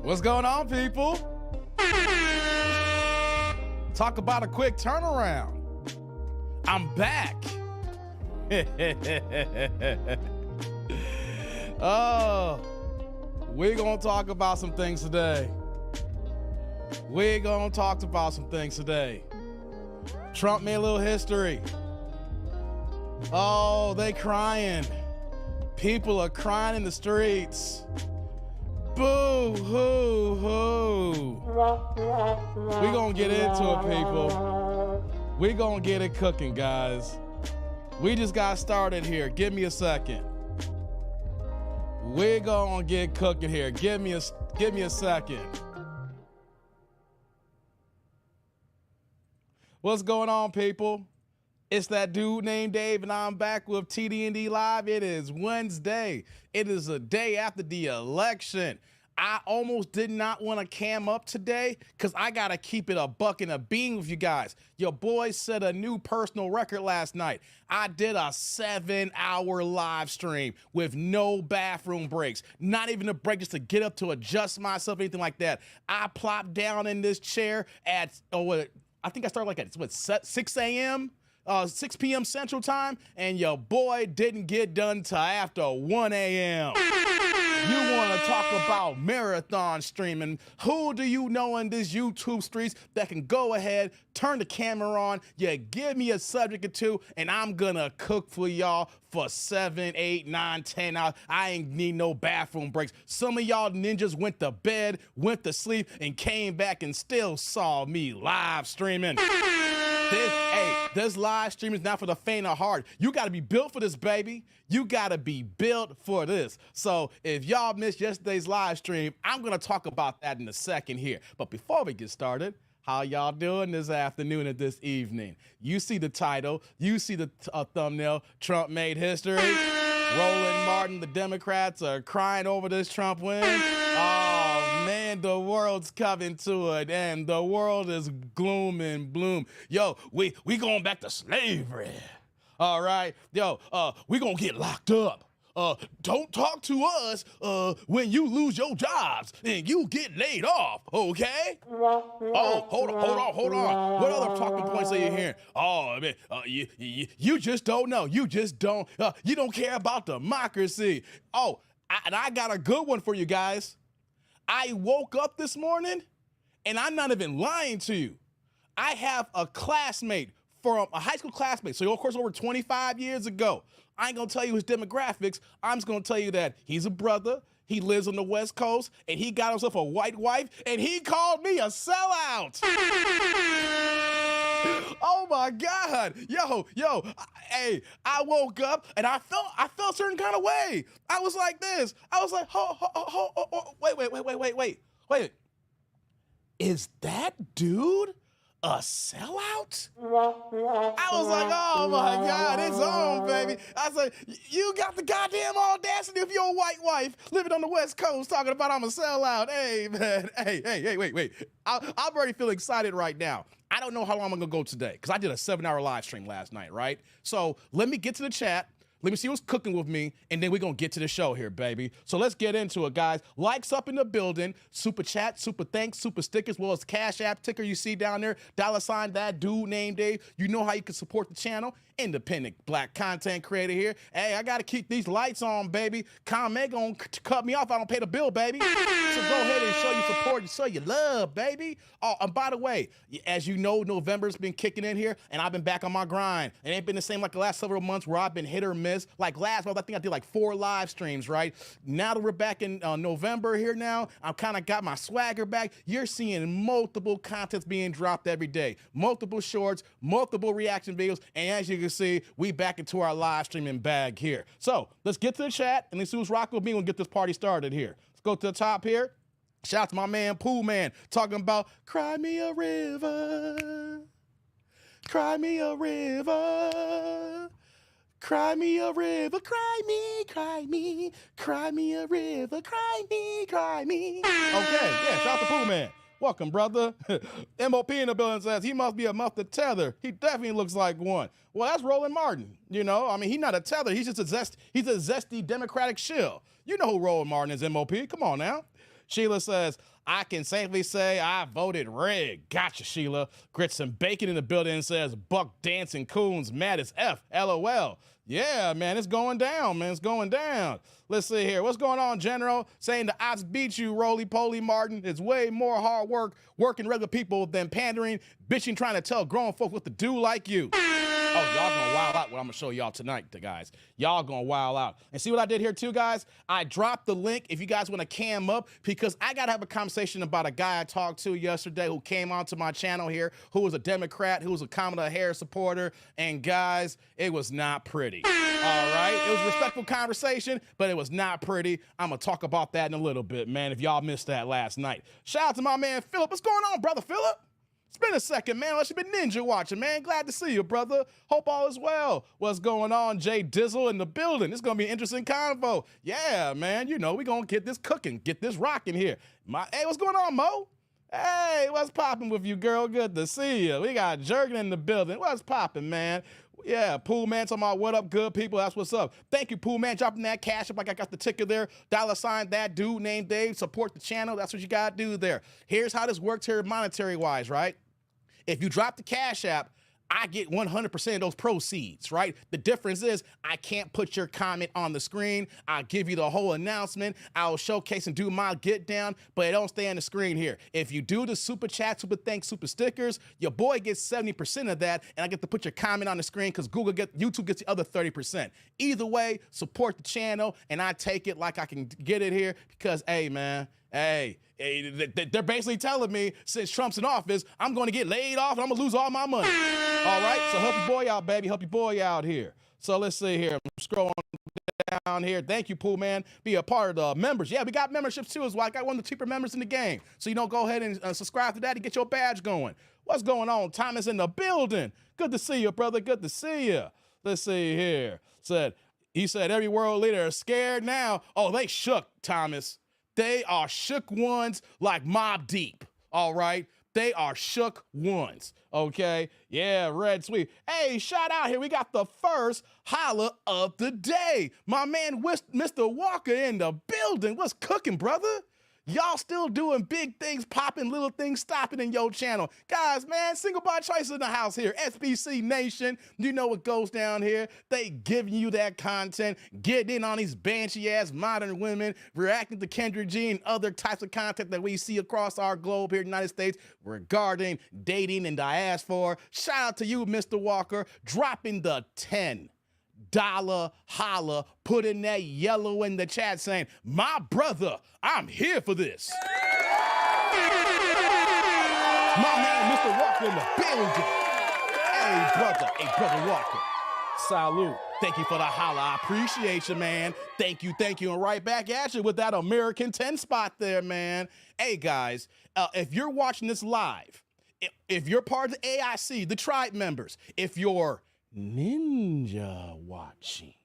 What's going on, people? Talk about a quick turnaround. I'm back. Oh, we're going to talk about some things today. Trump made a little history. Oh, they crying. People are crying in the streets. Boo hoo hoo. We're going to get into it, people. We're going to get it cooking, guys. We just got started here. Give me a second. We're going to get cooking here. Give me a second. What's going on, people? It's that dude named Dave, and I'm back with TD&D Live. It is Wednesday. It is a day after the election. I almost did not want to cam up today because I got to keep it a buck and a bean with you guys. Your boy set a new personal record last night. I did a 7-hour live stream with no bathroom breaks, not even a break just to get up to adjust myself, anything like that. I plopped down in this chair at, I think I started like at 6 a.m.? 6 p.m. Central Time, and your boy didn't get done till after 1 a.m. You want to talk about marathon streaming? Who do you know in this YouTube streets that can go ahead, turn the camera on, you give me a subject or two, and I'm gonna cook for y'all for 7, 8, 9, 10 hours. I ain't need no bathroom breaks. Some of y'all ninjas went to bed, went to sleep, and came back and still saw me live streaming. This live stream is not for the faint of heart. You got to be built for this, baby. You got to be built for this. So if y'all missed yesterday's live stream, I'm going to talk about that in a second here. But before we get started, how y'all doing this afternoon and this evening? You see the title. You see the thumbnail. Trump made history. Roland Martin, the Democrats are crying over this Trump win. Oh, man, the world's coming to it, and the world is gloom and bloom. Yo, we going back to slavery. All right? Yo, we going to get locked up. Don't talk to us when you lose your jobs and you get laid off, okay? Oh, hold on. What other talking points are you hearing? Oh, man, you just don't know. You don't care about democracy. Oh, and I got a good one for you guys. I woke up this morning, and I'm not even lying to you. I have a classmate from a high school classmate. So, of course, over 25 years ago. I ain't going to tell you his demographics. I'm just going to tell you that he's a brother. He lives on the West Coast, and he got himself a white wife, and he called me a sellout. Oh, my God. Yo, hey, I woke up, and I felt a certain kind of way. I was like this. I was like, wait. Is that dude a sellout? I was like, oh my God, it's on, baby. I said, you got the goddamn audacity of your white wife living on the West Coast talking about I'm a sellout. Hey, man, hey, wait. I'm already feeling excited right now. I don't know how long I'm gonna go today because I did a 7-hour live stream last night, right? So let me get to the chat. Let me see what's cooking with me, and then we're going to get to the show here, baby. So let's get into it, guys. Likes up in the building. Super chat, super thanks, super stickers, as well as Cash App ticker you see down there. $ that dude named Dave. You know how you can support the channel. Independent black content creator here. Hey, I got to keep these lights on, baby. Comment going to cut me off if I don't pay the bill, baby. So go ahead and show your support and show your love, baby. Oh, and by the way, as you know, November's been kicking in here, and I've been back on my grind. It ain't been the same like the last several months where I've been hit or miss. Like last month, I think I did like 4 live streams, right? Now that we're back in November here now, I've kind of got my swagger back. You're seeing multiple contents being dropped every day. Multiple shorts, multiple reaction videos, and as you can see, we back into our live streaming bag here. So let's get to the chat, and let's see who's rocking with me and we'll get this party started here. Let's go to the top here. Shout out to my man, Pooh Man, talking about cry me a river, cry me a river. Cry me a river, cry me, cry me, cry me a river, cry me, cry me. Okay, yeah, shout out to Pooh Man. Welcome, brother. MOP in the building says he must be a muffed tether. He definitely looks like one. Well, that's Roland Martin. You know, I mean, he's not a tether. He's just he's a zesty Democratic shill. You know who Roland Martin is, MOP. Come on now. Sheila says, I can safely say I voted red. Gotcha, Sheila. Grits and Bacon in the building says Buck Dancing Coons mad as F. LOL. Yeah, man, it's going down, man. It's going down. Let's see here. What's going on, General? Saying the odds beat you, roly-poly Martin. It's way more hard work working regular people than pandering, bitching, trying to tell grown folks what to do like you. Oh, y'all gonna wild out what I'm gonna show y'all tonight, guys. Y'all gonna wild out. And see what I did here too, guys? I dropped the link if you guys wanna cam up, because I gotta have a conversation about a guy I talked to yesterday who came onto my channel here, who was a Democrat, who was a Kamala Harris supporter, and guys, it was not pretty. All right, it was a respectful conversation, but it was not pretty. I'm gonna talk about that in a little bit, man, if y'all missed that last night. Shout out to my man, Philip. What's going on, brother Philip? It's been a second, man. Unless you've been ninja watching, man. Glad to see you, brother. Hope all is well. What's going on, Jay Dizzle in the building? It's going to be an interesting convo. Yeah, man. You know, we're going to get this cooking, get this rocking here. Hey, what's going on, Mo? Hey, what's popping with you, girl? Good to see you. We got Jurgen in the building. What's popping, man? Yeah, Pool Man talking about what up, good people. That's what's up. Thank you, Pool Man, dropping that cash up like I got the ticker there. $, that dude named Dave. Support the channel. That's what you got to do there. Here's how this works here monetary-wise, right? If you drop the Cash App, I get 100% of those proceeds, right? The difference is I can't put your comment on the screen. I'll give you the whole announcement. I'll showcase and do my get down, but it don't stay on the screen here. If you do the super chat, super thanks, super stickers, your boy gets 70% of that, and I get to put your comment on the screen because YouTube gets the other 30%. Either way, support the channel, and I take it like I can get it here because, hey, man, hey, they're basically telling me since Trump's in office, I'm going to get laid off and I'm going to lose all my money. All right, so help your boy out, baby. Help your boy out here. So let's see here. I'm scrolling down here. Thank you, Pool Man. Be a part of the members. Yeah, we got memberships too as well. I got one of the cheaper members in the game. So you know, go ahead and subscribe to that and get your badge going. What's going on? Thomas in the building. Good to see you, brother. Good to see you. Let's see here. He said every world leader is scared now. Oh, they shook, Thomas. They are shook ones like Mobb Deep, all right? They are shook ones, okay? Yeah, Red Sweet. Hey, shout out here. We got the first holla of the day. My man, Mr. Walker in the building. What's cooking, brother? Y'all still doing big things, popping, little things stopping in your channel. Guys, man, single by choice in the house here. SBC Nation, you know what goes down here. They giving you that content, getting in on these banshee-ass modern women, reacting to Kendrick G and other types of content that we see across our globe here in the United States regarding dating and diaspora. Shout out to you, Mr. Walker, dropping the $10 holla, put in that yellow in the chat saying, my brother, I'm here for this. My man, Mr. Walker in the building. Hey, brother Walker. Salute. Thank you for the holla. I appreciate you, man. Thank you. And right back at you with that American 10 spot there, man. Hey, guys, if you're watching this live, if you're part of the AIC, the tribe members, if you're ninja watching,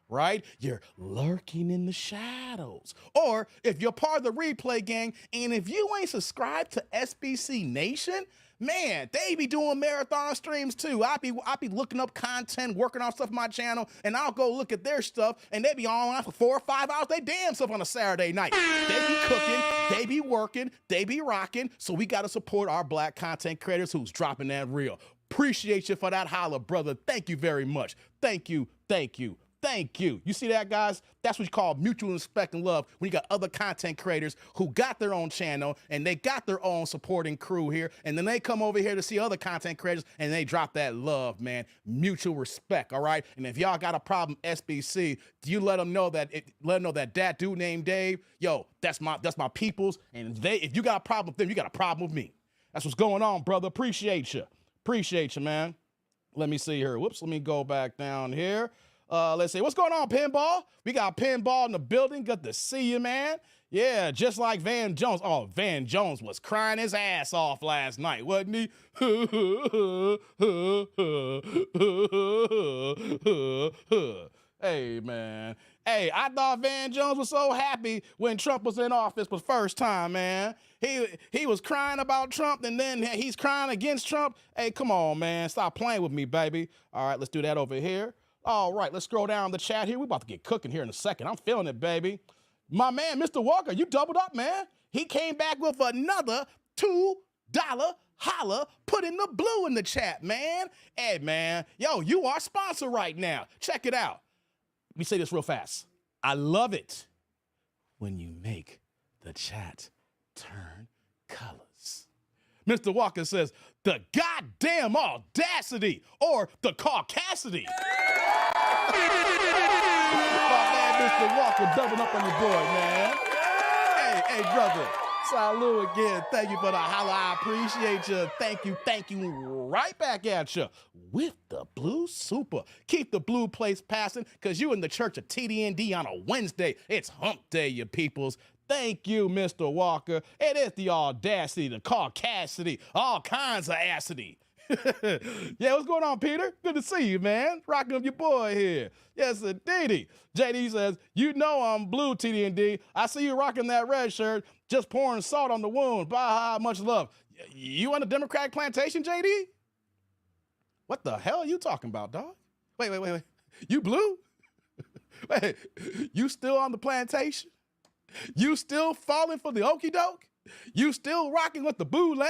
right? You're lurking in the shadows. Or if you're part of the replay gang, and if you ain't subscribed to SBC Nation, man, they be doing marathon streams too. I be looking up content, working on stuff on my channel, and I'll go look at their stuff, and they be online for 4 or 5 hours. They damn stuff on a Saturday night. They be cooking, they be working, they be rocking, so we got to support our black content creators who's dropping that real. Appreciate you for that holla, brother. Thank you very much. Thank you. You see that, guys? That's what you call mutual respect and love when you got other content creators who got their own channel and they got their own supporting crew here, and then they come over here to see other content creators and they drop that love, man. Mutual respect, all right? And if y'all got a problem, SBC, you let them know that that dude named Dave, yo, that's my peoples, and if you got a problem with them, you got a problem with me. That's what's going on, brother. Appreciate you, man. Let me see here. Whoops, let me go back down here. Let's see. What's going on, Pinball? We got Pinball in the building. Good to see you, man. Yeah, just like Van Jones. Oh, Van Jones was crying his ass off last night, wasn't he? Hey, man. Hey, I thought Van Jones was so happy when Trump was in office for the first time, man. He was crying about Trump, and then he's crying against Trump. Hey, come on, man. Stop playing with me, baby. All right, let's do that over here. All right, let's scroll down the chat here. We're about to get cooking here in a second. I'm feeling it, baby. My man, Mr. Walker, you doubled up, man. He came back with another $2 holla, put in the blue in the chat, man. Hey, man, yo, you are sponsor right now. Check it out. Let me say this real fast. I love it when you make the chat turn colors. Mr. Walker says, the goddamn audacity or the caucasity. My man, Mr. Walker, doubling up on the board, man. Hey, brother. Salute again. Thank you for the holla. I appreciate you. Thank you. Right back at you with the blue super. Keep the blue plates passing because you in the church of TDND on a Wednesday. It's hump day, you peoples. Thank you, Mr. Walker. It is the audacity, the caucasity, all kinds of acity. Yeah, what's going on, Peter? Good to see you, man. Rocking up your boy here. Yes, indeedy. JD says, you know I'm blue, TDND. I see you rocking that red shirt, just pouring salt on the wound. Baja, much love. You on the Democratic plantation, JD? What the hell are you talking about, dog? Wait. You blue? Wait, you still on the plantation? You still falling for the okie doke? You still rocking with the boule?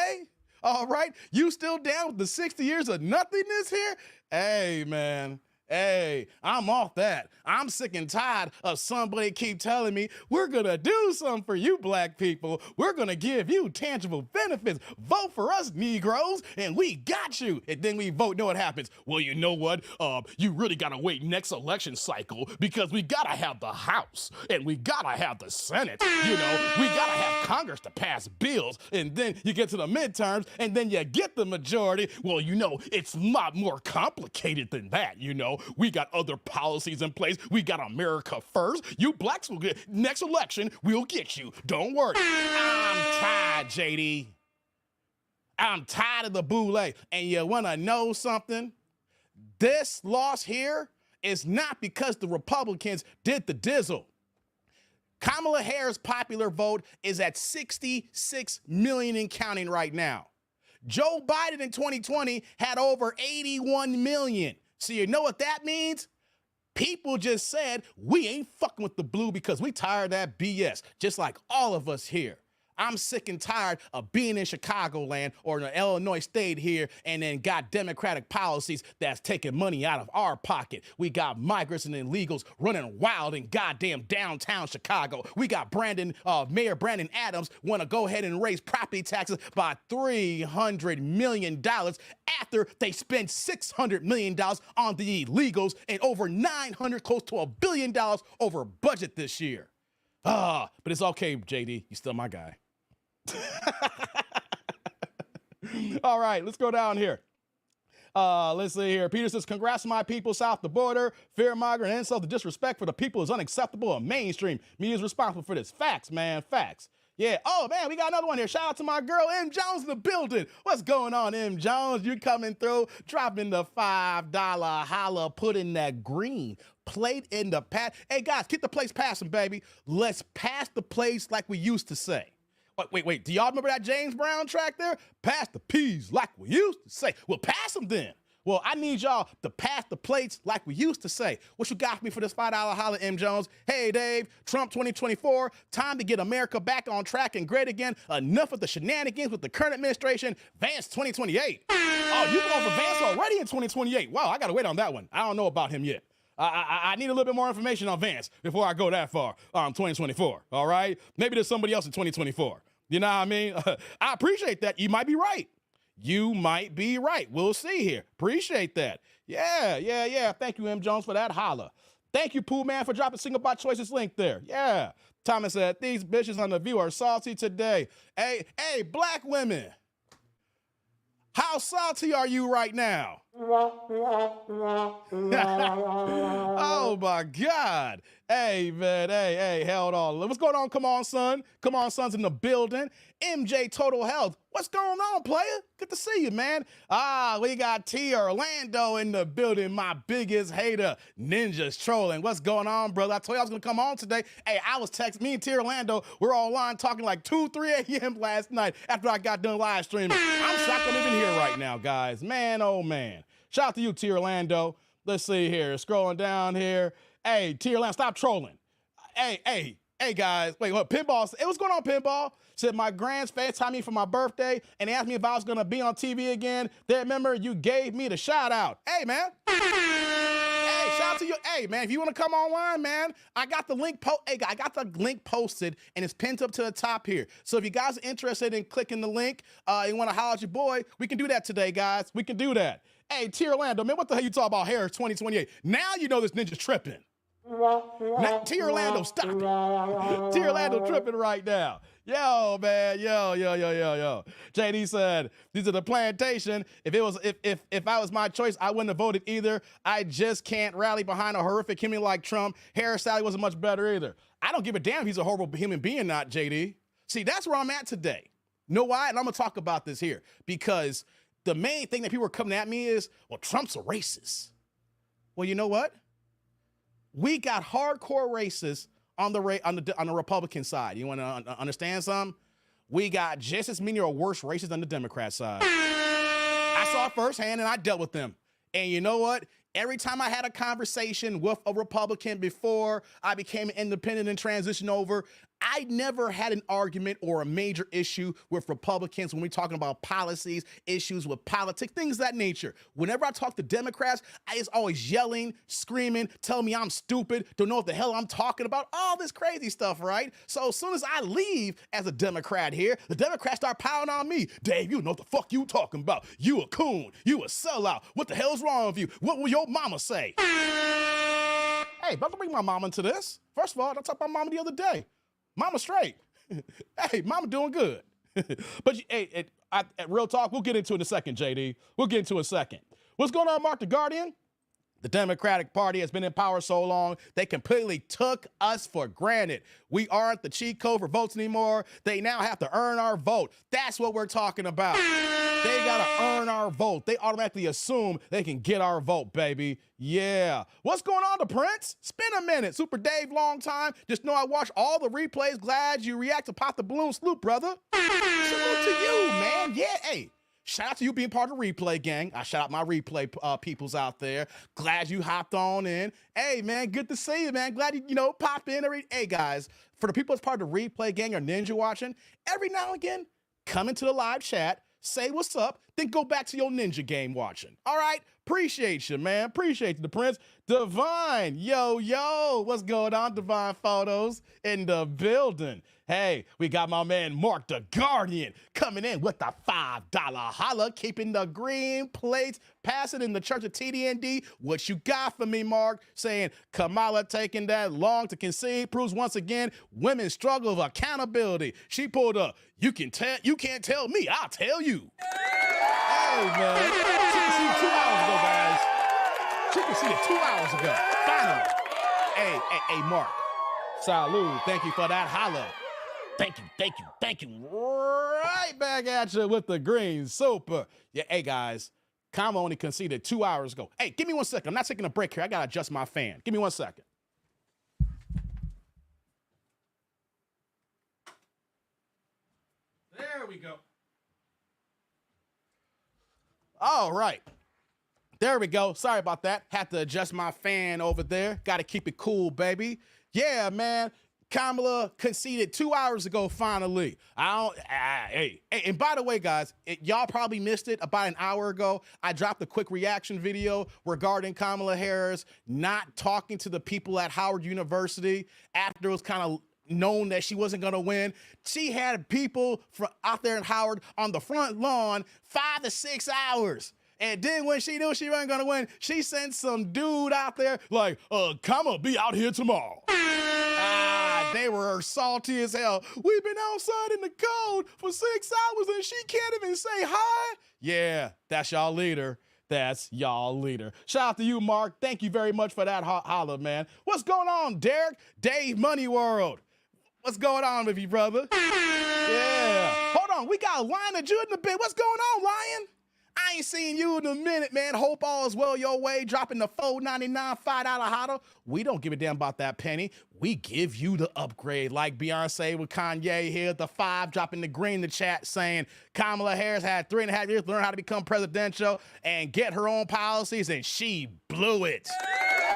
All right, you still down with the 60 years of nothingness here? Hey, man. Hey, I'm off that. I'm sick and tired of somebody keep telling me, we're going to do something for you black people. We're going to give you tangible benefits. Vote for us, Negroes, and we got you. And then we vote. Know what happens? Well, you know what? You really got to wait next election cycle because we got to have the House and we got to have the Senate. You know, we got to have Congress to pass bills. And then you get to the midterms and then you get the majority. Well, you know, it's a lot more complicated than that, you know. We got other policies in place. We got America first. You blacks will get, next election, we'll get you. Don't worry. I'm tired, JD. I'm tired of the boule. And you want to know something? This loss here is not because the Republicans did the dizzle. Kamala Harris' popular vote is at 66 million and counting right now. Joe Biden in 2020 had over 81 million. So you know what that means? People just said, we ain't fucking with the blue because we tired of that BS, just like all of us here. I'm sick and tired of being in Chicagoland or in the Illinois state here and then got Democratic policies that's taking money out of our pocket. We got migrants and illegals running wild in goddamn downtown Chicago. We got Mayor Brandon Adams want to go ahead and raise property taxes by $300 million after they spent $600 million on the illegals and over $900, close to $1 billion over budget this year. But it's okay, JD. You're still my guy. All right, let's go down here. Let's see here. Peter says, congrats to my people south the border. Fear migrant and insult, the disrespect for the people is unacceptable and mainstream. Media is responsible for this. Facts, man, facts. Yeah. Oh, man, we got another one here. Shout out to my girl, M. Jones in the building. What's going on, M. Jones? You coming through, dropping the $5 holla, putting that green plate in the pat. Hey, guys, keep the plates passing, baby. Let's pass the plates like we used to say. Wait. Do y'all remember that James Brown track there? Pass the peas like we used to say. Well, pass them then. Well, I need y'all to pass the plates like we used to say. What you got for me for this $5 holla, M. Jones? Hey, Dave, Trump 2024, time to get America back on track and great again. Enough of the shenanigans with the current administration. Vance 2028. Oh, you going for Vance already in 2028? Wow, I got to wait on that one. I don't know about him yet. I need a little bit more information on Vance before I go that far. 2024, all right? Maybe there's somebody else in 2024. You know what I mean? I appreciate that. You might be right. You might be right. We'll see here. Appreciate that. Yeah. Thank you, M. Jones, for that holla. Thank you, Pooh Man, for dropping Single by Choices link there. Yeah. Thomas said, these bitches on The View are salty today. Hey, black women. How salty are you right now? Oh, my God. Hey, man, hey, hold on. What's going on? Come on, son. Come on, son's in the building. MJ Total Health. What's going on, player? Good to see you, man. We got T. Orlando in the building, my biggest hater. Ninja's trolling. What's going on, brother? I told you I was going to come on today. Hey, I was texting me and T. Orlando. We're online talking like 2, 3 a.m. last night after I got done live streaming. I'm shocked I'm even here right now, guys. Man, oh, man. Shout out to you, T. Orlando. Let's see here. Scrolling down here. Hey, T. Orlando, stop trolling. Hey, Hey guys, wait, what? Pinball. Hey, what's going on, Pinball? Said my grands FaceTimed me for my birthday and they asked me if I was gonna be on TV again. They remember you gave me the shout out. Hey man. Hey, shout out to you. Hey man, if you wanna come online, man, I got the link I got the link posted and it's pinned up to the top here. So if you guys are interested in clicking the link, you wanna holler at your boy, we can do that today, guys. We can do that. Hey, T. Orlando, man, what the hell you talking about Harris 2028? Now you know this ninja's tripping. Now, T. Orlando, stop it. T. Orlando tripping right now. Yo, man, yo. JD said, these are the plantation. If I was my choice, I wouldn't have voted either. I just can't rally behind a horrific human like Trump. Harris Sally wasn't much better either. I don't give a damn if he's a horrible human being, not JD. See, that's where I'm at today. Know why? And I'm gonna talk about this here because the main thing that people are coming at me is, well, Trump's a racist. Well, you know what? We got hardcore racists on the Republican side. You want to understand something? We got just as many or worse racists on the Democrat side. I saw it firsthand and I dealt with them. And you know what? Every time I had a conversation with a Republican before I became an independent and transitioned over, I never had an argument or a major issue with Republicans when we're talking about policies, issues with politics, things of that nature. Whenever I talk to Democrats, I just always yelling, screaming, telling me I'm stupid, don't know what the hell I'm talking about, all this crazy stuff, right? So as soon as I leave as a Democrat here, the Democrats start piling on me. Dave, you know what the fuck you talking about. You a coon. You a sellout. What the hell's wrong with you? What will your mama say? Hey, about to bring my mama into this. First of all, I talked about mama the other day. Mama straight. Hey, mama doing good. But hey, real talk, we'll get into it in a second, JD. We'll get into it in a second. What's going on, Mark the Guardian? The Democratic Party has been in power so long, they completely took us for granted. We aren't the cheat code for votes anymore. They now have to earn our vote. That's what we're talking about. They gotta earn our vote. They automatically assume they can get our vote, baby. Yeah. What's going on, the Prince? It's been a minute. Super Dave, long time. Just know I watched all the replays. Glad you react to Pop the Balloon Sloop, brother. Salute to you, man. Yeah, hey. Shout out to you being part of the replay gang. I shout out my replay peoples out there. Glad you hopped on in. Hey, man, good to see you, man. Glad you pop in. Hey, guys, for the people that's part of the replay gang or ninja watching, every now and again, come into the live chat, say what's up, then go back to your ninja game watching. All right? Appreciate you, man. Appreciate you, the Prince. Divine, yo, what's going on, Divine Photos in the building? Hey, we got my man Mark the Guardian coming in with the $5 holla, keeping the green plates, passing in the church of TDND. What you got for me, Mark? Saying Kamala taking that long to concede proves once again women's struggle of accountability. She pulled up. You can't tell me, I'll tell you. Hey, man. She can see it 2 hours ago, guys. She can see it 2 hours ago. Finally. Hey, Mark. Salud. Thank you for that holla. Thank you. Right back at you with the green super. Yeah, hey, guys. Kama only conceded 2 hours ago. Hey, give me 1 second. I'm not taking a break here. I got to adjust my fan. Give me 1 second. There we go. All right. There we go. Sorry about that. Had to adjust my fan over there. Got to keep it cool, baby. Yeah, man. Kamala conceded 2 hours ago, finally. Hey, and by the way, guys, y'all probably missed it about an hour ago. I dropped a quick reaction video regarding Kamala Harris not talking to the people at Howard University after it was kind of known that she wasn't going to win. She had people out there in Howard on the front lawn 5 to 6 hours. And then when she knew she wasn't going to win, she sent some dude out there like, Kamala be out here tomorrow. They were salty as hell. We've been outside in the cold for 6 hours and she can't even say hi. Yeah, that's y'all leader. That's y'all leader. Shout out to you, Mark. Thank you very much for that holla, man. What's going on, Derek? Dave Money World. What's going on with you, brother? Yeah. Hold on. We got Lion of Judah in the bit. What's going on, Lion? I ain't seen you in a minute, man. Hope all is well your way. Dropping the $4.99 $5 holla. We don't give a damn about that penny. We give you the upgrade, like Beyonce with Kanye here. The 5 dropping the green in the chat saying Kamala Harris had 3.5 years to learn how to become presidential and get her own policies, and she blew it.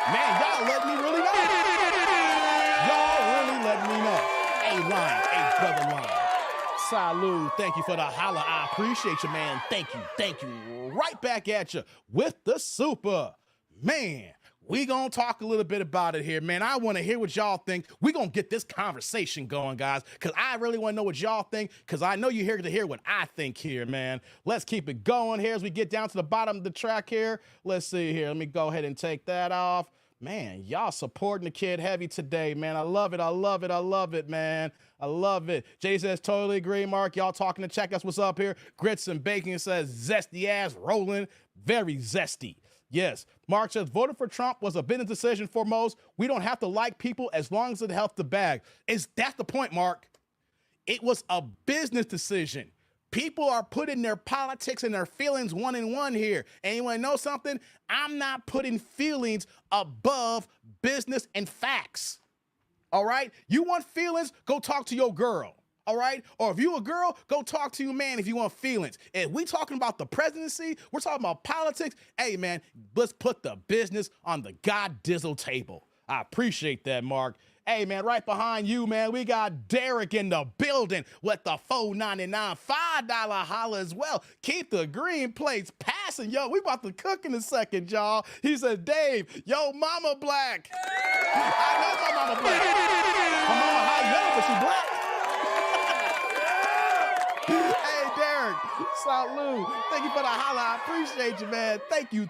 Man, y'all let me really know. Y'all really let me Nina. Hey, Lion. Hey, brother Lion. Salud. Thank you for the holla. I appreciate you, man. Thank you. Right back at you with the super. Man, we gonna talk a little bit about it here, man. I want to hear what y'all think. We gonna get this conversation going, guys, because I really want to know what y'all think, because I know you're here to hear what I think here, man. Let's keep it going here as we get down to the bottom of the track here. Let's see here. Let me go ahead and take that off. Man, y'all supporting the kid heavy today, man. I love it, man. I love it. Jay says, totally agree, Mark. Y'all talking to chat. That's what's up here. Grits and Bacon says, zesty ass Roland. Very zesty. Yes. Mark says, voting for Trump was a business decision for most. We don't have to like people as long as it helps the bag. That's the point, Mark. It was a business decision. People are putting their politics and their feelings one in one here. And you want to know something? I'm not putting feelings above business and facts. All right? You want feelings? Go talk to your girl. All right? Or if you a girl, go talk to your man if you want feelings. If we talking about the presidency, we're talking about politics. Hey, man, let's put the business on the goddizzle table. I appreciate that, Mark. Hey, man, right behind you, man, we got Derek in the building with the $4.99 $5 holla as well. Keep the green plates passing, yo. We about to cook in a second, y'all. He said, Dave, yo, mama black. I know my mama black. My mama high yellow, but she black. Hey, Derek, salute. Thank you for the holla. I appreciate you, man. Thank you.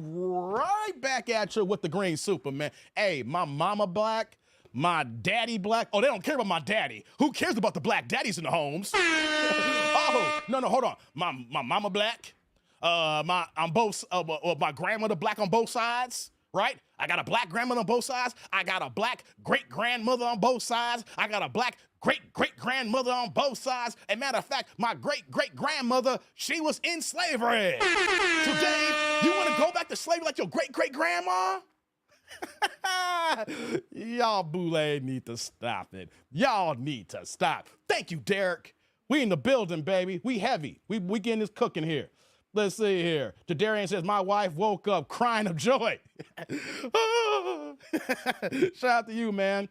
Right back at you with the green super, man. Hey, my mama black. My daddy black. Oh, they don't care about my daddy. Who cares about the black daddies in the homes? Oh, no, hold on. My mama black. My grandmother black on both sides, right? I got a black grandmother on both sides. I got a black great-grandmother on both sides. I got a black great-great-grandmother on both sides. And matter of fact, my great-great-grandmother, she was in slavery. So, Dave, you want to go back to slavery like your great-great-grandma? Y'all boule need to stop it. Y'all need to stop. Thank you, Derek. We in the building, baby. We heavy. We getting this cooking here. Let's see here. Jadarian says, my wife woke up crying of joy. Shout out to you, man.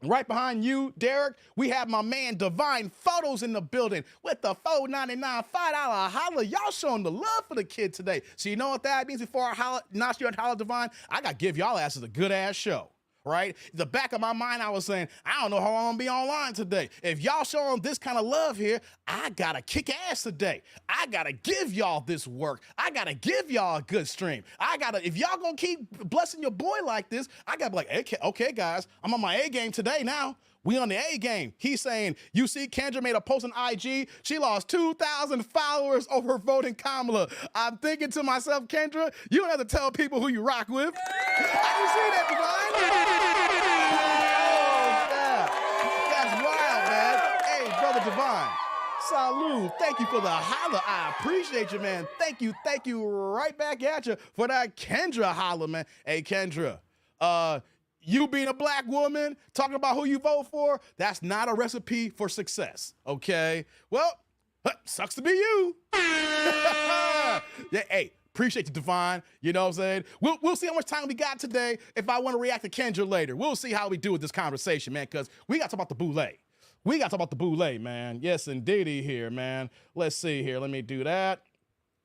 Right behind you, Derek, we have my man Divine Photos in the building with the $4.99 $5 holla. Y'all showing the love for the kid today. So you know what that means before I holla, notch you at Holla Divine? I got to give y'all asses a good-ass show, right? The back of my mind, I was saying, I don't know how I'm going to be online today. If y'all showing this kind of love here, I got to kick ass today. I got to give y'all this work. I got to give y'all a good stream. If y'all going to keep blessing your boy like this, I got to be like, okay, guys, I'm on my A game today now. We on the A game. He's saying, you see, Kendra made a post on IG. She lost 2,000 followers over voting Kamala. I'm thinking to myself, Kendra, you don't have to tell people who you rock with. I can see that, Divine. Oh, yeah. That's wild, man. Hey, Brother Divine. Salud. Thank you for the holla. I appreciate you, man. Thank you. Right back at you for that Kendra holla, man. Hey, Kendra, you being a black woman, talking about who you vote for, that's not a recipe for success, okay? Well, sucks to be you. Yeah, hey, appreciate you, Divine. You know what I'm saying? We'll see how much time we got today if I want to react to Kendra later. We'll see how we do with this conversation, man, because we got to talk about the boule. We got to talk about the boule, man. Yes, indeedy here, man. Let's see here. Let me do that.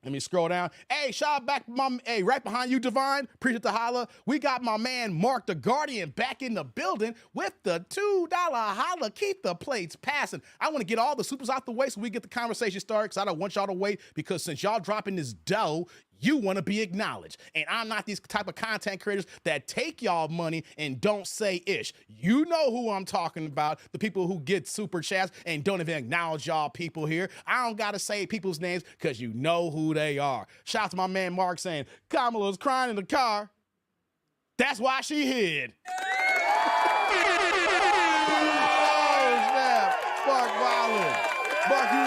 Let me scroll down. Hey, shout out back, right behind you, Divine. Appreciate the holla. We got my man, Mark the Guardian, back in the building with the $2 holla. Keep the plates passing. I want to get all the supers out the way so we get the conversation started, because I don't want y'all to wait, because since y'all dropping this dough, you want to be acknowledged. And I'm not these type of content creators that take y'all money and don't say ish. You know who I'm talking about, the people who get super chats and don't even acknowledge y'all people here. I don't got to say people's names because you know who they are. Shout out to my man Mark saying, Kamala's crying in the car. That's why she hid. Oh, snap. Mark wildin'. Mark, you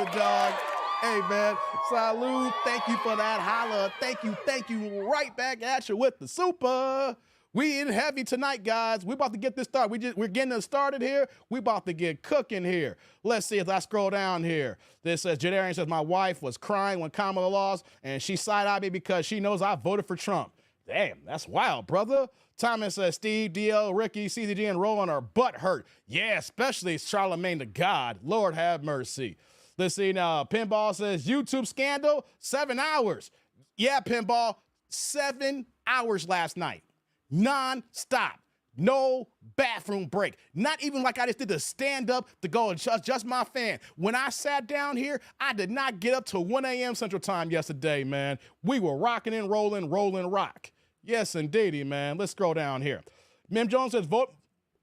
wildin', dog. Hey, man, salute. Thank you for that holla. Thank you. Right back at you with the super. We in heavy tonight, guys. We about to get this started. We're getting it started here. We about to get cooking here. Let's see if I scroll down here. This says, Jadarian says, my wife was crying when Kamala lost, and she side-eyed me because she knows I voted for Trump. Damn, that's wild, brother. Thomas says Steve, DL, Ricky, CZG, and Roland are butt hurt. Yeah, especially Charlemagne the God. Lord have mercy. Let's see now. Pinball says YouTube scandal, 7 hours. Yeah, Pinball, 7 hours last night. Non-stop. No bathroom break. Not even like I just did the stand up to go and adjust my fan. When I sat down here, I did not get up till 1 a.m. Central Time yesterday, man. We were rocking and rolling, rock. Yes, indeedy, man. Let's scroll down here. Mim Jones says, vote.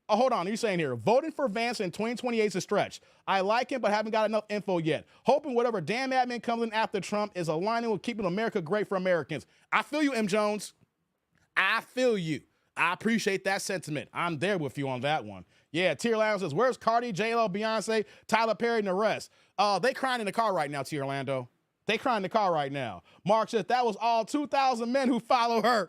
Oh, hold on. You're saying here, voting for Vance in 2028 is a stretch. I like him, but haven't got enough info yet. Hoping whatever damn admin comes in after Trump is aligning with keeping America great for Americans. I feel you, M. Jones. I feel you. I appreciate that sentiment. I'm there with you on that one. Yeah, Tier Orlando says, where's Cardi, J-Lo, Beyonce, Tyler Perry, and the rest? They crying in the car right now, Tier Orlando. They crying in the car right now. Mark says, that was all 2,000 men who follow her.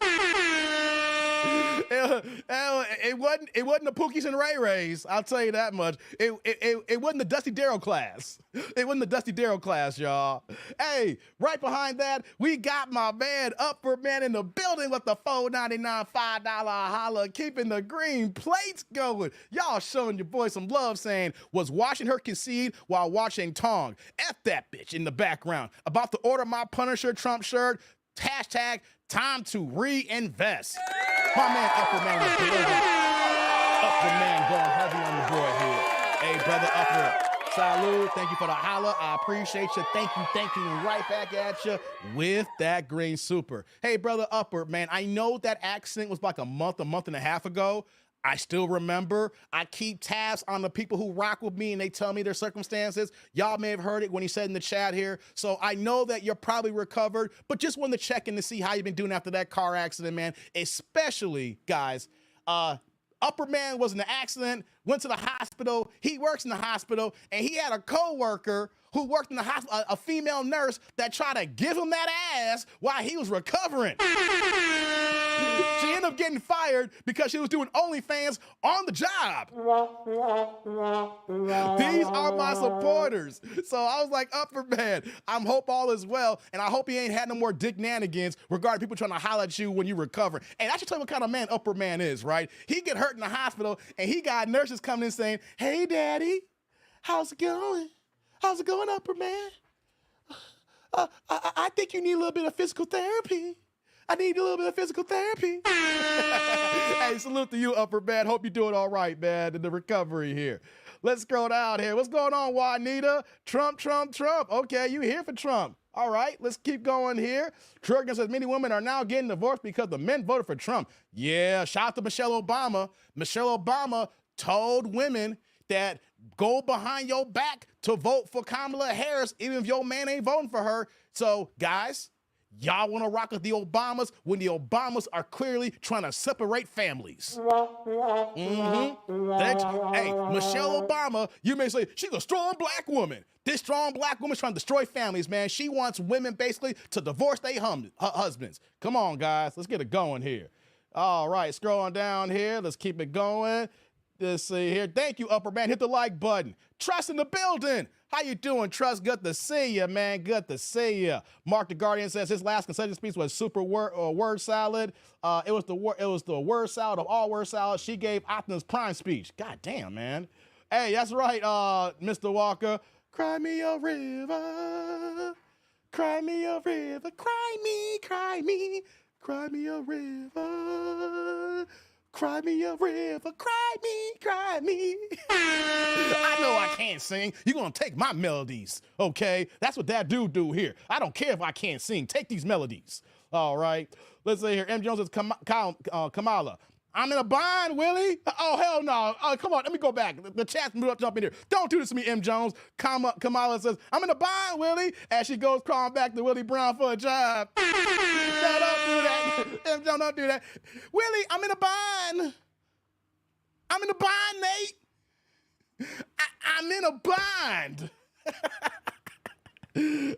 It wasn't the Pookies and Ray Rays. I'll tell you that much. It wasn't the Dusty Darrell class. It wasn't the Dusty Darrell class, y'all. Hey, right behind that, we got my man Upper Man in the building with the $4.99 $5 holla, keeping the green plates going. Y'all showing your boy some love, saying was watching her concede while watching Tong. F that bitch in the background. About to order my Punisher Trump shirt. Hashtag time to reinvest. My man Upper Man was building. Upper Man going heavy on the board here. Hey, brother Upper, salute. Thank you for the holla. I appreciate you. Thank you. And right back at you with that green super. Hey, brother Upper, man, I know that accident was like a month and a half ago. I still remember. I keep tabs on the people who rock with me and they tell me their circumstances. Y'all may have heard it when he said in the chat here. So I know that you're probably recovered, but just wanted to check in to see how you've been doing after that car accident, man. Especially, guys, Upper Man was in the accident, went to the hospital. He works in the hospital, and he had a coworker who worked in the hospital, a female nurse that tried to give him that ass while he was recovering. She ended up getting fired because she was doing OnlyFans on the job. These are my supporters. So I was like, Upper Man, I hope all is well, and I hope he ain't had no more dick nanigans regarding people trying to holler at you when you recover. And I should tell you what kind of man Upper Man is, right? He get hurt in the hospital, and he got nurses coming in saying, hey, daddy, how's it going? How's it going, Upper Man? I think you need a little bit of physical therapy. I need a little bit of physical therapy. Hey, salute to you, Upper Man. Hope you're doing all right, man, in the recovery here. Let's scroll down here. What's going on, Juanita? Trump. Okay, you here for Trump. All right, let's keep going here. Trigger says many women are now getting divorced because the men voted for Trump. Yeah, shout out to Michelle Obama. Michelle Obama told women that go behind your back to vote for Kamala Harris, even if your man ain't voting for her. So, guys, y'all want to rock with the Obamas when the Obamas are clearly trying to separate families. Hey, Michelle Obama, you may say, she's a strong black woman. This strong black woman's trying to destroy families, man. She wants women basically to divorce their husbands. Come on, guys. Let's get it going here. All right, scrolling down here. Let's keep it going. Let's see here. Thank you, Upper Man. Hit the like button. Trust in the building. How you doing, Trust? Good to see you, man. Good to see you. Mark the Guardian says his last concession speech was super word salad. It was the word salad of all word salad. She gave Optimus Prime speech. God damn, man. Hey, that's right, Mr. Walker. Cry me a river. Cry me a river. Cry me. Cry me a river. Cry me a river, cry me. I know I can't sing. You're going to take my melodies, okay? That's what that dude do here. I don't care if I can't sing. Take these melodies. All right. Let's see here. M. Jones says, Kamala. I'm in a bind, Willie. Oh, hell no. Come on, let me go back. The chat's jump in here. Don't do this to me, M. Jones. Kamala says, I'm in a bind, Willie, as she goes crawling back to Willie Brown for a job. No, don't do that. M. Jones, don't do that. Willie, I'm in a bind. I'm in a bind, Nate. I'm in a bind.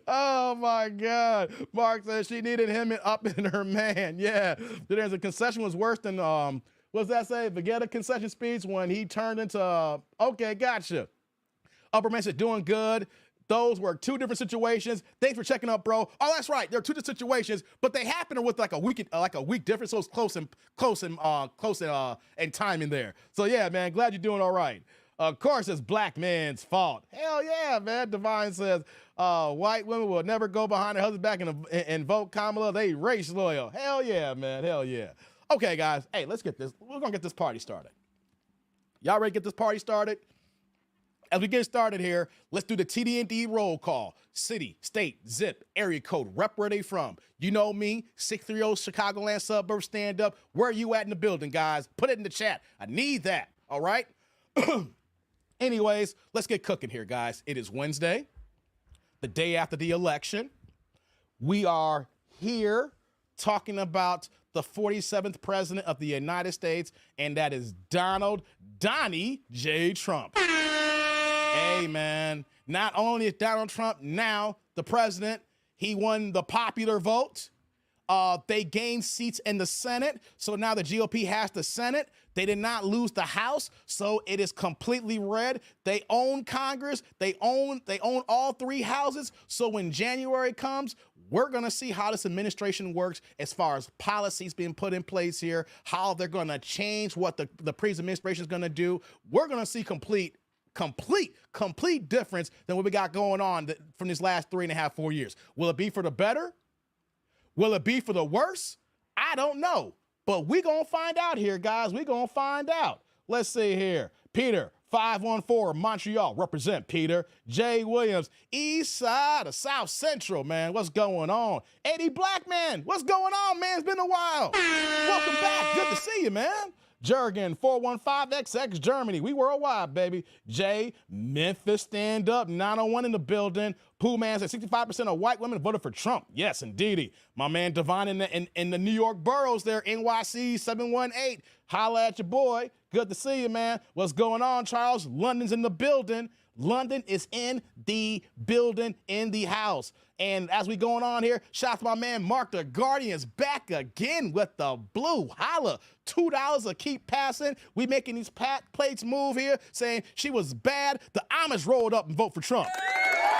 Oh my God. Mark says she needed him up in her man. Yeah. There's a concession was worse than what's that say? Forget a concession speech when he turned into okay, gotcha. Upper Man said doing good. Those were two different situations. Thanks for checking up, bro. Oh, that's right. There are two different situations, but they happen with like a week difference. So it's close and time in there. So yeah, man, glad you're doing all right. Of course, it's black man's fault. Hell yeah, man. Divine says, white women will never go behind their husband's back and vote Kamala. They race loyal. Hell yeah, man. Hell yeah. Okay, guys. Hey, let's get this. We're going to get this party started. Y'all ready to get this party started? As we get started here, let's do the TD&D roll call. City, state, zip, area code, rep where they from. You know me, 630 Chicagoland suburb stand up. Where are you at in the building, guys? Put it in the chat. I need that, all right? Anyways, let's get cooking here, guys. It is Wednesday, the day after the election. We are here talking about the 47th president of the United States, and that is Donnie J. Trump. Hey, man, not only is Donald Trump now the president, he won the popular vote. They gained seats in the Senate, so now the GOP has the Senate. They did not lose the House, so it is completely red. They own Congress. They own all three houses. So when January comes, we're going to see how this administration works as far as policies being put in place here, how they're going to change what the previous administration is going to do. We're going to see complete difference than what we got going on from these last 3.5, 4 years. Will it be for the better? Will it be for the worse? I don't know. But we going to find out here, guys. We going to find out. Let's see here. Peter, 514, Montreal. Represent, Peter. Jay Williams, East Side of South Central, man. What's going on? Eddie Blackman, what's going on, man? It's been a while. Welcome back. Good to see you, man. Jurgen, 415XX, Germany. We worldwide, baby. Jay, Memphis, stand up. 901 in the building. Pooh Man said 65% of white women voted for Trump. Yes, indeedy. My man Devon in the New York boroughs there, NYC 718. Holla at your boy. Good to see you, man. What's going on, Charles? London's in the building. London is in the building, in the house. And as we going on here, shout out to my man Mark the Guardian's back again with the blue. Holla, $2 a keep passing. We making these plates move here, saying she was bad. The Amish rolled up and vote for Trump.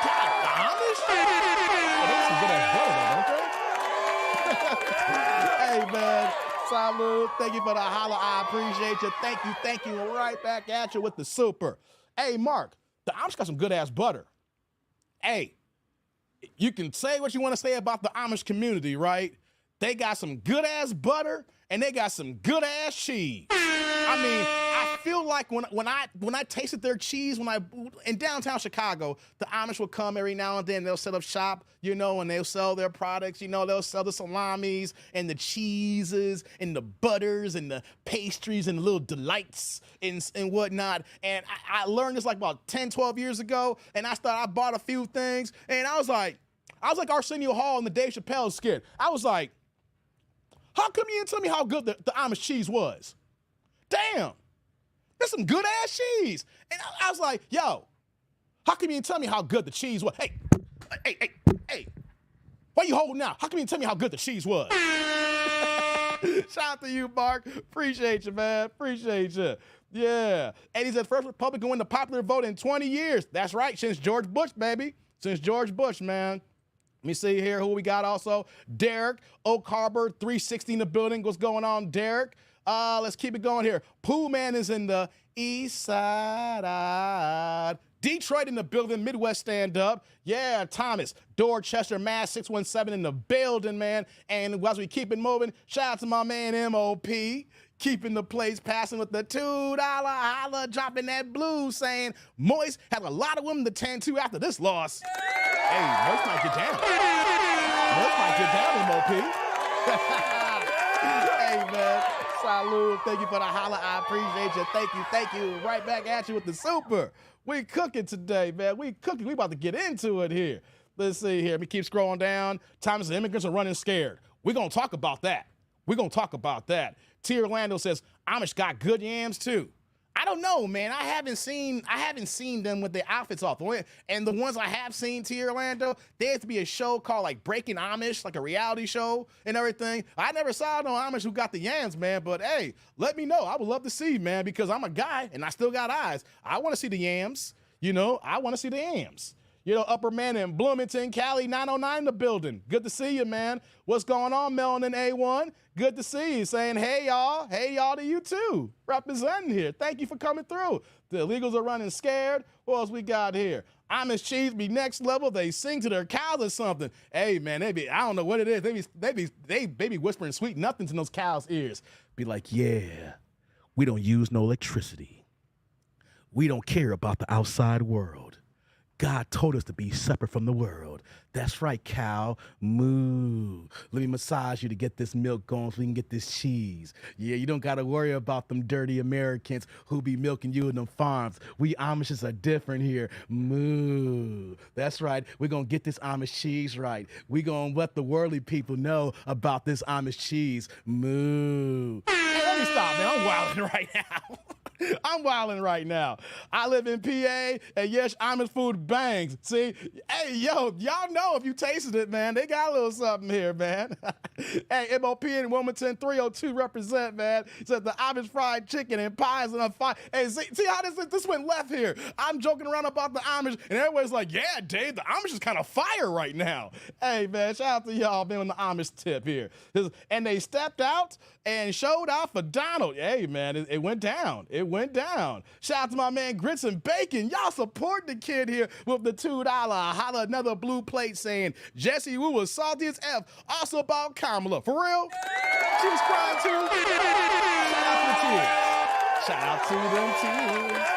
God, the Amish? Oh, they some good ass vote, don't they? Hey, man. Salud. Thank you for the holla. I appreciate you. Thank you. Right back at you with the super. Hey, Mark, the Amish got some good ass butter. Hey, you can say what you want to say about the Amish community, right? They got some good ass butter and they got some good ass cheese. I mean, I feel like when I tasted their cheese in downtown Chicago, the Amish will come every now and then. They'll set up shop, and they'll sell their products. They'll sell the salamis and the cheeses and the butters and the pastries and the little delights and whatnot. And I learned this like about 10, 12 years ago, and I bought a few things, and I was like Arsenio Hall in the Dave Chappelle skit. I was like, how come you didn't tell me how good the Amish cheese was? Damn, that's some good ass cheese. And I was like, yo, how come you didn't tell me how good the cheese was? Hey, why you holding out? How come you didn't tell me how good the cheese was? Shout out to you, Mark. Appreciate you, man. Appreciate you. Yeah. And he's the first Republican to win the popular vote in 20 years. That's right, since George Bush, baby. Since George Bush, man. Let me see here who we got also. Derek, Oak Harbor, 360 in the building. What's going on, Derek? Let's keep it going here. Pooh Man is in the East Side. Detroit in the building. Midwest stand up. Yeah, Thomas, Dorchester, Mass 617 in the building, man. And as we keep it moving, shout out to my man MOP. Keeping the place passing with the $2 holla, dropping that blue, saying Moist had a lot of women to tend to after this loss. Hey, Moist might get down. Moist might get down, MOP. Hey, man. Salud. Thank you for the holla. I appreciate you. Thank you. Right back at you with the super. We cooking today, man. We cooking. We about to get into it here. Let's see here. Let me keep scrolling down. Thomas, the immigrants are running scared. We're going to talk about that. T. Orlando says, Amish got good yams too. I don't know, man. I haven't seen them with their outfits off. And the ones I have seen, T. Orlando, there used to be a show called like Breaking Amish, like a reality show and everything. I never saw no Amish who got the yams, man. But hey, let me know. I would love to see, man, because I'm a guy and I still got eyes. I want to see the yams. I want to see the yams. You know, Upper Man in Bloomington, Cali, 909 in the building. Good to see you, man. What's going on, Melanin A1? Good to see you. Saying, hey, y'all. Hey, y'all to you, too. Representing here. Thank you for coming through. The illegals are running scared. What else we got here? Amish cheese be next level. They sing to their cows or something. Hey, man, I don't know what it is. They be whispering sweet nothings in those cows' ears. Be like, yeah, we don't use no electricity. We don't care about the outside world. God told us to be separate from the world. That's right, cow. Moo. Let me massage you to get this milk going so we can get this cheese. Yeah, you don't got to worry about them dirty Americans who be milking you in them farms. We Amishes are different here. Moo. That's right. We're going to get this Amish cheese right. We're going to let the worldly people know about this Amish cheese. Moo. Hey, let me stop, man. I'm wilding right now. I'm wilding right now. I live in PA, and yes, Amish food bangs. See, hey, yo, y'all know if you tasted it, man, they got a little something here, man. Hey, MOP in Wilmington 302 represent, man. Said the Amish fried chicken and pies and a fire. Hey, see how this went left here? I'm joking around about the Amish, and everybody's like, yeah, Dave, the Amish is kind of fire right now. Hey, man, shout out to y'all being on the Amish tip here. And they stepped out and showed out for Donald. Hey, man, it went down. It went down. Shout out to my man Grits and Bacon. Y'all support the kid here with the $2. Holla another blue plate saying, Jesse Wu was salty as F. Also about Kamala. For real? She was crying too. Shout out to the tears. Shout out to them tears.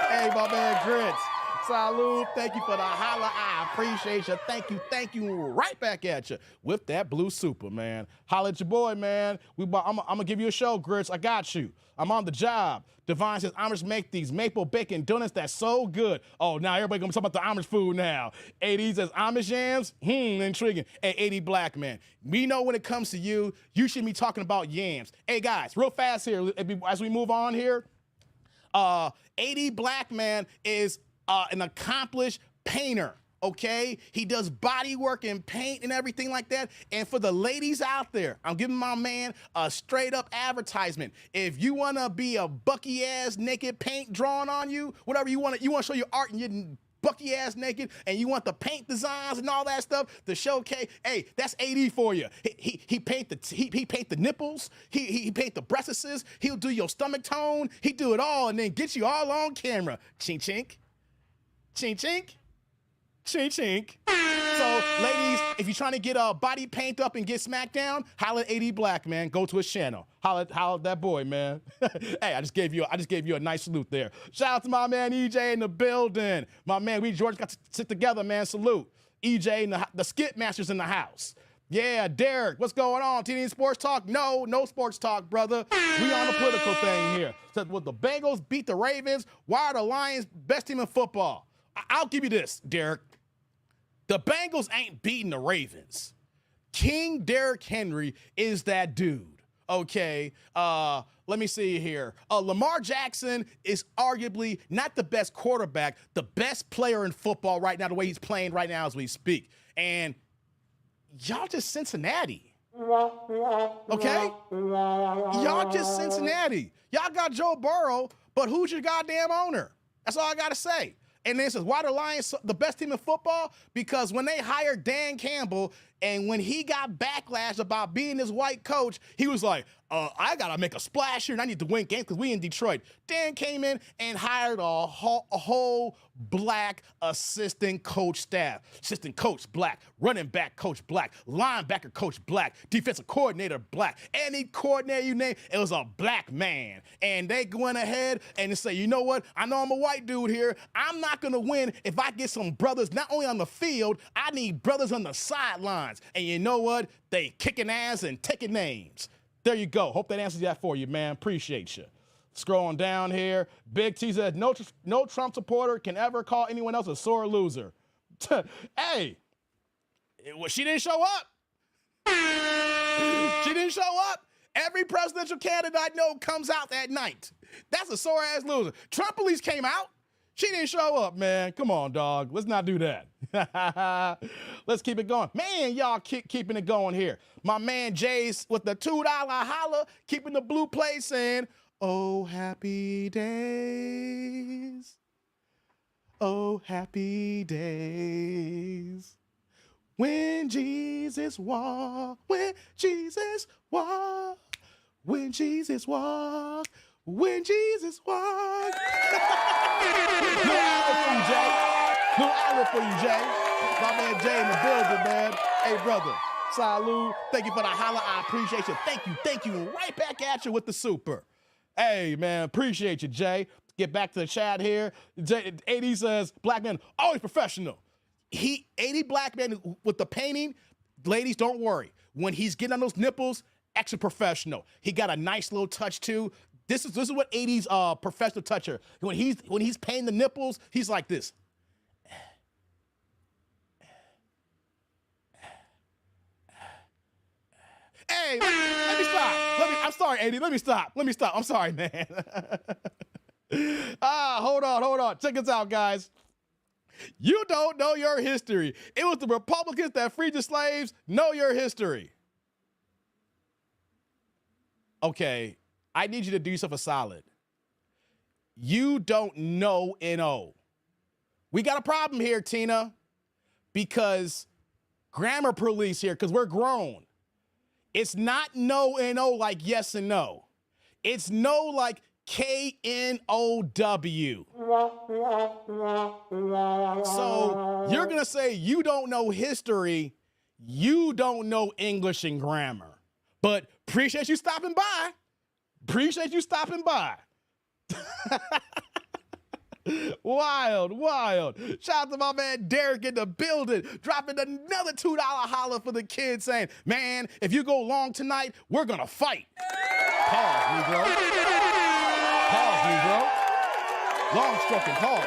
Hey, my man Grits. Salute. Thank you for the holla. I appreciate you. Thank you. Right back at you with that blue super, man. Holla at your boy, man. I'm going to give you a show, Grits. I got you. I'm on the job. Divine says, Amish make these maple bacon donuts that's so good. Oh, now everybody going to talk about the Amish food now. AD says, Amish yams? Intriguing. Hey, AD Black man, we know when it comes to you should be talking about yams. Hey, guys, real fast here, as we move on here, AD Black man is an accomplished painter, okay? He does body work and paint and everything like that. And for the ladies out there, I'm giving my man a straight up advertisement. If you want to be a bucky ass naked paint drawn on you, whatever you want to show your art and you're bucky ass naked and you want the paint designs and all that stuff to showcase, hey, that's AD for you. He paint the nipples, he paint the breasts, he'll do your stomach tone, he do it all and then get you all on camera. Chink chink. Chink, chink. Chink, chink. So, ladies, if you're trying to get a body paint up and get smacked down, holla at AD Black, man. Go to his channel. Holla at that boy, man. Hey, I just gave you a nice salute there. Shout out to my man EJ in the building. My man, we George got to sit together, man. Salute. EJ and the skit masters in the house. Yeah, Derek, what's going on? TD Sports Talk? No sports talk, brother. We on the political thing here. So, will the Bengals beat the Ravens? Why are the Lions best team in football? I'll give you this, Derek. The Bengals ain't beating the Ravens. King Derrick Henry is that dude, okay? Let me see here. Lamar Jackson is arguably not the best quarterback, the best player in football right now, the way he's playing right now as we speak. And y'all just Cincinnati, okay? Y'all just Cincinnati. Y'all got Joe Burrow, but who's your goddamn owner? That's all I got to say. And then it says, why the Lions the best team in football? Because when they hired Dan Campbell and when he got backlash about being his white coach, he was like, I got to make a splash here and I need to win games because we in Detroit. Dan came in and hired a whole black assistant coach staff. Assistant coach black, running back coach black, linebacker coach black, defensive coordinator black. Any coordinator you name, it was a black man. And they went ahead and say, you know what? I know I'm a white dude here. I'm not going to win if I get some brothers not only on the field, I need brothers on the sidelines. And you know what? They kicking ass and taking names. There you go. Hope that answers that for you, man. Appreciate you. Scrolling down here. Big T says, no Trump supporter can ever call anyone else a sore loser. Hey, she didn't show up. She didn't show up. Every presidential candidate I know comes out that night. That's a sore-ass loser. Trump police came out. She didn't show up, man. Come on, dog. Let's not do that. Let's keep it going. Man, y'all keeping it going here. My man Jay's with the $2 holla, keeping the blue play saying, oh, happy days. Oh, happy days. When Jesus walked, when Jesus walked, when Jesus walked, when Jesus walked. Little Allen for you, Jay. Little Allen for you, Jay. My man Jay in the building, man. Hey, brother. Salud. Thank you for the holla. I appreciate you. Thank you. Right back at you with the super. Hey, man, appreciate you, Jay. Get back to the chat here. AD says, black man, always professional. 80 black men with the painting, ladies, don't worry. When he's getting on those nipples, extra professional. He got a nice little touch too. This is what 80's professional toucher. When he's painting the nipples, he's like this. Hey, let me stop. I'm sorry, 80. Let me stop. I'm sorry, man. Hold on. Check this out, guys. You don't know your history. It was the Republicans that freed the slaves. Know your history. Okay, I need you to do yourself a solid. You don't know NO. We got a problem here, Tina, because grammar police here, because we're grown. It's not no NO like yes and no. It's no like KNOW. So you're going to say you don't know history, you don't know English and grammar. But appreciate you stopping by. Wild. Shout out to my man Derek in the building, dropping another $2 holler for the kids saying, man, if you go long tonight, we're going to fight. Pause, Negro. Long stroking pause.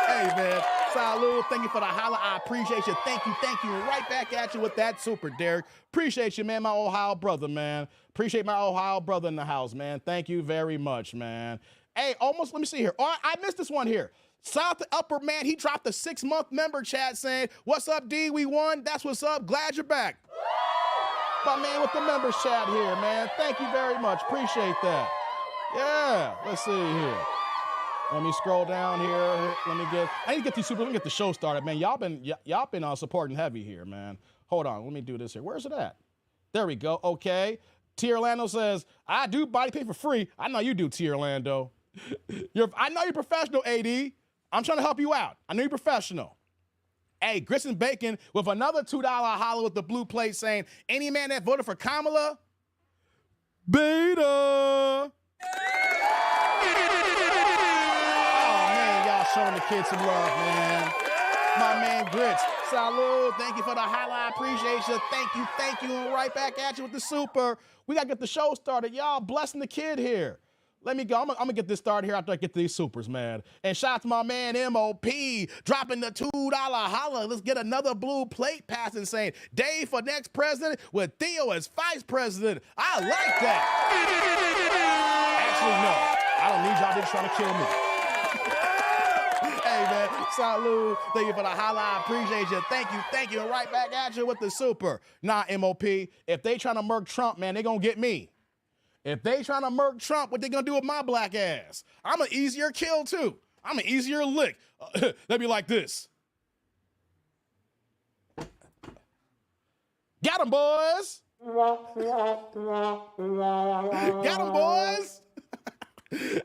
Hey, man. Salud. Thank you for the holla. I appreciate you. Thank you. Right back at you with that super, Derek. Appreciate you, man. My Ohio brother, man. Appreciate my Ohio brother in the house, man. Thank you very much, man. Hey, let me see here. Oh, I missed this one here. South Upper, man, he dropped a 6-month member chat saying, what's up, D? We won. That's what's up. Glad you're back. My man with the members chat here, man. Thank you very much. Appreciate that. Yeah, let's see here. Let me scroll down here. I need to get these super. Let me get the show started, man. Y'all been supporting heavy here, man. Hold on, let me do this here. Where's it at? There we go. Okay. T. Orlando says, I do body paint for free. I know you do, T. Orlando. I know you're professional, AD. I'm trying to help you out. I know you're professional. Hey, Grits and Bacon with another $2 holler with the blue plate saying, any man that voted for Kamala, beta. Oh, man, y'all showing the kids some love, man. My man Grits, salud. Thank you for the holla. I appreciate you. Thank you. And right back at you with the super. We got to get the show started. Y'all blessing the kid here. Let me go. I'm going to get this started here after I get these supers, man. And shout out to my man MOP dropping the $2 holla. Let's get another blue plate passing saying, Dave for next president with Theo as vice president. I like that. Actually, no. I don't need y'all just trying to kill me. Hey, man. Salud. Thank you for the holla. I appreciate you. Thank you. And right back at you with the super. Nah, MOP. If they trying to murk Trump, man, they going to get me. If they trying to murk Trump, what they gonna do with my black ass? I'm an easier kill too. I'm an easier lick. That'd be like this. Got him, boys. Got him, boys.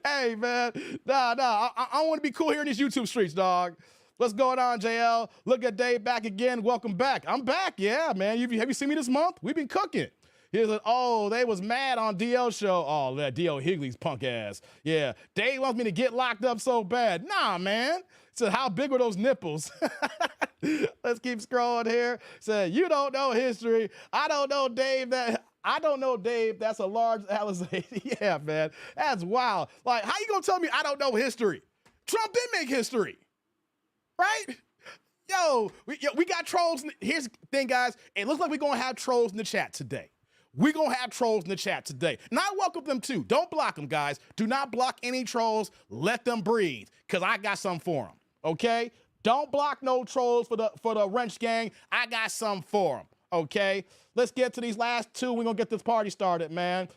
Hey, man. Nah. I want to be cool here in these YouTube streets, dog. What's going on, JL? Look at Dave back again. Welcome back. I'm back. Yeah, man. Have you seen me this month? We've been cooking. He's like, oh, they was mad on DL show. Oh, that DL Higley's punk ass. Yeah, Dave wants me to get locked up so bad. Nah, man. So how big were those nipples? Let's keep scrolling here. Said, you don't know history. I don't know Dave. That's a large Alizé. Yeah, man. That's wild. Like, how you gonna tell me I don't know history? Trump did make history, right? Yo, we got trolls. Here's the thing, guys. It looks like we're gonna have trolls in the chat today. We're going to have trolls in the chat today. And I welcome them too. Don't block them, guys. Do not block any trolls. Let them breathe, because I got something for them, okay? Don't block no trolls for the Wrench Gang. I got something for them, okay? Let's get to these last two. We're going to get this party started, man.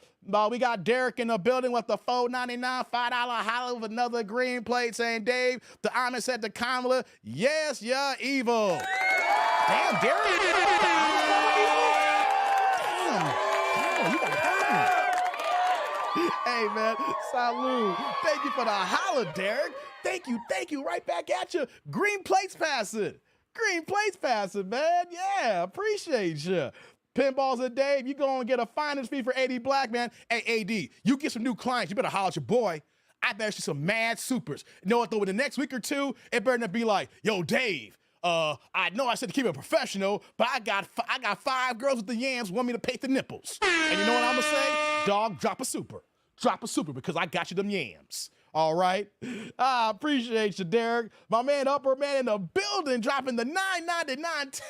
We got Derek in the building with the $4.99, $5 holla with another green plate saying, Dave, the Amish said to Kamala, yes, you're evil. Damn, Derek. Damn, you got a problem. Hey, man, salute. Thank you for the holla, Derek. Thank you. Right back at you. Green plates passing. Man. Yeah, appreciate you. Pinballs and Dave, you going to get a finder's fee for AD Black, man. Hey, AD, you get some new clients. You better holler at your boy. I bet you some mad supers. You know what, though? In the next week or two, it better not be like, yo, Dave, I know I said to keep it professional, but I got 5 girls with the yams want me to paint the nipples. And you know what I'm going to say? Dog, drop a super. Drop a super because I got you them yams. All right. I appreciate you, Derek. My man Upper Man in the building dropping the $9.99,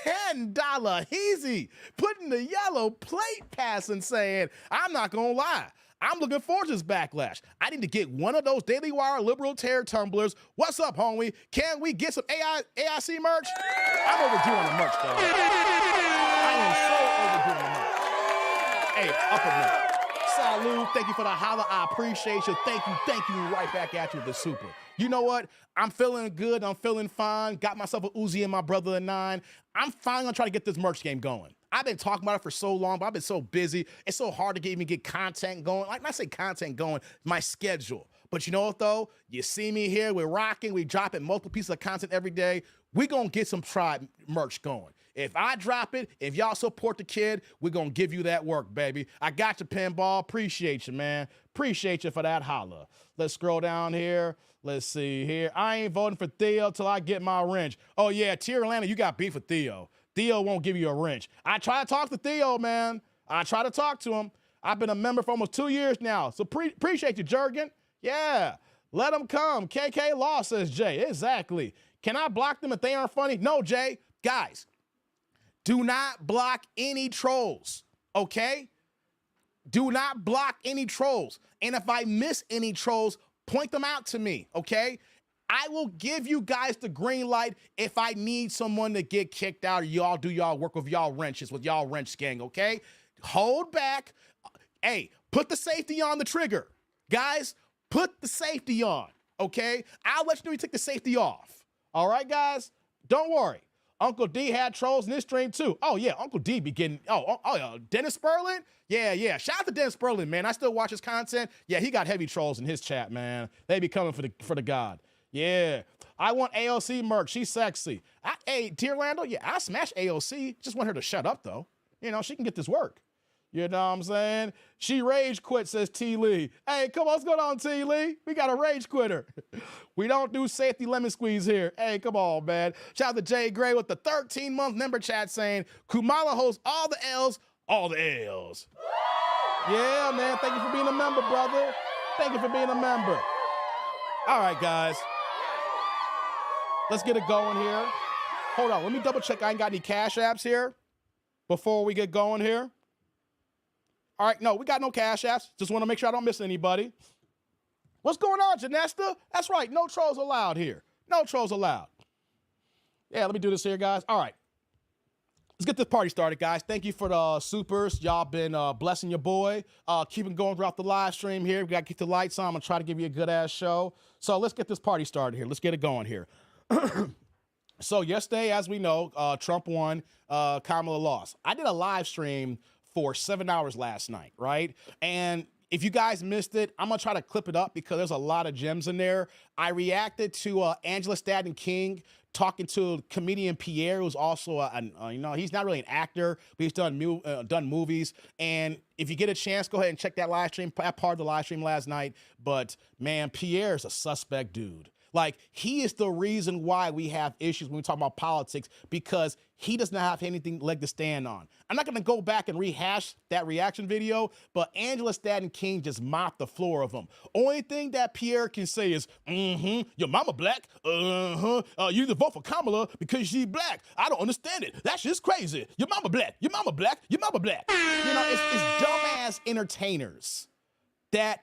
$10 easy. Putting the yellow plate pass and saying, I'm not going to lie. I'm looking forward to this backlash. I need to get one of those Daily Wire liberal tear tumblers. What's up, homie? Can we get some AIC merch? I'm overdue on the merch, dog. I am so overdue on the merch. Hey, Upper Man. Salute. Thank you for the holla. I appreciate you. Thank you. Right back at you with the super. You know what? I'm feeling good. I'm feeling fine. Got myself a Uzi and my brother a 9. I'm finally gonna try to get this merch game going. I've been talking about it for so long, but I've been so busy. It's so hard to even get content going. Like, when I say content going, my schedule. But you know what, though? You see me here. We're rocking. We dropping multiple pieces of content every day. We're going to get some tribe merch going. If I drop it, if y'all support the kid, we're going to give you that work, baby. I got you, Pinball. Appreciate you, man. Appreciate you for that holla. Let's scroll down here. Let's see here. I ain't voting for Theo till I get my wrench. Oh, yeah, Tier Atlanta, you got beef with Theo. Theo won't give you a wrench. I try to talk to Theo, man. I try to talk to him. I've been a member for almost 2 years now. So appreciate you, Jurgen. Yeah, let them come. KK Law, says Jay. Exactly. Can I block them if they aren't funny? No, Jay. Guys, do not block any trolls, okay? Do not block any trolls. And if I miss any trolls, point them out to me, okay? I will give you guys the green light if I need someone to get kicked out or y'all do y'all work with y'all wrenches, with y'all wrench gang, okay? Hold back. Hey, put the safety on the trigger. Guys, put the safety on, okay? I'll let you know you take the safety off. All right, guys? Don't worry. Uncle D had trolls in his stream, too. Oh, yeah, Uncle D be getting, yeah, Dennis Sperlin? Yeah. Shout out to Dennis Sperlin, man. I still watch his content. Yeah, he got heavy trolls in his chat, man. They be coming for the God. Yeah. I want AOC merch. She's sexy. Hey, Dear Lando, yeah, I smash AOC. Just want her to shut up, though. You know, she can get this work. You know what I'm saying? She rage quit, says T. Lee. Hey, come on, what's going on, T. Lee? We got a rage quitter. We don't do safety lemon squeeze here. Hey, come on, man. Shout out to Jay Gray with the 13-month member chat saying, Kumala holds all the L's, all the L's. Yeah, man, thank you for being a member, brother. Thank you for being a member. All right, guys. Let's get it going here. Hold on, let me double check I ain't got any cash apps here before we get going here. All right, no, we got no cash apps. Just want to make sure I don't miss anybody. What's going on, Janesta? That's right, no trolls allowed here. No trolls allowed. Yeah, let me do this here, guys. All right. Let's get this party started, guys. Thank you for the supers. Y'all been blessing your boy. Keep it going throughout the live stream here. We got to keep the lights on. I'm going to try to give you a good-ass show. So let's get this party started here. Let's get it going here. So yesterday, as we know, Trump won, Kamala lost. I did a live stream for 7 hours last night, right? And if you guys missed it, I'm gonna try to clip it up because there's a lot of gems in there. I reacted to Angela Staten King talking to comedian Pierre, who's also he's not really an actor, but he's done movies. And if you get a chance, go ahead and check that live stream, part of the live stream last night. But man, Pierre is a suspect dude. Like, he is the reason why we have issues when we talk about politics, because he does not have anything leg to stand on. I'm not going to go back and rehash that reaction video, but Angela Staten King just mopped the floor of him. Only thing that Pierre can say is, your mama black, you need to vote for Kamala because she's black. I don't understand it. That's just crazy. Your mama black, your mama black, your mama black. You know, it's dumbass entertainers that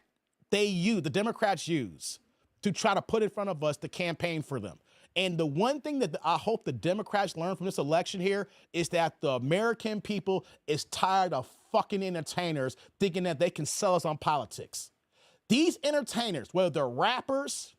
the Democrats use to try to put in front of us to campaign for them. And the one thing that I hope the Democrats learn from this election here is that the American people is tired of fucking entertainers thinking that they can sell us on politics. These entertainers, whether they're rappers,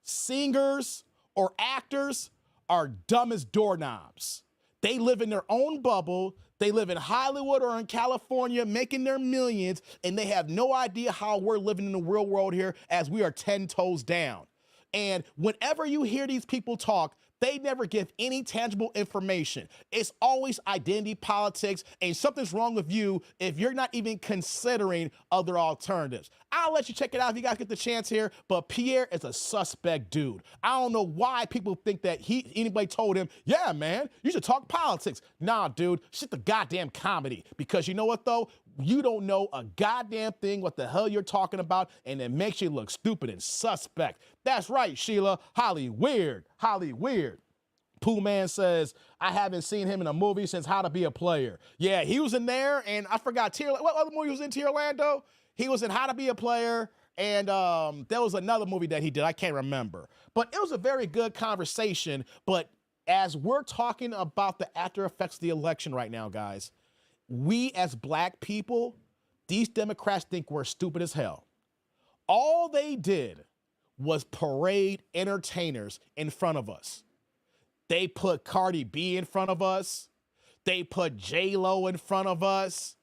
singers, or actors, are dumb as doorknobs. They live in their own bubble. They live in Hollywood or in California making their millions, and they have no idea how we're living in the real world here as we are 10 toes down. And whenever you hear these people talk, they never give any tangible information. It's always identity politics, and something's wrong with you if you're not even considering other alternatives. I'll let you check it out if you guys get the chance here, but Pierre is a suspect dude. I don't know why people think that anybody told him, yeah, man, you should talk politics. Nah, dude, shit the goddamn comedy. Because you know what, though? You don't know a goddamn thing what the hell you're talking about, and it makes you look stupid and suspect. That's right, Sheila. Holly weird. Holly weird. Pooh Man says, I haven't seen him in a movie since How to Be a Player. Yeah, he was in there, and I forgot, what other movie was in Orlando? He was in How to Be a Player, and there was another movie that he did. I can't remember. But it was a very good conversation. But as we're talking about the after effects of the election right now, guys, we as black people, these Democrats think we're stupid as hell. All they did was parade entertainers in front of us. They put Cardi B in front of us. They put J-Lo in front of us.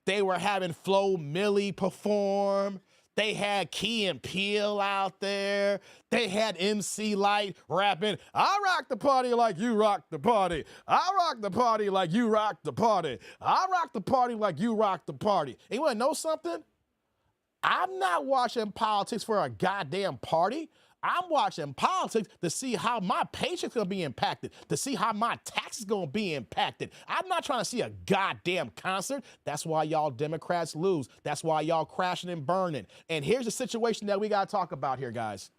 They were having Flo Milli perform. They had Key and Peele out there. They had MC Light rapping, I rock the party like you rock the party. I rock the party like you rock the party. I rock the party like you rock the party. And you want to know something? I'm not watching politics for a goddamn party. I'm watching politics to see how my paycheck's gonna be impacted, to see how my taxes gonna be impacted. I'm not trying to see a goddamn concert. That's why y'all Democrats lose. That's why y'all crashing and burning. And here's the situation that we gotta talk about here, guys.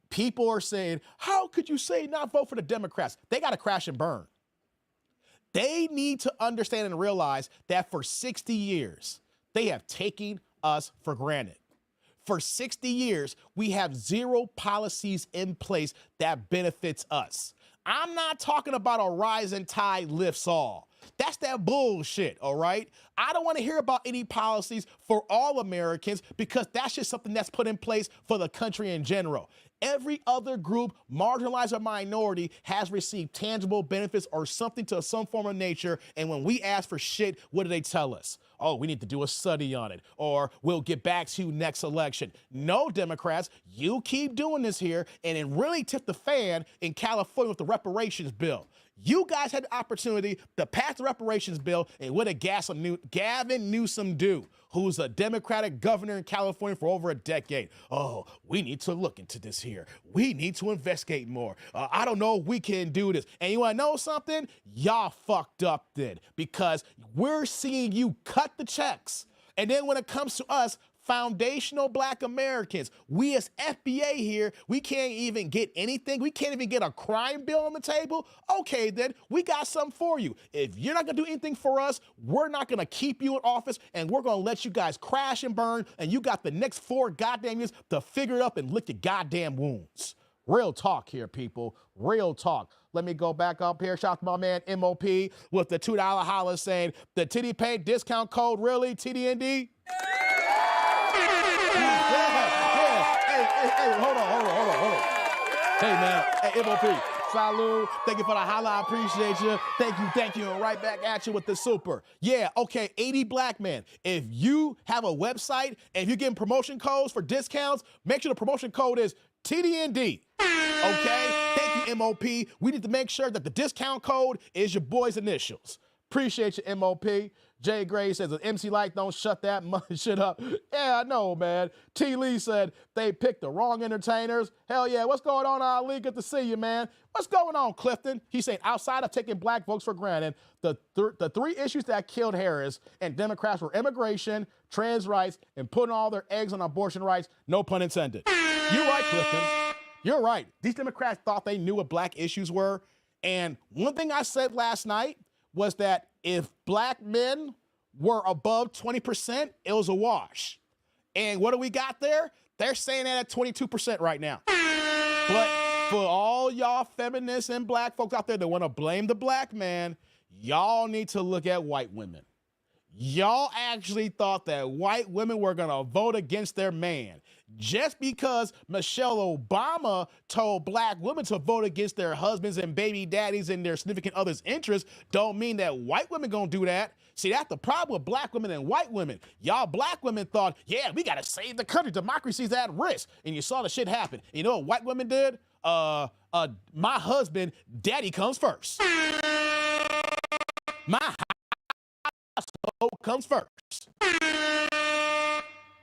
People are saying, how could you say not vote for the Democrats? They gotta crash and burn. They need to understand and realize that for 60 years, they have taken us for granted. For 60 years, we have zero policies in place that benefits us. I'm not talking about a rising tide lifts all. That's that bullshit, all right? I don't want to hear about any policies for all Americans because that's just something that's put in place for the country in general. Every other group, marginalized or minority, has received tangible benefits or something to some form of nature, and when we ask for shit, what do they tell us? Oh, we need to do a study on it, or we'll get back to you next election. No, Democrats, you keep doing this here, and it really tipped the fan in California with the reparations bill. You guys had the opportunity to pass the reparations bill, and what did Gavin Newsom do, who's a Democratic governor in California for over a decade? Oh, we need to look into this here. We need to investigate more. I don't know if we can do this. And you want to know something? Y'all fucked up then, because we're seeing you cut the checks. And then when it comes to us, foundational black Americans, we as FBA here, we can't even get anything. We can't even get a crime bill on the table. Okay, then we got something for you. If you're not gonna do anything for us, we're not gonna keep you in office, and we're gonna let you guys crash and burn, and you got the next 4 goddamn years to figure it up and lick your goddamn wounds. Real talk here, people. Real talk. Let me go back up here. Shout out to my man MOP with the $2 holler saying, the Titty Pay discount code, really, TDND? Hey, hold on. Hey, man. Hey, MOP, salute. Thank you for the holla. I appreciate you. Thank you. And right back at you with the super. Yeah, okay, 80 black men. If you have a website and if you're getting promotion codes for discounts, make sure the promotion code is TDND. Okay? Thank you, MOP. We need to make sure that the discount code is your boy's initials. Appreciate you, MOP. Jay Gray says, if MC Light don't shut that shit up. Yeah, I know, man. T. Lee said, they picked the wrong entertainers. Hell yeah, what's going on, Ali? Good to see you, man. What's going on, Clifton? He's saying, outside of taking black votes for granted, the 3 issues that killed Harris and Democrats were immigration, trans rights, and putting all their eggs on abortion rights. No pun intended. You're right, Clifton. You're right. These Democrats thought they knew what black issues were. And one thing I said last night was that if black men were above 20%, it was a wash. And what do we got there? They're saying that at 22% right now. But For all y'all feminists and black folks out there that want to blame the black man, y'all need to look at white women. Y'all actually thought that white women were going to vote against their man. Just because Michelle Obama told black women to vote against their husbands and baby daddies and their significant others' interests don't mean that white women going to do that. See, that's the problem with black women and white women. Y'all black women thought, yeah, we got to save the country. Democracy's at risk. And you saw the shit happen. You know what white women did? My husband, daddy comes first. My household comes first.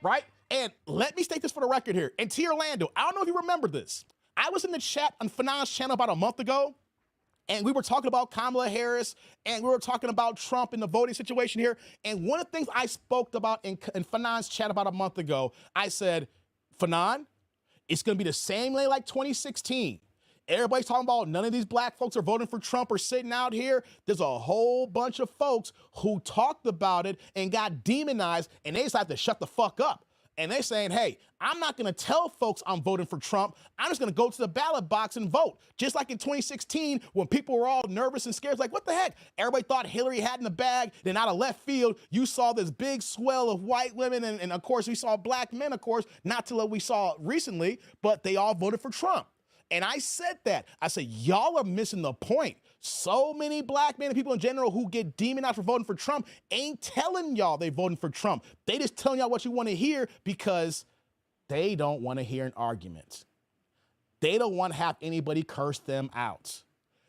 Right? And let me state this for the record here. And T. Orlando, I don't know if you remember this. I was in the chat on Fanon's channel about a month ago, and we were talking about Kamala Harris, and we were talking about Trump and the voting situation here. And one of the things I spoke about in Fanon's chat about a month ago, I said, Fanon, it's going to be the same way like 2016. Everybody's talking about none of these black folks are voting for Trump or sitting out here. There's a whole bunch of folks who talked about it and got demonized, and they decided to shut the fuck up. And they're saying, hey, I'm not going to tell folks I'm voting for Trump. I'm just going to go to the ballot box and vote. Just like in 2016 when people were all nervous and scared, like, what the heck? Everybody thought Hillary had in the bag. Then out of left field, you saw this big swell of white women. And of course, we saw black men, of course, not till we saw recently, but they all voted for Trump. And I said that. I said, y'all are missing the point. So many black men and people in general who get demonized for voting for Trump ain't telling y'all they voting for Trump. They just telling y'all what you want to hear because they don't want to hear an argument. They don't want to have anybody curse them out.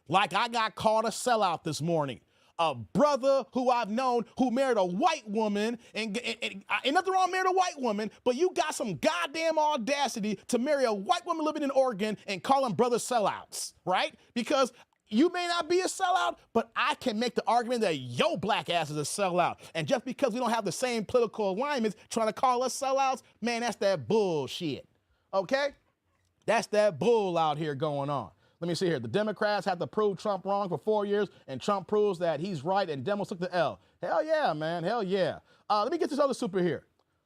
Like I got called a sellout this morning. A brother who I've known who married a white woman, and nothing wrong married a white woman, but you got some goddamn audacity to marry a white woman living in Oregon and call them brother sellouts, right? Because you may not be a sellout, but I can make the argument that your black ass is a sellout. And just because we don't have the same political alignments trying to call us sellouts, man, that's that bullshit, okay? That's that bull out here going on. Let me see here. The Democrats have to prove Trump wrong for 4 years, and Trump proves that he's right, and Demos took the L. Hell yeah, man. Hell yeah. Let me get this other super here.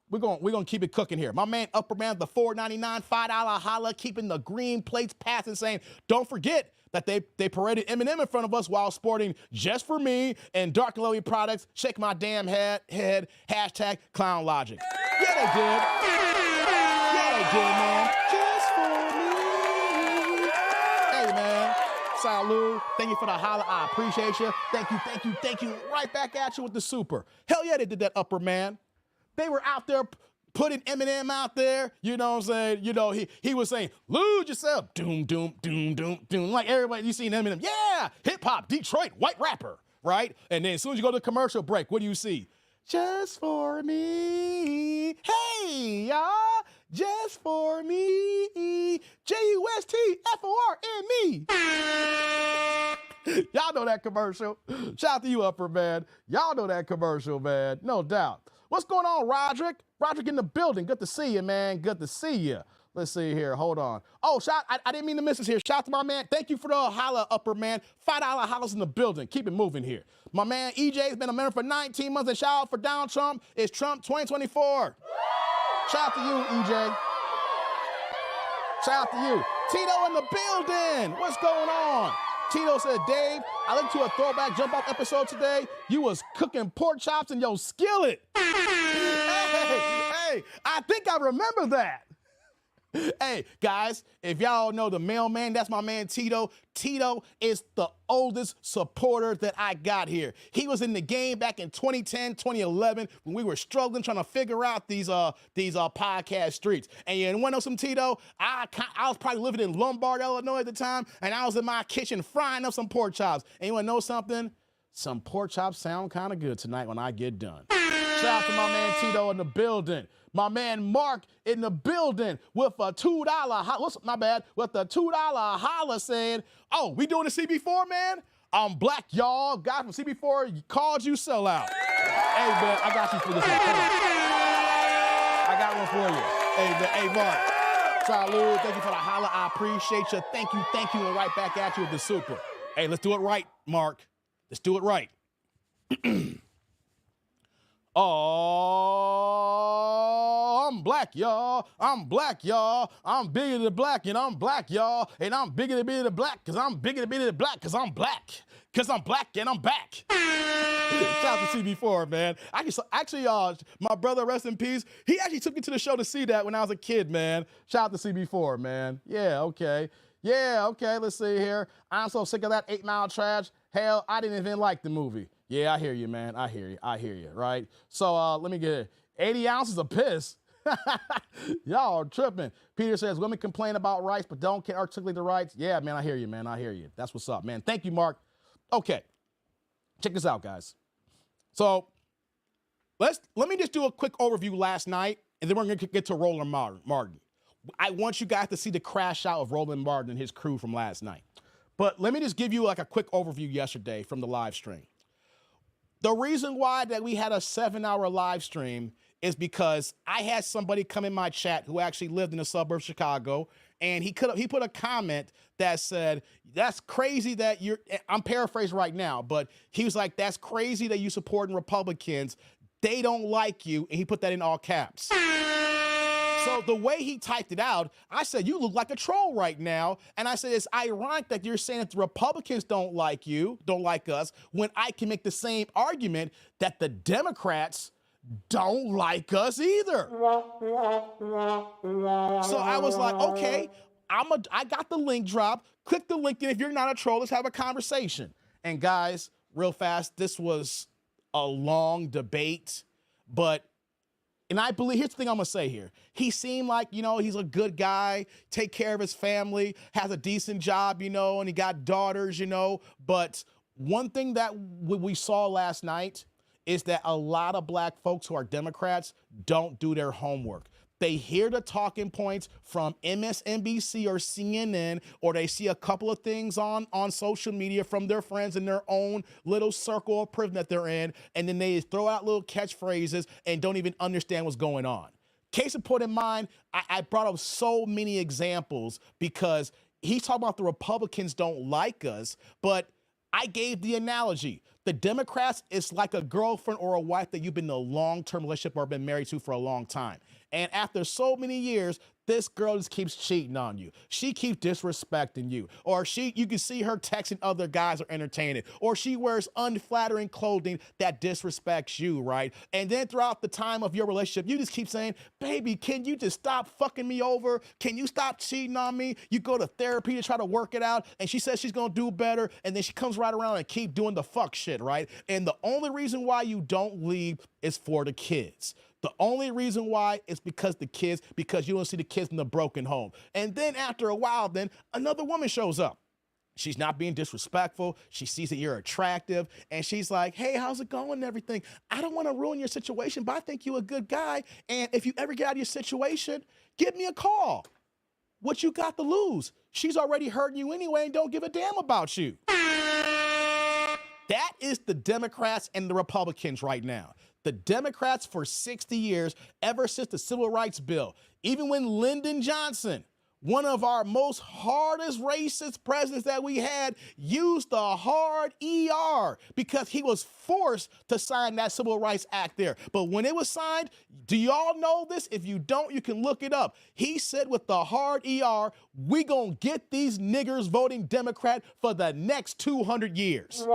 We're gonna keep it cooking here. My man Upperman, the $4.99, $5 holla, keeping the green plates passing, saying, don't forget that they paraded Eminem in front of us while sporting Just For Me and Dark and Lovely products. Shake my damn head. Hashtag clown logic. Yeah, they did. Yeah, they did, man. Just for me. Hey, man. Salud. Thank you for the holla. I appreciate you. Thank you. Right back at you with the super. Hell yeah, they did that, Upperman. They were out there putting Eminem out there, you know what I'm saying? You know, he was saying, lose yourself, doom, doom, doom, doom, doom. Like everybody, you seen Eminem, yeah, hip hop, Detroit, white rapper, right? And then as soon as you go to the commercial break, what do you see? Just for me, hey, y'all, just for me, JUSTFORME. Y'all know that commercial. Shout out to you, Upper, man. Y'all know that commercial, man, no doubt. What's going on, Roderick? Roderick in the building. Good to see you, man. Good to see you. Let's see here. Hold on. Oh, I didn't mean to miss this here. Shout out to my man. Thank you for the holla, Upper, man. $5 hollas in the building. Keep it moving here. My man EJ's been a member for 19 months. And shout out for Donald Trump. It's Trump 2024. Shout out to you, EJ. Shout out to you. Tito in the building. What's going on? Tito said, Dave, I listened to a throwback jump off episode today. You was cooking pork chops in your skillet. Hey, I think I remember that. Hey, guys, if y'all know the mailman, that's my man Tito. Tito is the oldest supporter that I got here. He was in the game back in 2010, 2011, when we were struggling trying to figure out these podcast streets. And you want to know some, Tito? I was probably living in Lombard, Illinois at the time, and I was in my kitchen frying up some pork chops. And you want to know something? Some pork chops sound kind of good tonight when I get done. Shout out to my man Tito in the building. My man Mark in the building with a $2 with a $2 holla saying, oh, we doing the CB4, man? I'm black, y'all. Guy from CB4 called you sellout. Hey, man, I got you for this one. I got one for you. Hey, man, hey, Mark. Salud. Thank you for the holla. I appreciate you. Thank you. And right back at you with the super. Hey, let's do it right, Mark. Let's do it right. Oh, I'm black, y'all. I'm black, y'all. I'm bigger than black, and I'm black, y'all. And I'm bigger than black, because I'm bigger than black, because I'm black. Because I'm black and I'm back. Shout out to CB4, man. Actually, my brother, rest in peace, he actually took me to the show to see that when I was a kid, man. Shout out to CB4, man. Yeah, okay. Yeah, okay, let's see here. I'm so sick of that 8 Mile trash. Hell, I didn't even like the movie. Yeah, I hear you, man. I hear you, right? So let me get it. 80 ounces of piss. Y'all are tripping. Peter says, women complain about rights, but don't articulate the rights. Yeah, man, I hear you, man. I hear you. That's what's up, man. Thank you, Mark. Okay, check this out, guys. So let me just do a quick overview last night, and then we're going to get to Roland Martin. I want you guys to see the crash out of Roland Martin and his crew from last night. But let me just give you like a quick overview yesterday from the live stream. The reason why that we had a 7-hour live stream is because I had somebody come in my chat who actually lived in the suburbs of Chicago, and he put a comment that said, that's crazy that I'm paraphrasing right now, but he was like, that's crazy that you supporting Republicans. They don't like you, and he put that in all caps. So the way he typed it out, I said, you look like a troll right now. And I said, it's ironic that you're saying that the Republicans don't like you, don't like us, when I can make the same argument that the Democrats don't like us either. So I was like, okay, I got the link drop. Click the link, and if you're not a troll, let's have a conversation. And guys, real fast, this was a long debate, and I believe, here's the thing I'm gonna say here. He seemed like, he's a good guy, take care of his family, has a decent job, and he got daughters, But one thing that we saw last night is that a lot of black folks who are Democrats don't do their homework. They hear the talking points from MSNBC or CNN, or they see a couple of things on social media from their friends in their own little circle of prison that they're in, and then they throw out little catchphrases and don't even understand what's going on. Case in point in mind, I brought up so many examples because he's talking about the Republicans don't like us, but I gave the analogy. The Democrats is like a girlfriend or a wife that you've been in a long-term relationship or been married to for a long time. And after so many years, this girl just keeps cheating on you. She keeps disrespecting you. Or you can see her texting other guys or entertaining. Or she wears unflattering clothing that disrespects you, right? And then throughout the time of your relationship, you just keep saying, baby, can you just stop fucking me over? Can you stop cheating on me? You go to therapy to try to work it out, and she says she's gonna do better, and then she comes right around and keep doing the fuck shit, right? And the only reason why you don't leave is for the kids. The only reason why is because you don't see the kids in the broken home. And then after a while, then another woman shows up. She's not being disrespectful. She sees that you're attractive, and she's like, hey, how's it going and everything? I don't want to ruin your situation, but I think you're a good guy. And if you ever get out of your situation, give me a call. What you got to lose? She's already hurting you anyway and don't give a damn about you. That is the Democrats and the Republicans right now. The Democrats for 60 years, ever since the Civil Rights Bill, even when Lyndon Johnson, one of our most hardest racist presidents that we had, used the hard ER because he was forced to sign that Civil Rights Act there. But when it was signed, do y'all know this? If you don't, you can look it up. He said with the hard ER, we gonna get these niggers voting Democrat for the next 200 years. And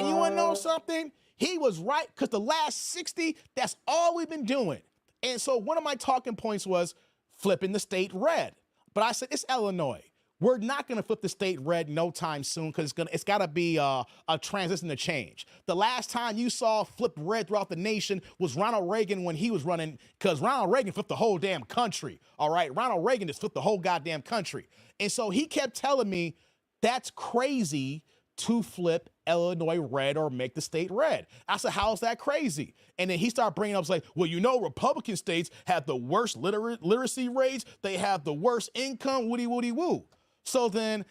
you wanna know something? He was right, because the last 60, that's all we've been doing. And so one of my talking points was flipping the state red. But I said, it's Illinois. We're not going to flip the state red no time soon, because it's got to be a transition to change. The last time you saw flip red throughout the nation was Ronald Reagan when he was running, because Ronald Reagan flipped the whole damn country, all right? Ronald Reagan just flipped the whole goddamn country. And so he kept telling me, that's crazy to flip Illinois red or make the state red. I said, how is that crazy? And then he started bringing up, like, well, Republican states have the worst literacy rates. They have the worst income, woody, woody, woo. So then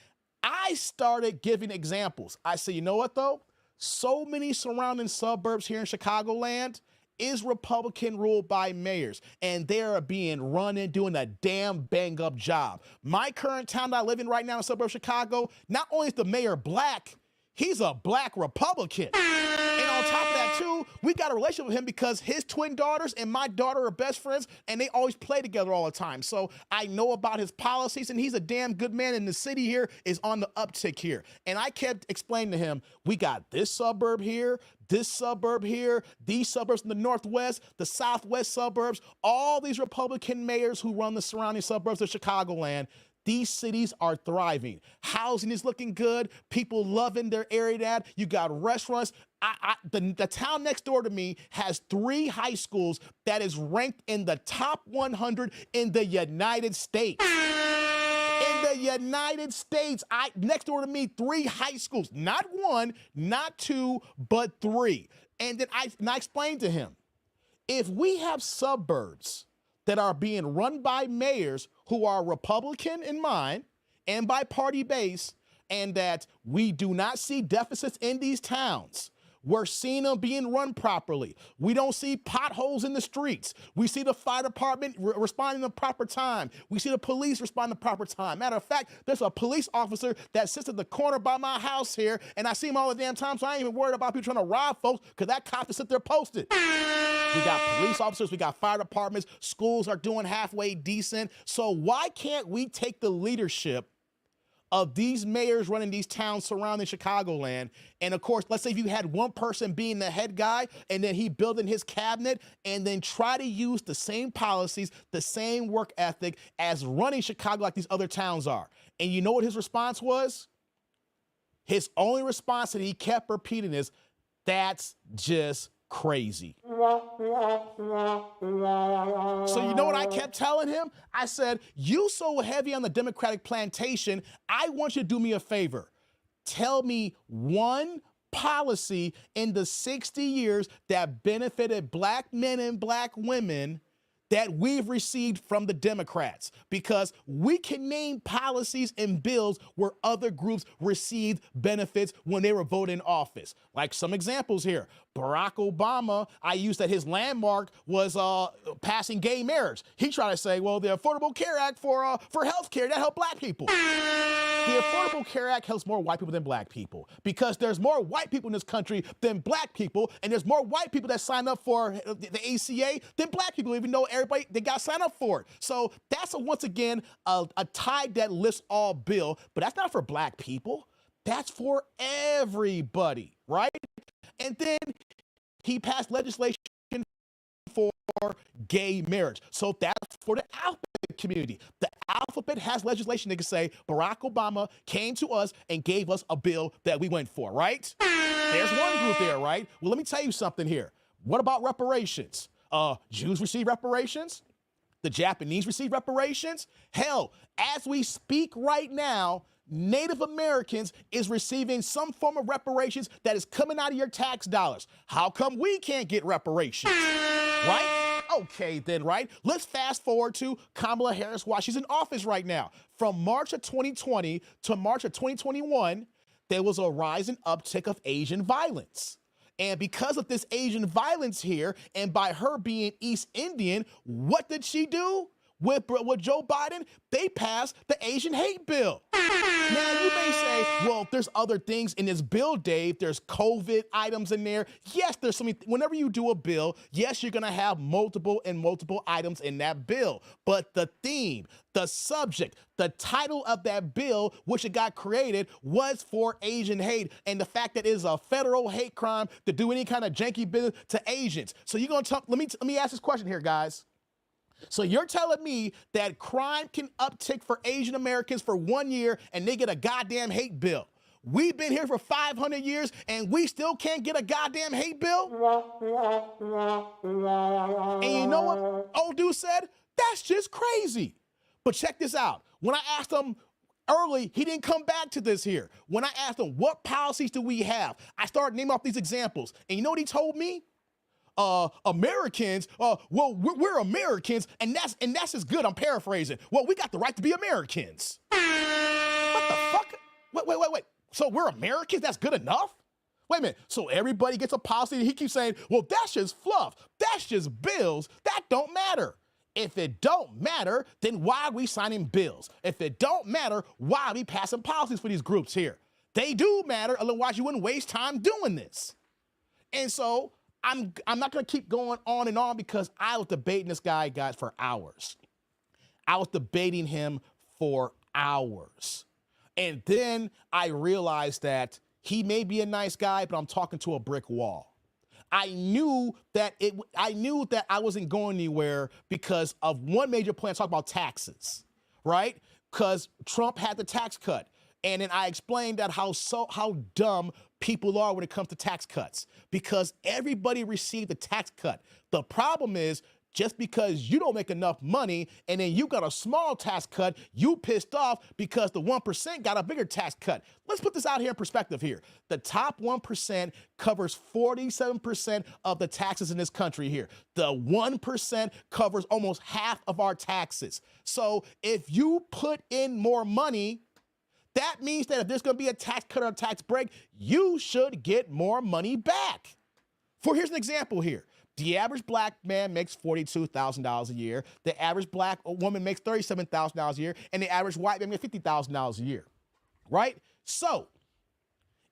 I started giving examples. I said, you know what, though? So many surrounding suburbs here in Chicagoland is Republican ruled by mayors, and they're being run and doing a damn bang-up job. My current town that I live in right now in the suburb of Chicago, not only is the mayor black, he's a black Republican. And on top of that, too, we got a relationship with him because his twin daughters and my daughter are best friends, and they always play together all the time. So I know about his policies, and he's a damn good man, and the city here is on the uptick here. And I kept explaining to him, we got this suburb here, these suburbs in the northwest, the southwest suburbs, all these Republican mayors who run the surrounding suburbs of Chicagoland. These cities are thriving. Housing is looking good. People loving their area. You got restaurants. The town next door to me has 3 high schools that is ranked in the top 100 in the United States. In the United States, next door to me, 3 high schools. Not 1, not 2, but 3. And then I explained to him, if we have suburbs that are being run by mayors who are Republican in mind and by party base, and that we do not see deficits in these towns. We're seeing them being run properly. We don't see potholes in the streets. We see the fire department responding in the proper time. We see the police respond in the proper time. Matter of fact, there's a police officer that sits at the corner by my house here, and I see him all the damn time, so I ain't even worried about people trying to rob folks, because that cop is sit there posted. We got police officers, we got fire departments, schools are doing halfway decent. So why can't we take the leadership of these mayors running these towns surrounding Chicagoland? And of course, let's say if you had one person being the head guy and then he building his cabinet, and then try to use the same policies, the same work ethic as running Chicago like these other towns are. And you know what his response was? His only response that he kept repeating is, that's just crazy. So you know what I kept telling him? I said, you so heavy on the Democratic plantation, I want you to do me a favor. Tell me one policy in the 60 years that benefited black men and black women that we've received from the Democrats, because we can name policies and bills where other groups received benefits when they were voted in office. Like some examples here. Barack Obama, I used that his landmark was passing gay marriage. He tried to say, well, the Affordable Care Act for health care, that helped black people. The Affordable Care Act helps more white people than black people, because there's more white people in this country than black people, and there's more white people that sign up for the ACA than black people, even though everybody, they got signed up for it. So that's, once again, a tide that lifts all bill, but that's not for black people. That's for everybody, right? And then he passed legislation for gay marriage. So that's for the alphabet community. The alphabet has legislation that can say Barack Obama came to us and gave us a bill that we went for, right? There's one group there, right? Well, let me tell you something here. What about reparations? Jews receive reparations. The Japanese receive reparations. Hell, as we speak right now, Native Americans is receiving some form of reparations that is coming out of your tax dollars. How come we can't get reparations, right? Okay, then, right? Let's fast forward to Kamala Harris while she's in office right now. From March of 2020 to March of 2021, there was a rise and uptick of Asian violence. And because of this Asian violence here, and by her being East Indian, what did she do? With Joe Biden, they passed the Asian hate bill. Now, you may say, well, there's other things in this bill, Dave. There's COVID items in there. Yes, there's something. Whenever you do a bill, yes, you're going to have multiple items in that bill. But the theme, the subject, the title of that bill, which it got created, was for Asian hate. And the fact that it is a federal hate crime to do any kind of janky business to Asians. So you're going to let me ask this question here, guys. So you're telling me that crime can uptick for Asian Americans for 1 year and they get a goddamn hate bill? We've been here for 500 years and we still can't get a goddamn hate bill? And you know what old dude said? That's just crazy. But check this out. When I asked him early, he didn't come back to this here. When I asked him, what policies do we have? I started naming off these examples. And you know what he told me? Americans, well, we're Americans, and that's as good. I'm paraphrasing. Well, we got the right to be Americans. What the fuck? Wait. So we're Americans? That's good enough? Wait a minute. So everybody gets a policy, and he keeps saying, well, that's just fluff. That's just bills. That don't matter. If it don't matter, then why are we signing bills? If it don't matter, why are we passing policies for these groups here? They do matter, otherwise you wouldn't waste time doing this. And so I'm not going to keep going on and on because I was debating this guy, guys, for hours. I was debating him for hours. And then I realized that he may be a nice guy, but I'm talking to a brick wall. I knew that I wasn't going anywhere because of one major plan. Talk about taxes, right? Because Trump had the tax cut. And then I explained that how dumb people are when it comes to tax cuts, because everybody received the tax cut. The problem is, just because you don't make enough money and then you got a small tax cut, you pissed off because the 1% got a bigger tax cut. Let's put this out here in perspective here. The top 1% covers 47% of the taxes in this country here. The 1% covers almost half of our taxes. So if you put in more money, that means that if there's going to be a tax cut or a tax break, you should get more money back. Here's an example here. The average black man makes $42,000 a year. The average black woman makes $37,000 a year. And the average white man makes $50,000 a year, right? So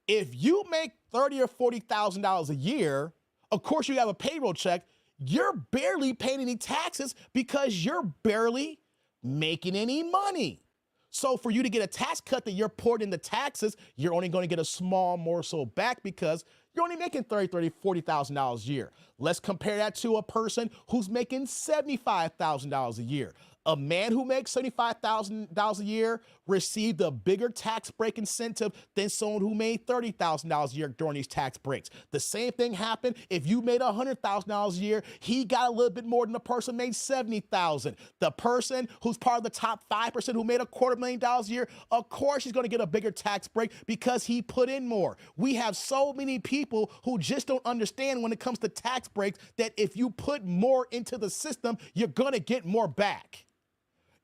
if you make $30,000 or $40,000 a year, of course you have a payroll check, you're barely paying any taxes because you're barely making any money. So for you to get a tax cut that you're poured into taxes, you're only going to get a small morsel back because you're only making $30,000, $40,000 a year. Let's compare that to a person who's making $75,000 a year. A man who makes $75,000 a year received a bigger tax break incentive than someone who made $30,000 a year during these tax breaks. The same thing happened if you made $100,000 a year. He got a little bit more than the person made $70,000. The person who's part of the top 5% who made $250,000 a year, of course he's going to get a bigger tax break because he put in more. We have so many people who just don't understand when it comes to tax breaks that if you put more into the system, you're going to get more back.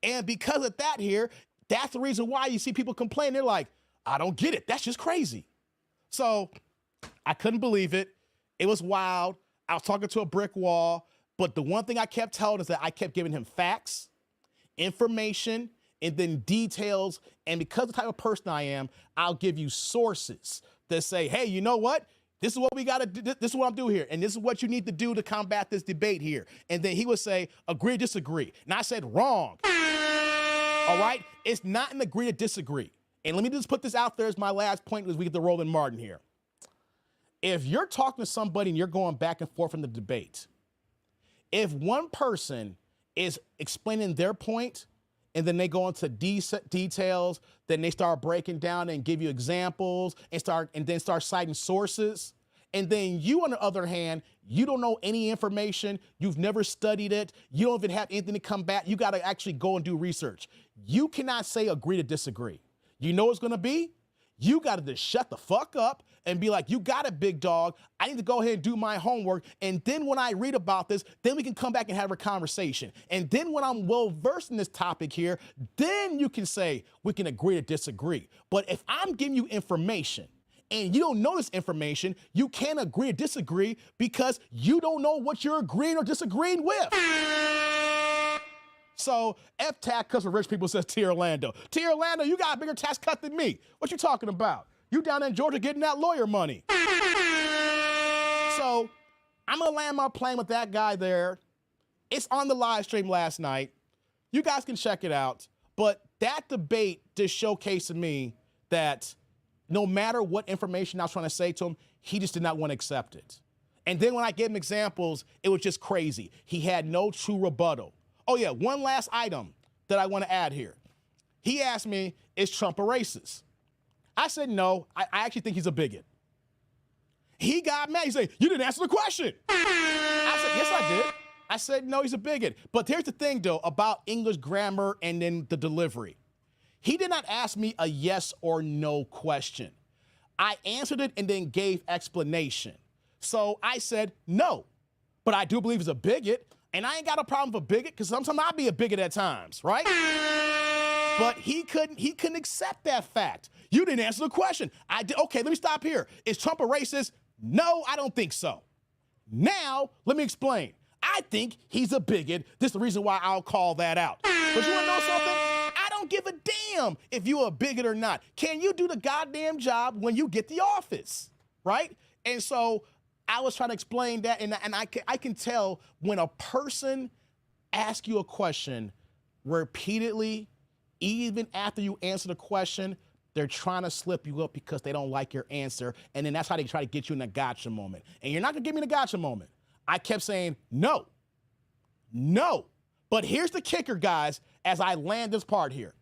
And because of that here, that's the reason why you see people complain. They're like, I don't get it. That's just crazy. So I couldn't believe it. It was wild. I was talking to a brick wall. But the one thing I kept telling is that I kept giving him facts, information, and then details. And because of the type of person I am, I'll give you sources that say, hey, you know what? This is what we got to do. This is what I'm doing here. And this is what you need to do to combat this debate here. And then he would say, agree, disagree. And I said, wrong. All right? It's not an agree to disagree. And let me just put this out there as my last point as we get to Roland Martin here. If you're talking to somebody and you're going back and forth in the debate, if one person is explaining their point and then they go into details, then they start breaking down and give you examples and then start citing sources. And then you, on the other hand, you don't know any information. You've never studied it. You don't even have anything to come back. You got to actually go and do research. You cannot say agree to disagree. You know what's going to be? You got to just shut the fuck up and be like, you got it, big dog. I need to go ahead and do my homework. And then when I read about this, then we can come back and have a conversation. And then when I'm well-versed in this topic here, then you can say we can agree to disagree. But if I'm giving you information and you don't know this information, you can't agree to disagree because you don't know what you're agreeing or disagreeing with. So F-tax cuts for rich people, says T. Orlando. T. Orlando, you got a bigger tax cut than me. What you talking about? You down in Georgia getting that lawyer money. So I'm going to land my plane with that guy there. It's on the live stream last night. You guys can check it out. But that debate just showcased to me that no matter what information I was trying to say to him, he just did not want to accept it. And then when I gave him examples, it was just crazy. He had no true rebuttal. Oh, yeah, one last item that I want to add here. He asked me, is Trump a racist? I said, no, I actually think he's a bigot. He got mad. He said, you didn't answer the question. I said, yes, I did. I said, no, he's a bigot. But here's the thing, though, about English grammar and then the delivery. He did not ask me a yes or no question. I answered it and then gave explanation. So I said, no, but I do believe he's a bigot. And I ain't got a problem with a bigot because sometimes I'll be a bigot at times, right? But he couldn't accept that fact. You didn't answer the question. I did. Okay, let me stop here. Is Trump a racist? No, I don't think so. Now, let me explain. I think he's a bigot. This is the reason why I'll call that out. But you want to know something? I don't give a damn if you're a bigot or not. Can you do the goddamn job when you get the office, right? And so I was trying to explain that, and I can tell when a person asks you a question repeatedly, even after you answer the question, they're trying to slip you up because they don't like your answer, and then that's how they try to get you in a gotcha moment. And you're not gonna give me the gotcha moment. I kept saying no. But here's the kicker, guys, as I land this part here.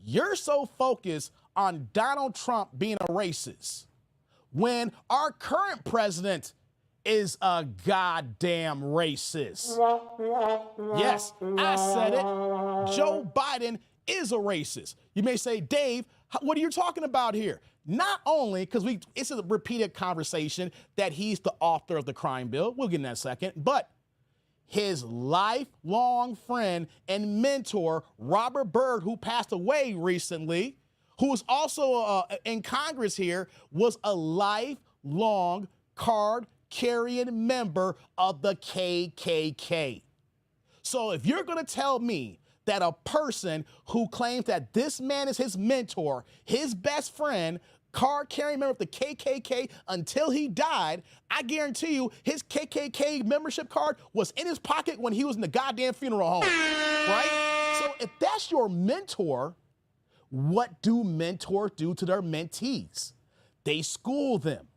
You're so focused on Donald Trump being a racist when our current president is a goddamn racist. Yes, I said it. Joe Biden is a racist. You may say, Dave, what are you talking about here? Not only, because it's a repeated conversation that he's the author of the crime bill, we'll get in that second, but his lifelong friend and mentor, Robert Byrd, who passed away recently, who was also in Congress here, was a lifelong card-carrying member of the KKK. So if you're going to tell me that a person who claims that this man is his mentor, his best friend, card-carrying member of the KKK until he died, I guarantee you his KKK membership card was in his pocket when he was in the goddamn funeral home, right? So if that's your mentor, what do mentors do to their mentees? They school them.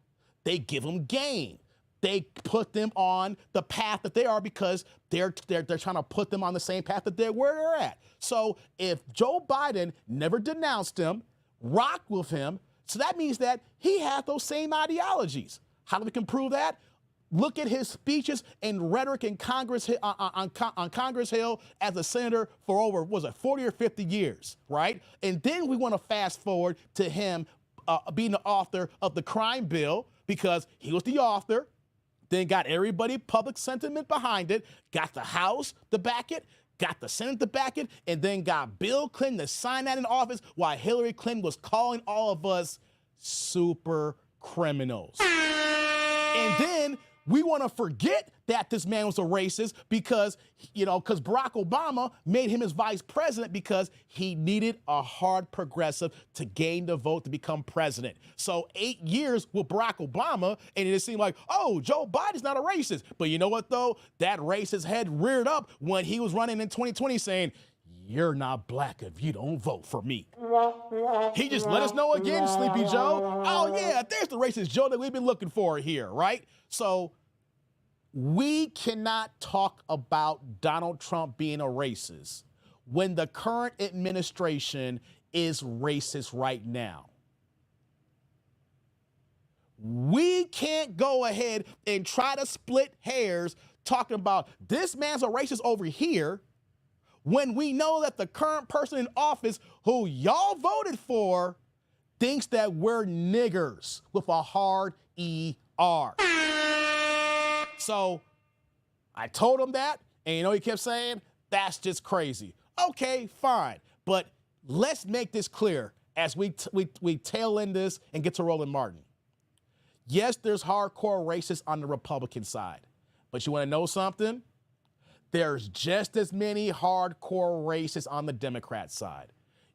They give them game. They put them on the path that they are because they're trying to put them on the same path that where they're at. So if Joe Biden never denounced him, rocked with him, so that means that he had those same ideologies. How do we can prove that? Look at his speeches and rhetoric in Congress on Congress Hill as a senator for over, 40 or 50 years, right? And then we want to fast forward to him being the author of the crime bill because he was the author, then got everybody public sentiment behind it, got the House to back it, got the Senate to back it, and then got Bill Clinton to sign that in office while Hillary Clinton was calling all of us super criminals. And then we want to forget that this man was a racist because Barack Obama made him his vice president because he needed a hard progressive to gain the vote to become president. So 8 years with Barack Obama, and it seemed like, oh, Joe Biden's not a racist. But you know what, though? That racist head reared up when he was running in 2020 saying, you're not black if you don't vote for me. He just let us know again, Sleepy Joe. Oh, yeah, there's the racist Joe that we've been looking for here, right? So we cannot talk about Donald Trump being a racist when the current administration is racist right now. We can't go ahead and try to split hairs talking about this man's a racist over here when we know that the current person in office who y'all voted for thinks that we're niggers with a hard E-R. So I told him that, and he kept saying, that's just crazy. Okay, fine. But let's make this clear as we tail end this and get to Roland Martin. Yes, there's hardcore racists on the Republican side. But you want to know something? There's just as many hardcore racists on the Democrat side.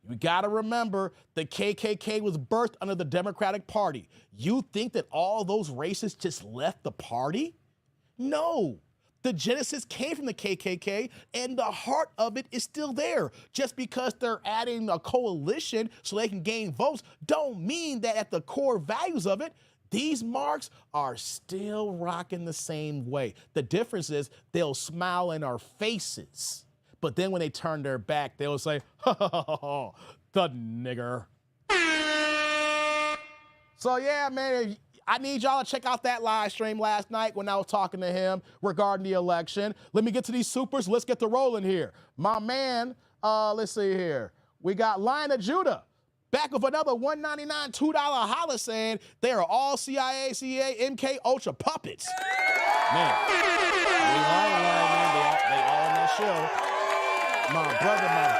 You got to remember the KKK was birthed under the Democratic Party. You think that all those racists just left the party? No. The genesis came from the KKK, and the heart of it is still there. Just because they're adding a coalition so they can gain votes don't mean that at the core values of it, these marks are still rocking the same way. The difference is they'll smile in our faces, but then when they turn their back, they'll say, ha, ha, ha, ha, the nigger. So yeah, man, I need y'all to check out that live stream last night when I was talking to him regarding the election. Let me get to these supers. Let's get to rolling here. My man, let's see here. We got Lion of Judah. Back with another $1.99, $2 holla saying they are all CIA, MK Ultra puppets. Man, they all on that show. My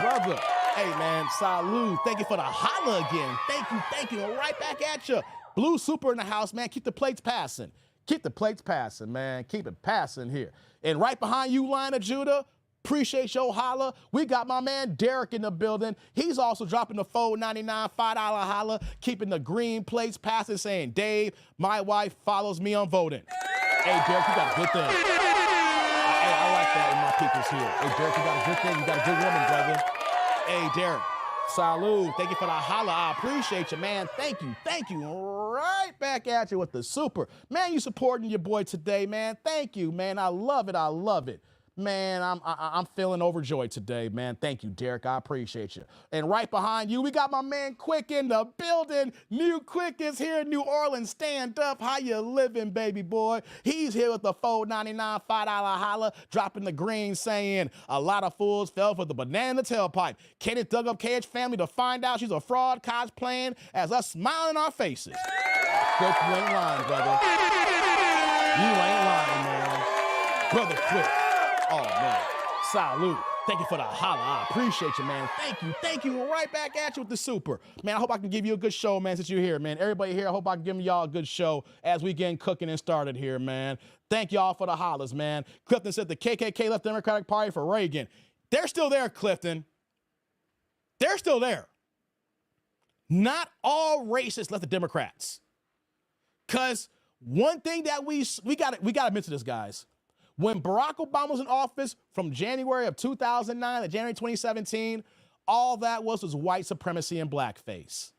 brother. Hey, man, salute. Thank you for the holla again. Thank you. Right back at you. Blue Super in the house, man. Keep the plates passing. Keep the plates passing, man. Keep it passing here. And right behind you, Lion of Judah, Appreciate your holla. We got my man Derek in the building. He's also dropping the $4.99 $5 holla, keeping the green plates passing, saying, Dave, my wife follows me on voting. Hey, Derek, you got a good thing. I like that in my people's here. Hey, Derek, you got a good thing. You got a good woman, brother. Hey, Derek, salute. Thank you for the holla. I appreciate you, man. Thank you. Thank you. Right back at you with the super. Man, you supporting your boy today, man. Thank you, man. I love it. I love it. Man, I'm feeling overjoyed today, man. Thank you, Derek. I appreciate you. And right behind you, we got my man Quick in the building. New Quick is here in New Orleans. Stand up. How you living, baby boy? He's here with the $4.99 $5 holla, dropping the green, saying a lot of fools fell for the banana tailpipe. Kenneth dug up KH family to find out she's a fraud, cosplaying as us smiling in our faces. Quick, you ain't lying, brother. You ain't lying, man. Brother Quick. Oh, man. Salute. Thank you for the holla. I appreciate you, man. Thank you. Thank you. Right back at you with the super. Man, I hope I can give you a good show, man, since you're here, man. Everybody here, I hope I can give y'all a good show as we getting cooking and started here, man. Thank y'all for the hollers, man. Clifton said the KKK left the Democratic Party for Reagan. They're still there, Clifton. They're still there. Not all racists left the Democrats. Because one thing that we got to mention this, guys. When Barack Obama was in office from January of 2009 to January 2017, all that was white supremacy and blackface.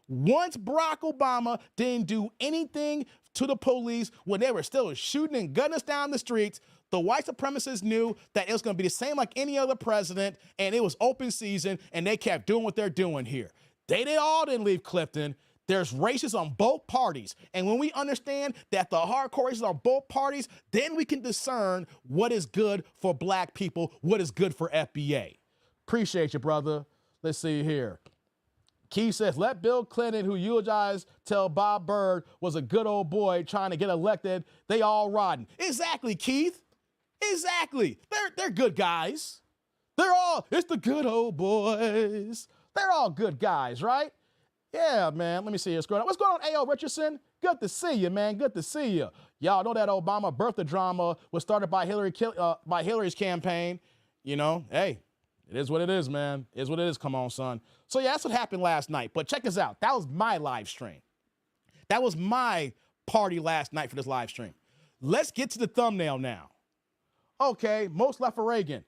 Once Barack Obama didn't do anything to the police when they were still shooting and gunning us down the streets, the white supremacists knew that it was going to be the same like any other president, and it was open season, and they kept doing what they're doing here. They all didn't leave Clifton. There's racists on both parties. And when we understand that the hardcore racists on both parties, then we can discern what is good for black people, what is good for FBA. Appreciate you, brother. Let's see here. Keith says, let Bill Clinton, who eulogized, tell Bob Byrd was a good old boy trying to get elected. They all rotten. Exactly, Keith. Exactly. They're good guys. It's the good old boys. They're all good guys, right? Yeah, man. Let me see what's going on. What's going on, A.O. Richardson? Good to see you, man. Good to see you. Y'all know that Obama birthday drama was started by Hillary's campaign. You know, hey, it is what it is, man. It is what it is. Come on, son. So, yeah, that's what happened last night. But check this out. That was my live stream. That was my party last night for this live stream. Let's get to the thumbnail now. Okay, most left for Reagan.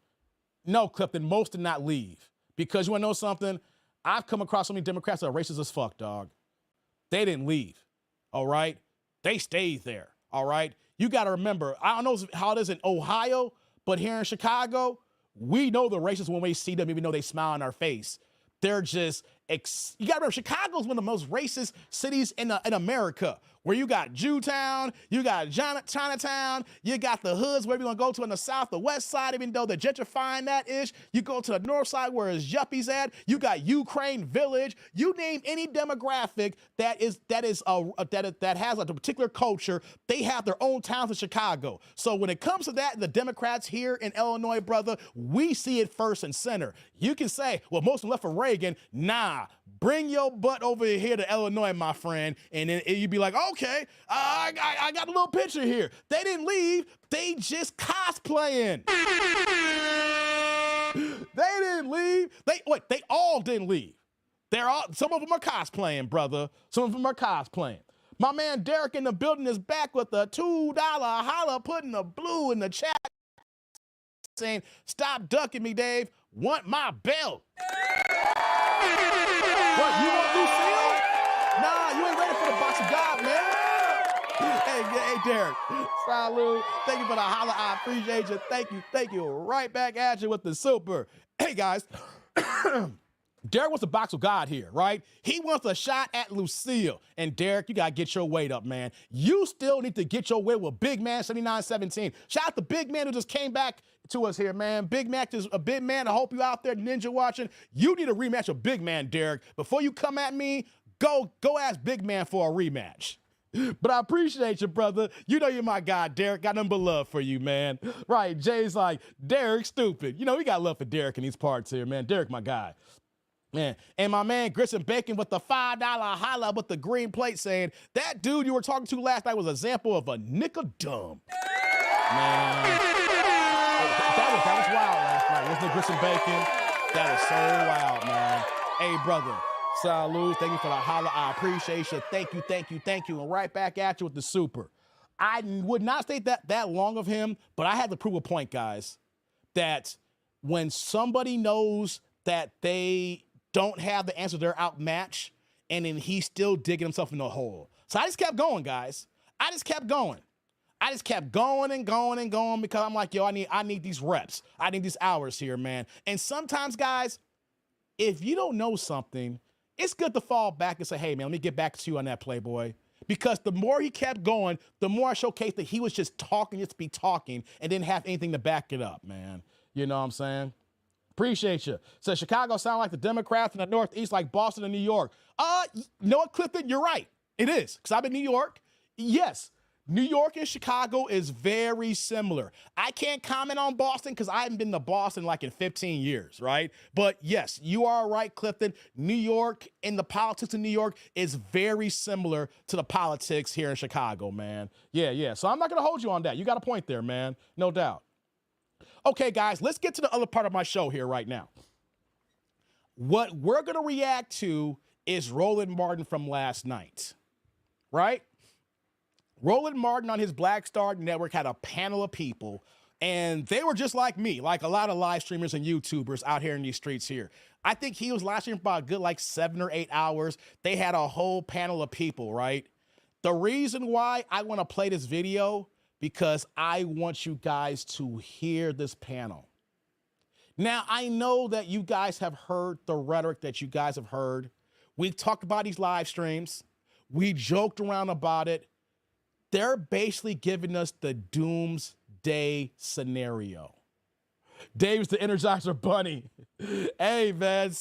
No, Clifton, most did not leave. Because you want to know something? I've come across so many Democrats that are racist as fuck, dog. They didn't leave, all right? They stayed there, all right? You got to remember, I don't know how it is in Ohio, but here in Chicago, we know the racists when we see them, even though they smile in our face. They're just, you got to remember, Chicago is one of the most racist cities in America, where you got Jewtown, you got Chinatown, you got the hoods where you're going to go to in the south, the west side, even though they're gentrifying that ish. You go to the north side where it's yuppies at. You got Ukraine Village. You name any demographic that has a particular culture, they have their own towns in Chicago. So when it comes to that, the Democrats here in Illinois, brother, we see it first and center. You can say, well, most of them left for Reagan. Nah, bring your butt over here to Illinois, my friend, and then you'd be like, okay, I got a little picture here. They didn't leave. They just cosplaying. They didn't leave. They all didn't leave. Some of them are cosplaying, brother. Some of them are cosplaying. My man Derek in the building is back with a $2 holla, putting the blue in the chat, saying, stop ducking me, Dave. Want my belt. What, you want Lucille? Nah, you ain't ready for the box of God, man. Hey, Derek. Salute. Thank you for the holla. I appreciate you. Thank you. Right back at you with the super. Hey, guys. Derek wants a box of God here, right? He wants a shot at Lucille. And Derek, you got to get your weight up, man. You still need to get your weight with Big Man 7917. Shout out to Big Man who just came back to us here, man. Big Mac is a big man. I hope you out there ninja watching. You need a rematch with Big Man, Derek. Before you come at me, go ask Big Man for a rematch. But I appreciate you, brother. You know you're my guy, Derek. Got nothing but love for you, man. Right, Jay's like, Derek, stupid. You know, we got love for Derek in these parts here, man. Derek, my guy. Man, and my man Grits and Bacon with the $5 holla with the green plate saying, that dude you were talking to last night was an example of a nickel dumb. Man. That was wild last night. Wasn't it grits and bacon? That was so wild, man. Hey, brother. Salud. Thank you for the holla. I appreciate you. Thank you, thank you, thank you. And right back at you with the super. I would not state that long of him, but I had to prove a point, guys, that when somebody knows that they don't have the answer, they're outmatched, and then he's still digging himself in the hole. So I just kept going, guys. I just kept going. I just kept going and going and going because I'm like, yo, I need these reps. I need these hours here, man. And sometimes, guys, if you don't know something, it's good to fall back and say, hey, man, let me get back to you on that, Playboy. Because the more he kept going, the more I showcased that he was just talking, just be talking, and didn't have anything to back it up, man. You know what I'm saying? Appreciate you. So Chicago sound like the Democrats in the Northeast, like Boston and New York. You know what, Clifton? You're right. It is. Because I'm in New York. Yes. New York and Chicago is very similar. I can't comment on Boston because I haven't been to Boston like in 15 years, right? But yes, you are right, Clifton. New York and the politics in New York is very similar to the politics here in Chicago, man. Yeah. So I'm not going to hold you on that. You got a point there, man. No doubt. Okay, guys, let's get to the other part of my show here right now. What we're going to react to is Roland Martin from last night, right? Roland Martin on his Black Star Network had a panel of people, and they were just like me, like a lot of live streamers and YouTubers out here in these streets here. I think he was live streaming for about a good like 7 or 8 hours. They had a whole panel of people, right? The reason why I want to play this video, because I want you guys to hear this panel. Now, I know that you guys have heard the rhetoric that you guys have heard. We've talked about these live streams. We joked around about it. They're basically giving us the doomsday scenario. Dave's the Energizer Bunny. Hey, man.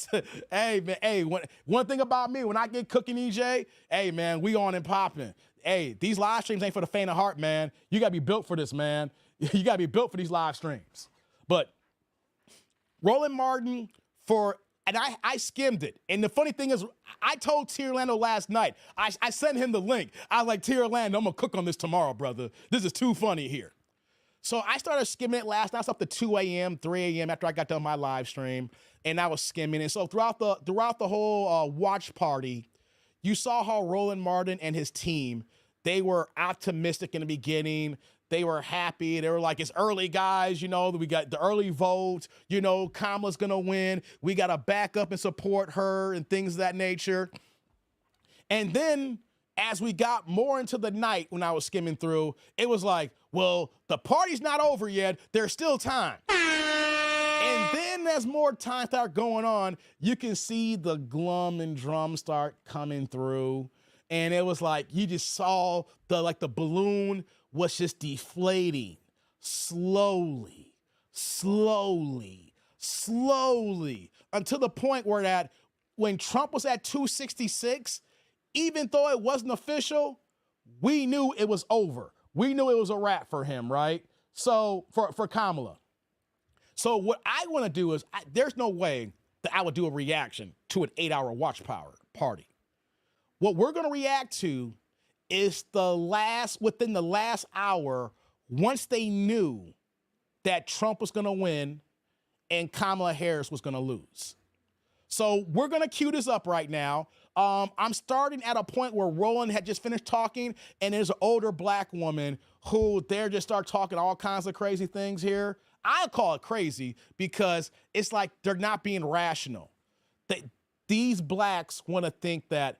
Hey, man. Hey, one thing about me, when I get cooking, EJ, hey, man, we on and popping. Hey, these live streams ain't for the faint of heart, man. You got to be built for this, man. You got to be built for these live streams. But Roland Martin and I skimmed it. And the funny thing is, I told T. Orlando last night, I sent him the link. I was like, T. Orlando, I'm going to cook on this tomorrow, brother. This is too funny here. So I started skimming it last night. I was up to 2 a.m., 3 a.m. after I got done my live stream. And I was skimming. And so throughout the whole watch party, you saw how Roland Martin and his team, they were optimistic in the beginning. They were happy. They were like, it's early, guys. You know, we got the early vote. You know, Kamala's going to win. We got to back up and support her and things of that nature. And then as we got more into the night when I was skimming through, it was like, well, the party's not over yet. There's still time. And then as more time start going on, you can see the glum and drum start coming through. And it was like, you just saw the balloon was just deflating slowly, until the point where that when Trump was at 266, even though it wasn't official, we knew it was over. We knew it was a wrap for him, right? So for Kamala. So what I want to do is, there's no way that I would do a reaction to an 8-hour watch party. What we're going to react to is within the last hour, once they knew that Trump was going to win and Kamala Harris was going to lose. So we're going to cue this up right now. I'm starting at a point where Roland had just finished talking, and there's an older black woman who they're just start talking all kinds of crazy things here. I call it crazy because it's like they're not being rational. These blacks want to think that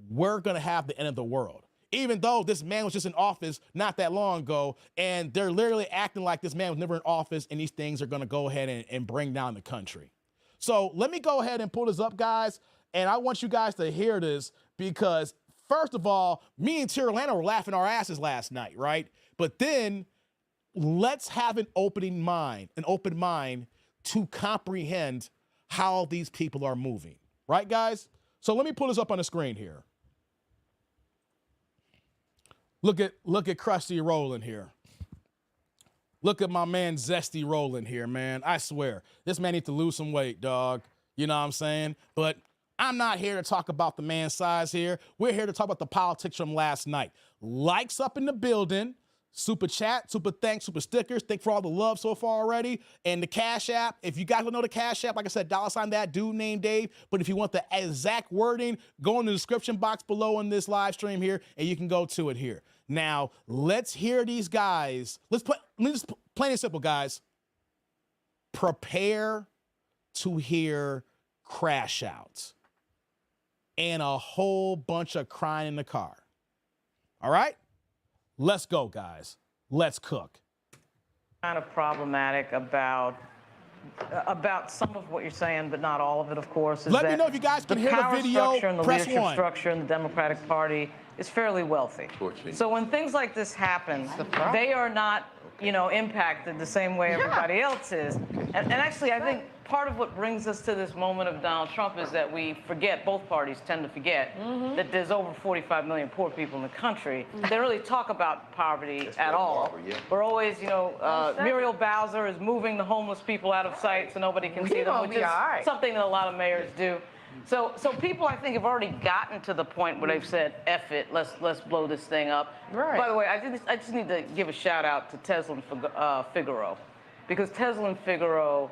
we're going to have the end of the world, even though this man was just in office not that long ago, and they're literally acting like this man was never in office, and these things are going to go ahead and bring down the country. So let me go ahead and pull this up, guys, and I want you guys to hear this because, first of all, me and T. Orlando were laughing our asses last night, right? But then let's have an open mind to comprehend how these people are moving, right, guys? So let me pull this up on the screen here. Look at Crusty Roland here. Look at my man Zesty Roland here, man. I swear, this man needs to lose some weight, dog. You know what I'm saying? But I'm not here to talk about the man's size here. We're here to talk about the politics from last night. Likes up in the building. super chat, super thanks, super stickers. Thank for all the love so far already. And the Cash App, if you guys don't know the Cash App, like I said, $ that dude named Dave. But if you want the exact wording, go in the description box below in this live stream here, and you can go to it here. Now, let's hear these guys. Let's just plain and simple, guys. Prepare to hear crash outs and a whole bunch of crying in the car. All right? Let's go, guys. Let's cook. Kind of problematic about some of what you're saying, but not all of it, of course. Let me know if you guys can hear the video. Structure and the Press leadership 1. structure in the Democratic Party is fairly wealthy. So when things like this happen, they are not, impacted the same way everybody else is. And actually, I think part of what brings us to this moment of Donald Trump is that we forget, both parties tend to forget, that there's over 45 million poor people in the country. They don't really talk about poverty at all. We're always, Muriel Bowser is moving the homeless people out of sight so nobody can see them, which is something that a lot of mayors do. So people, I think, have already gotten to the point where they've said, F it, let's blow this thing up. Right. By the way, I just need to give a shout out to Teslin Figaro, because Teslin Figaro,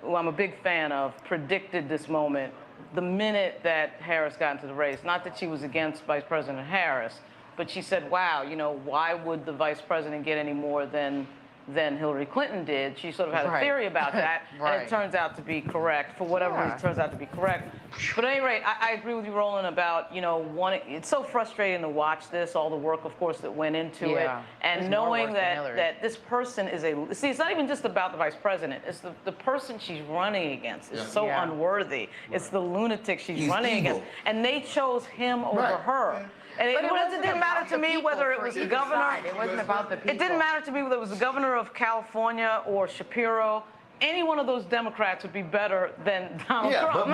who I'm a big fan of, predicted this moment the minute that Harris got into the race. Not that she was against Vice President Harris, but she said, wow, why would the vice president get any more than Hillary Clinton did? She sort of had a theory about that, and it turns out to be correct. For whatever reason, it turns out to be correct. But at any rate, I agree with you, Roland, about, it's so frustrating to watch this, all the work, of course, that went into it, and knowing that this person is see, it's not even just about the vice president, it's the person she's running against is so unworthy. It's the lunatic she's running against, and they chose him over her. And it didn't matter to me whether it was the governor. It wasn't about the people. It didn't matter to me whether it was the governor of California or Shapiro. Any one of those Democrats would be better than Donald Trump.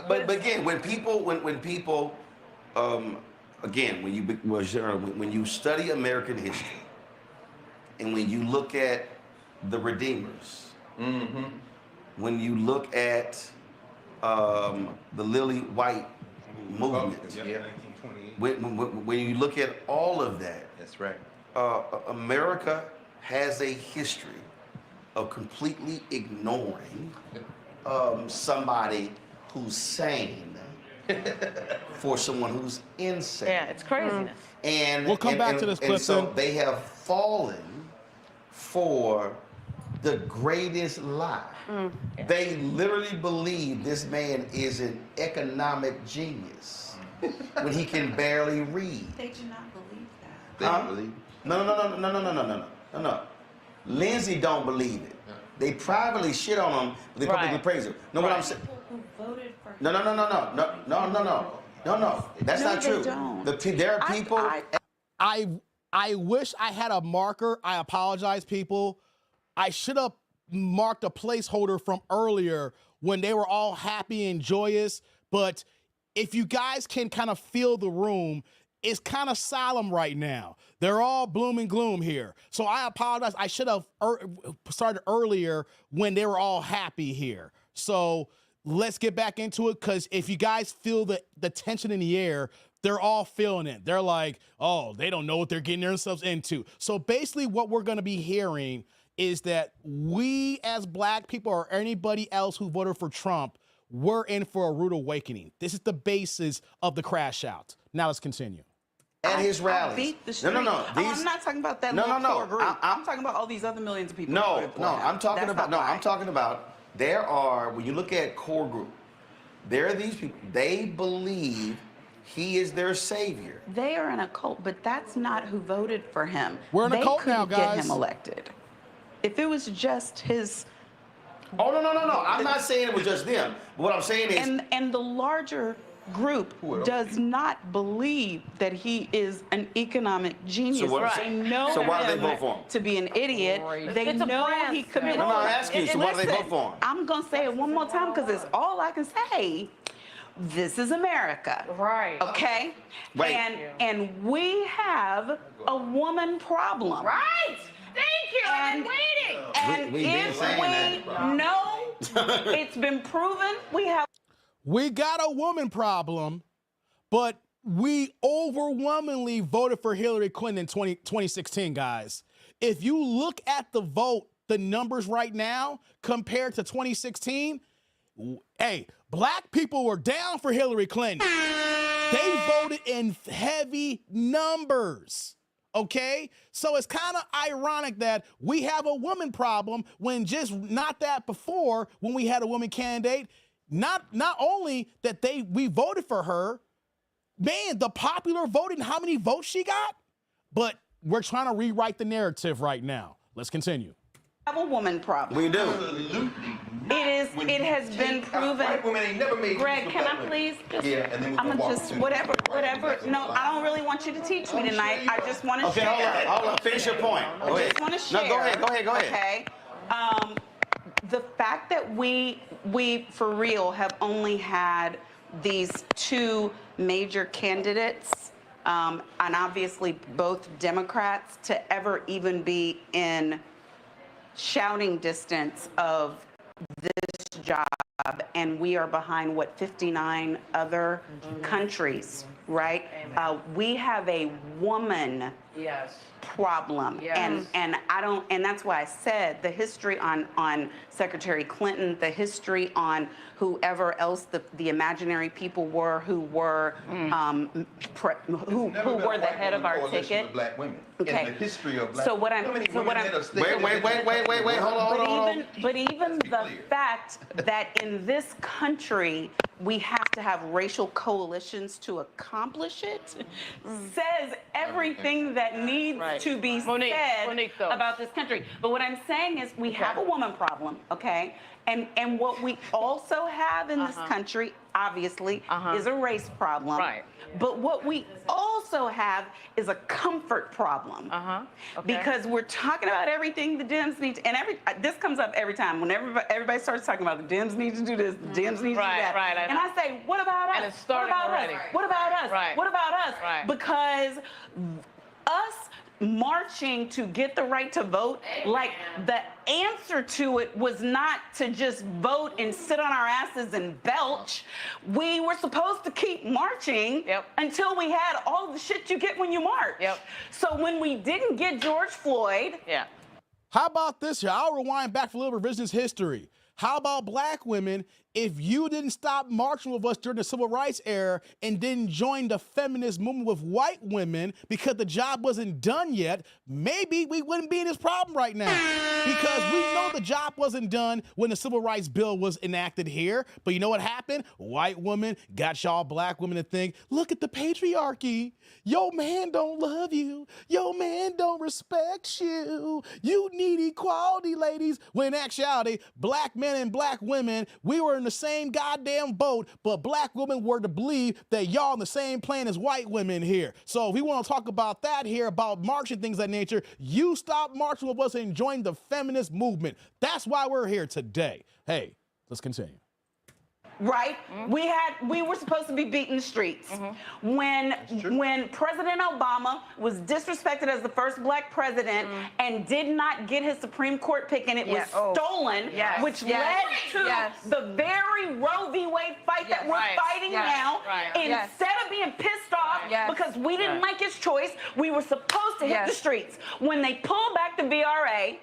But again, when people, again, when you study American history, and when you look at the Redeemers, when you look at the Lily White movement. When you look at all of that, that's right. America has a history of completely ignoring somebody who's sane for someone who's insane. Yeah, it's craziness. And we'll come back to this, Clifton. So they have fallen for the greatest lie. They literally believe this man is an economic genius when he can barely read. They do not believe that. They don't believe it. No. Lindsay don't believe it. They privately shit on him, but they publicly praise him. No, what I'm saying. People who voted for him. No. That's not true. There are people. I wish I had a marker. I apologize, people. I should have marked a placeholder from earlier when they were all happy and joyous. But if you guys can kind of feel the room, it's kind of solemn right now. They're all gloom and gloom here. So I apologize. I should have started earlier when they were all happy here. So let's get back into it, because if you guys feel the tension in the air, they're all feeling it. They're like, oh, they don't know what they're getting themselves into. So basically what we're going to be hearing is that we as black people or anybody else who voted for Trump, we're in for a rude awakening. This is the basis of the crash out. Now let's continue. At his rallies. Beat the street. No. I'm not talking about that little core group. I'm talking about all these other millions of people. I'm talking about there are, when you look at core group, there are these people, they believe he is their savior. They are in a cult, but that's not who voted for him. We're in a cult now, guys. They couldn't get him elected. If it was just his... Oh, no. I'm not saying it was just them. What I'm saying is... And the larger group does not believe that he is an economic genius. They know so why do they vote for him? To be an idiot. They know he committed... No, I'm asking you, so why do they vote for him? I'm going to say it one more time because it's all I can say. This is America. Right. Okay? Wait. And we have a woman problem. Right. Thank you. I've been waiting. And if we know, it's been proven, we have... We got a woman problem, but we overwhelmingly voted for Hillary Clinton in 2016, guys. If you look at the vote, the numbers right now compared to 2016, hey, black people were down for Hillary Clinton. They voted in heavy numbers, okay? So it's kind of ironic that we have a woman problem when just not that before, when we had a woman candidate, not only that we voted for her, man, the popular vote and how many votes she got, but we're trying to rewrite the narrative right now. Let's continue. Have a woman problem. We do. Absolutely. It has been proven. White women ain't never made Greg, peace with can black I women. please? Yeah, and then we I'm can gonna walk just to- whatever. No, I don't really want you to teach me tonight. I just want to Okay, share. hold on. Finish your point. Go I ahead. just want to share. No, go ahead. Okay. The fact that we for real have only had these two major candidates, and obviously both Democrats, to ever even be in shouting distance of this job, and we are behind 59 other countries, right? We have a woman problem. Yes. And I don't, and that's why I said the history on Secretary Clinton, the history on whoever else the imaginary people were who were who were the head of our ticket. Black women. Okay. In the history of black So what I'm- How many so what women I'm- head of state- Wait. Hold on. But even the clear. fact that in this country we have to have racial coalitions to accomplish it says everything that needs to be said though. about this country. But what I'm saying is we have a woman problem, okay? And what we also have in this country, obviously, is a race problem. Right. But what we also have is a comfort problem. Okay. Because we're talking about everything the Dems need to, and this comes up every time. Whenever everybody starts talking about the Dems need to do this, the Dems need to do that. Right. And I say, what about us? And it's starting what about already. us? What about us? Right. What about us? Right. Because us marching to get the right to vote, like the answer to it was not to just vote and sit on our asses and belch. We were supposed to keep marching until we had all the shit you get when you march. So when we didn't get George Floyd, How about this here? I'll rewind back for a little revisionist history. How about black women? If you didn't stop marching with us during the civil rights era and didn't join the feminist movement with white women because the job wasn't done yet, maybe we wouldn't be in this problem right now. Because we know the job wasn't done when the civil rights bill was enacted here. But you know what happened? White women got y'all black women to think, look at the patriarchy. Your man don't love you. Your man don't respect you. You need equality, ladies. When in actuality, black men and black women, we were in the same goddamn boat, but black women were to believe that y'all on the same plane as white women here. So if we want to talk about that here, about marching, things of that nature, you stop marching with us and join the feminist movement. That's why we're here today. Hey, let's continue. right? We were supposed to be beating the streets. When President Obama was disrespected as the first black president and did not get his Supreme Court pick, and it was stolen, which led to the very Roe v. Wade fight that we're fighting now. Instead of being pissed off because we didn't like his choice, we were supposed to hit the streets. When they pulled back the VRA,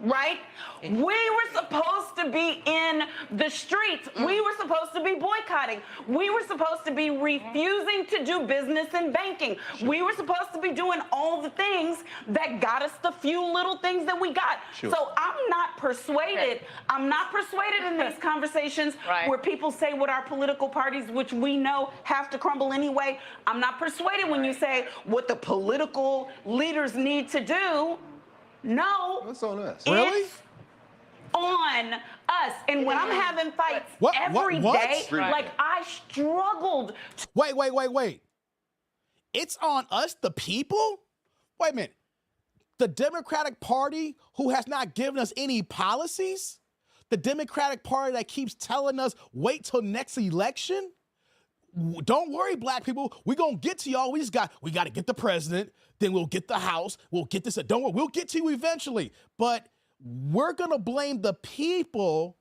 right? We were supposed to be in the streets. We were supposed to be boycotting. We were supposed to be refusing to do business in banking. We were supposed to be doing all the things that got us the few little things that we got. So I'm not persuaded. I'm not persuaded in these conversations where people say what our political parties, which we know have to crumble anyway. I'm not persuaded when you say what the political leaders need to do. No. What's on us? Really? It's on us. And when I'm having fights every day, like I struggled. Wait. It's on us, the people? Wait a minute. The Democratic Party, who has not given us any policies? The Democratic Party that keeps telling us, wait till next election? Don't worry, black people. We're going to get to y'all. We got to get the president. Then we'll get the House. We'll get this. Don't worry. We'll get to you eventually. But we're going to blame the people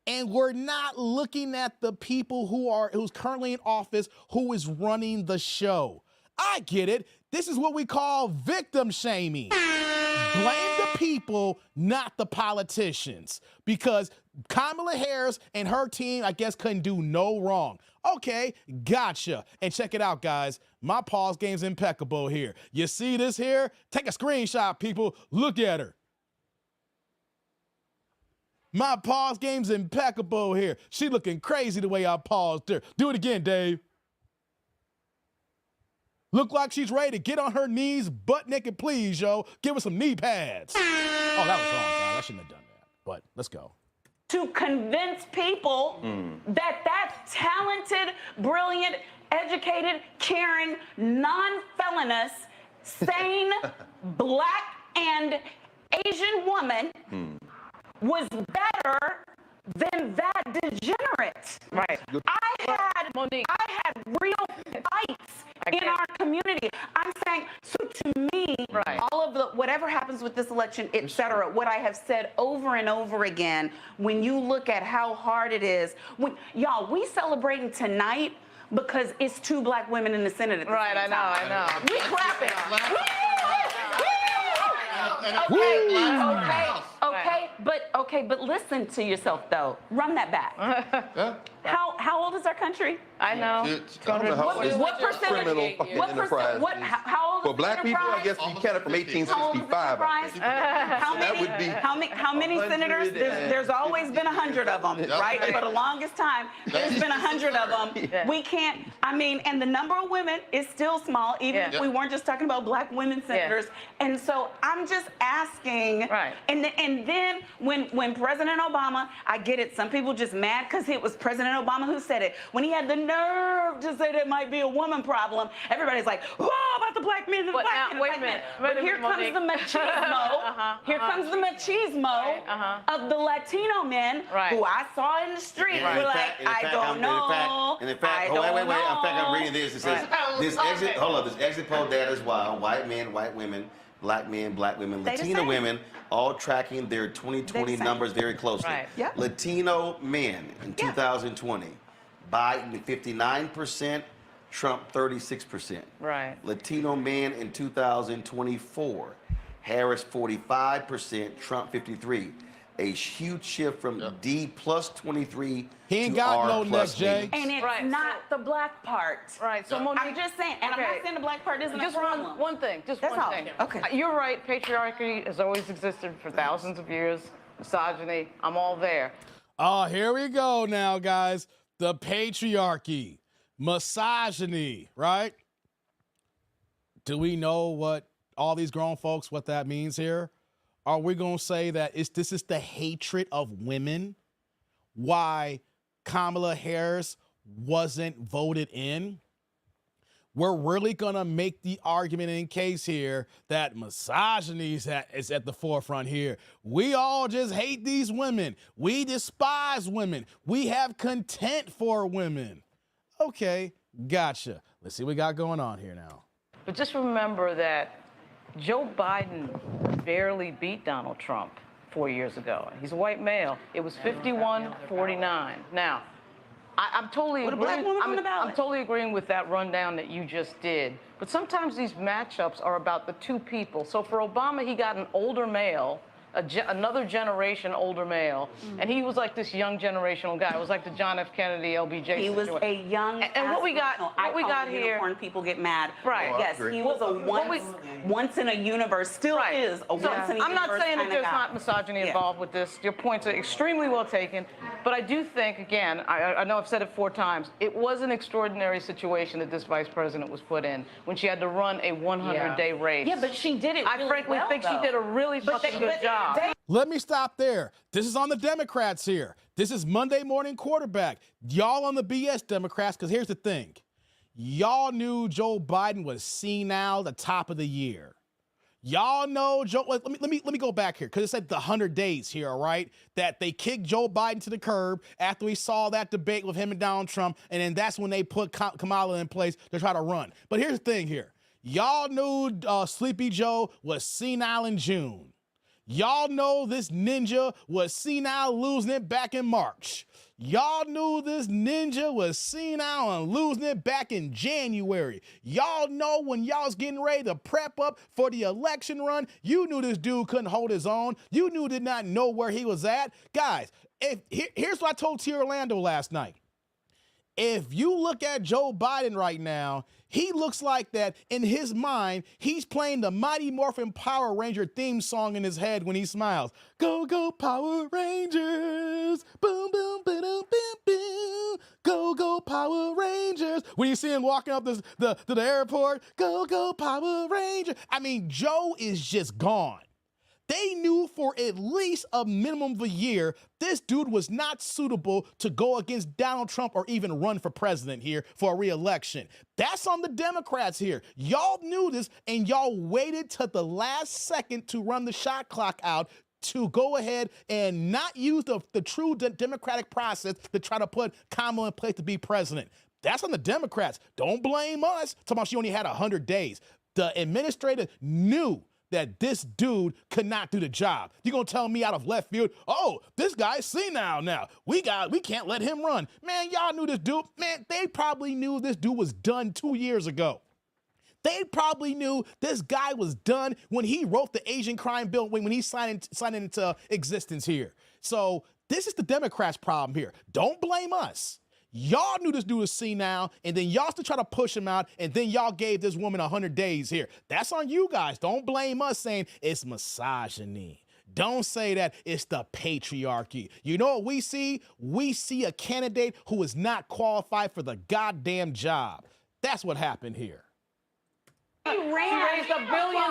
And we're not looking at the people who's currently in office who is running the show. I get it. This is what we call victim shaming. Blame the people, not the politicians. Because Kamala Harris and her team, I guess, couldn't do no wrong. Okay, gotcha. And check it out, guys. My pause game's impeccable here. You see this here? Take a screenshot, people. Look at her. My pause game's impeccable here. She looking crazy the way I paused her. Do it again, Dave. Look like she's ready to get on her knees, butt naked, please, yo. Give her some knee pads. Oh, that was wrong, guys. I shouldn't have done that. But let's go. To convince people that talented, brilliant, educated, caring, non-felonious, sane, black and Asian woman was better than that degenerate. Right. I had real fights in our community. I'm saying, so to me, all of the, whatever happens with this election, et cetera, what I have said over and over again, when you look at how hard it is, y'all, we celebrating tonight because it's 2 black women in the Senate at the same time. I know. We clapping. Okay, but listen to yourself though. Run that back. How old is our country? I know. What percentage? How old For is black people, I guess we counted from 1865. I think. That would be How many senators? There's always been 100 of them, right? For the longest time, there's been 100 of them. We can't. I mean, and the number of women is still small, even if we weren't just talking about black women senators. And so I'm just asking. Right. And then when President Obama, I get it. Some people just mad because it was President Obama who said it. When he had the nerve to say that might be a woman problem, everybody's like, oh, about the black men and the black men. Wait a minute. But here comes the machismo. Here comes the machismo of the Latino men who I saw in the street. Who were like, I don't know. In fact, wait. In fact, I'm reading this. It says, this exit poll data is wild. White men, white women, black men, black women, Latino women, all tracking their 2020 numbers very closely. Latino men in 2020, Biden 59%, Trump 36%. Right. Latino men in 2024, Harris 45%, Trump 53%. A huge shift from D plus 23 He ain't to got R no plus neck, Jay. And it's not the black part. Right. So Monique, I'm just saying, and I'm not saying the black part isn't just a problem. one thing. Just That's one all. thing. Okay. You're right. Patriarchy has always existed for thousands of years. Misogyny. I'm all there. Oh, here we go now, guys. The patriarchy, misogyny, right? Do we know what all these grown folks, what that means here? Are we going to say that this is the hatred of women? Why Kamala Harris wasn't voted in? We're really going to make the argument in case here that misogyny is at the forefront here. We all just hate these women. We despise women. We have contempt for women. Okay, gotcha. Let's see what we got going on here now. But just remember that Joe Biden barely beat Donald Trump 4 years ago. He's a white male. It was 51-49. Now, I'm totally agreeing. I'm totally agreeing with that rundown that you just did. But sometimes these matchups are about the 2 people. So for Obama, he got an older male, another generation older male, and he was like this young generational guy. It was like the John F. Kennedy, LBJ. He was a young. And what we got here. Unicorn people get mad. Right. Yes, he was a once in a universe. Still is a once in a universe. I'm not saying that there's not misogyny involved with this. Your points are extremely well taken. But I do think, again, I know I've said it 4 times, it was an extraordinary situation that this vice president was put in when she had to run a 100-day race. Yeah, but she did it really I frankly well, think though. she did a really fucking good job. Let me stop there. This is on the Democrats here. This is Monday Morning Quarterback. Y'all on the BS Democrats, because here's the thing. Y'all knew Joe Biden was senile the top of the year. Y'all know Joe. Let me go back here because it said the 100 days here, all right? That they kicked Joe Biden to the curb after we saw that debate with him and Donald Trump, and then that's when they put Kamala in place to try to run. But here's the thing here. Y'all knew Sleepy Joe was senile in June. Y'all know this ninja was senile losing it back in March. Y'all knew this ninja was senile and losing it back in January. Y'all know when y'all was getting ready to prep up for the election run, you knew this dude couldn't hold his own. You knew did not know where he was at. Guys, here's what I told T. Orlando last night. If you look at Joe Biden right now, he looks like that in his mind, he's playing the Mighty Morphin Power Ranger theme song in his head when he smiles. Go, go, Power Rangers. Boom, boom, boom, boom, boom. Go, go, Power Rangers. When you see him walking up to the airport, go, go, Power Rangers. I mean, Joe is just gone. They knew for at least a minimum of a year, this dude was not suitable to go against Donald Trump or even run for president here for a re-election. That's on the Democrats here. Y'all knew this, and y'all waited till the last second to run the shot clock out to go ahead and not use the true democratic process to try to put Kamala in place to be president. That's on the Democrats. Don't blame us. Talking about she only had 100 days. The administrator knew that this dude could not do the job. You're gonna tell me out of left field, oh, this guy's senile now. We can't let him run. Man, y'all knew this dude. Man, they probably knew this dude was done 2 years ago. They probably knew this guy was done when he wrote the Asian crime bill, when he signed into existence here. So this is the Democrats' problem here. Don't blame us. Y'all knew this dude was senile, and then y'all still try to push him out, and then y'all gave this woman 100 days here. That's on you guys. Don't blame us saying it's misogyny. Don't say that it's the patriarchy. You know what we see? We see a candidate who is not qualified for the goddamn job. That's what happened here. They raised $1 billion.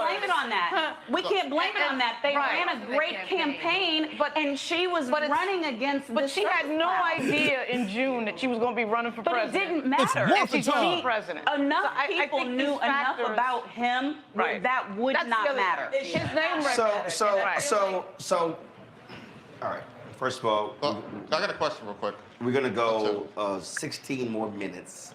Blame it on that. We can't blame it on that. They ran a great campaign, and she was running against. But she had no idea in June that she was going to be running for president. But it didn't matter. It's She's running for president. Enough people knew enough about him that would not matter. His name. So, all right. First of all, I got a question real quick. We're gonna go 16 more minutes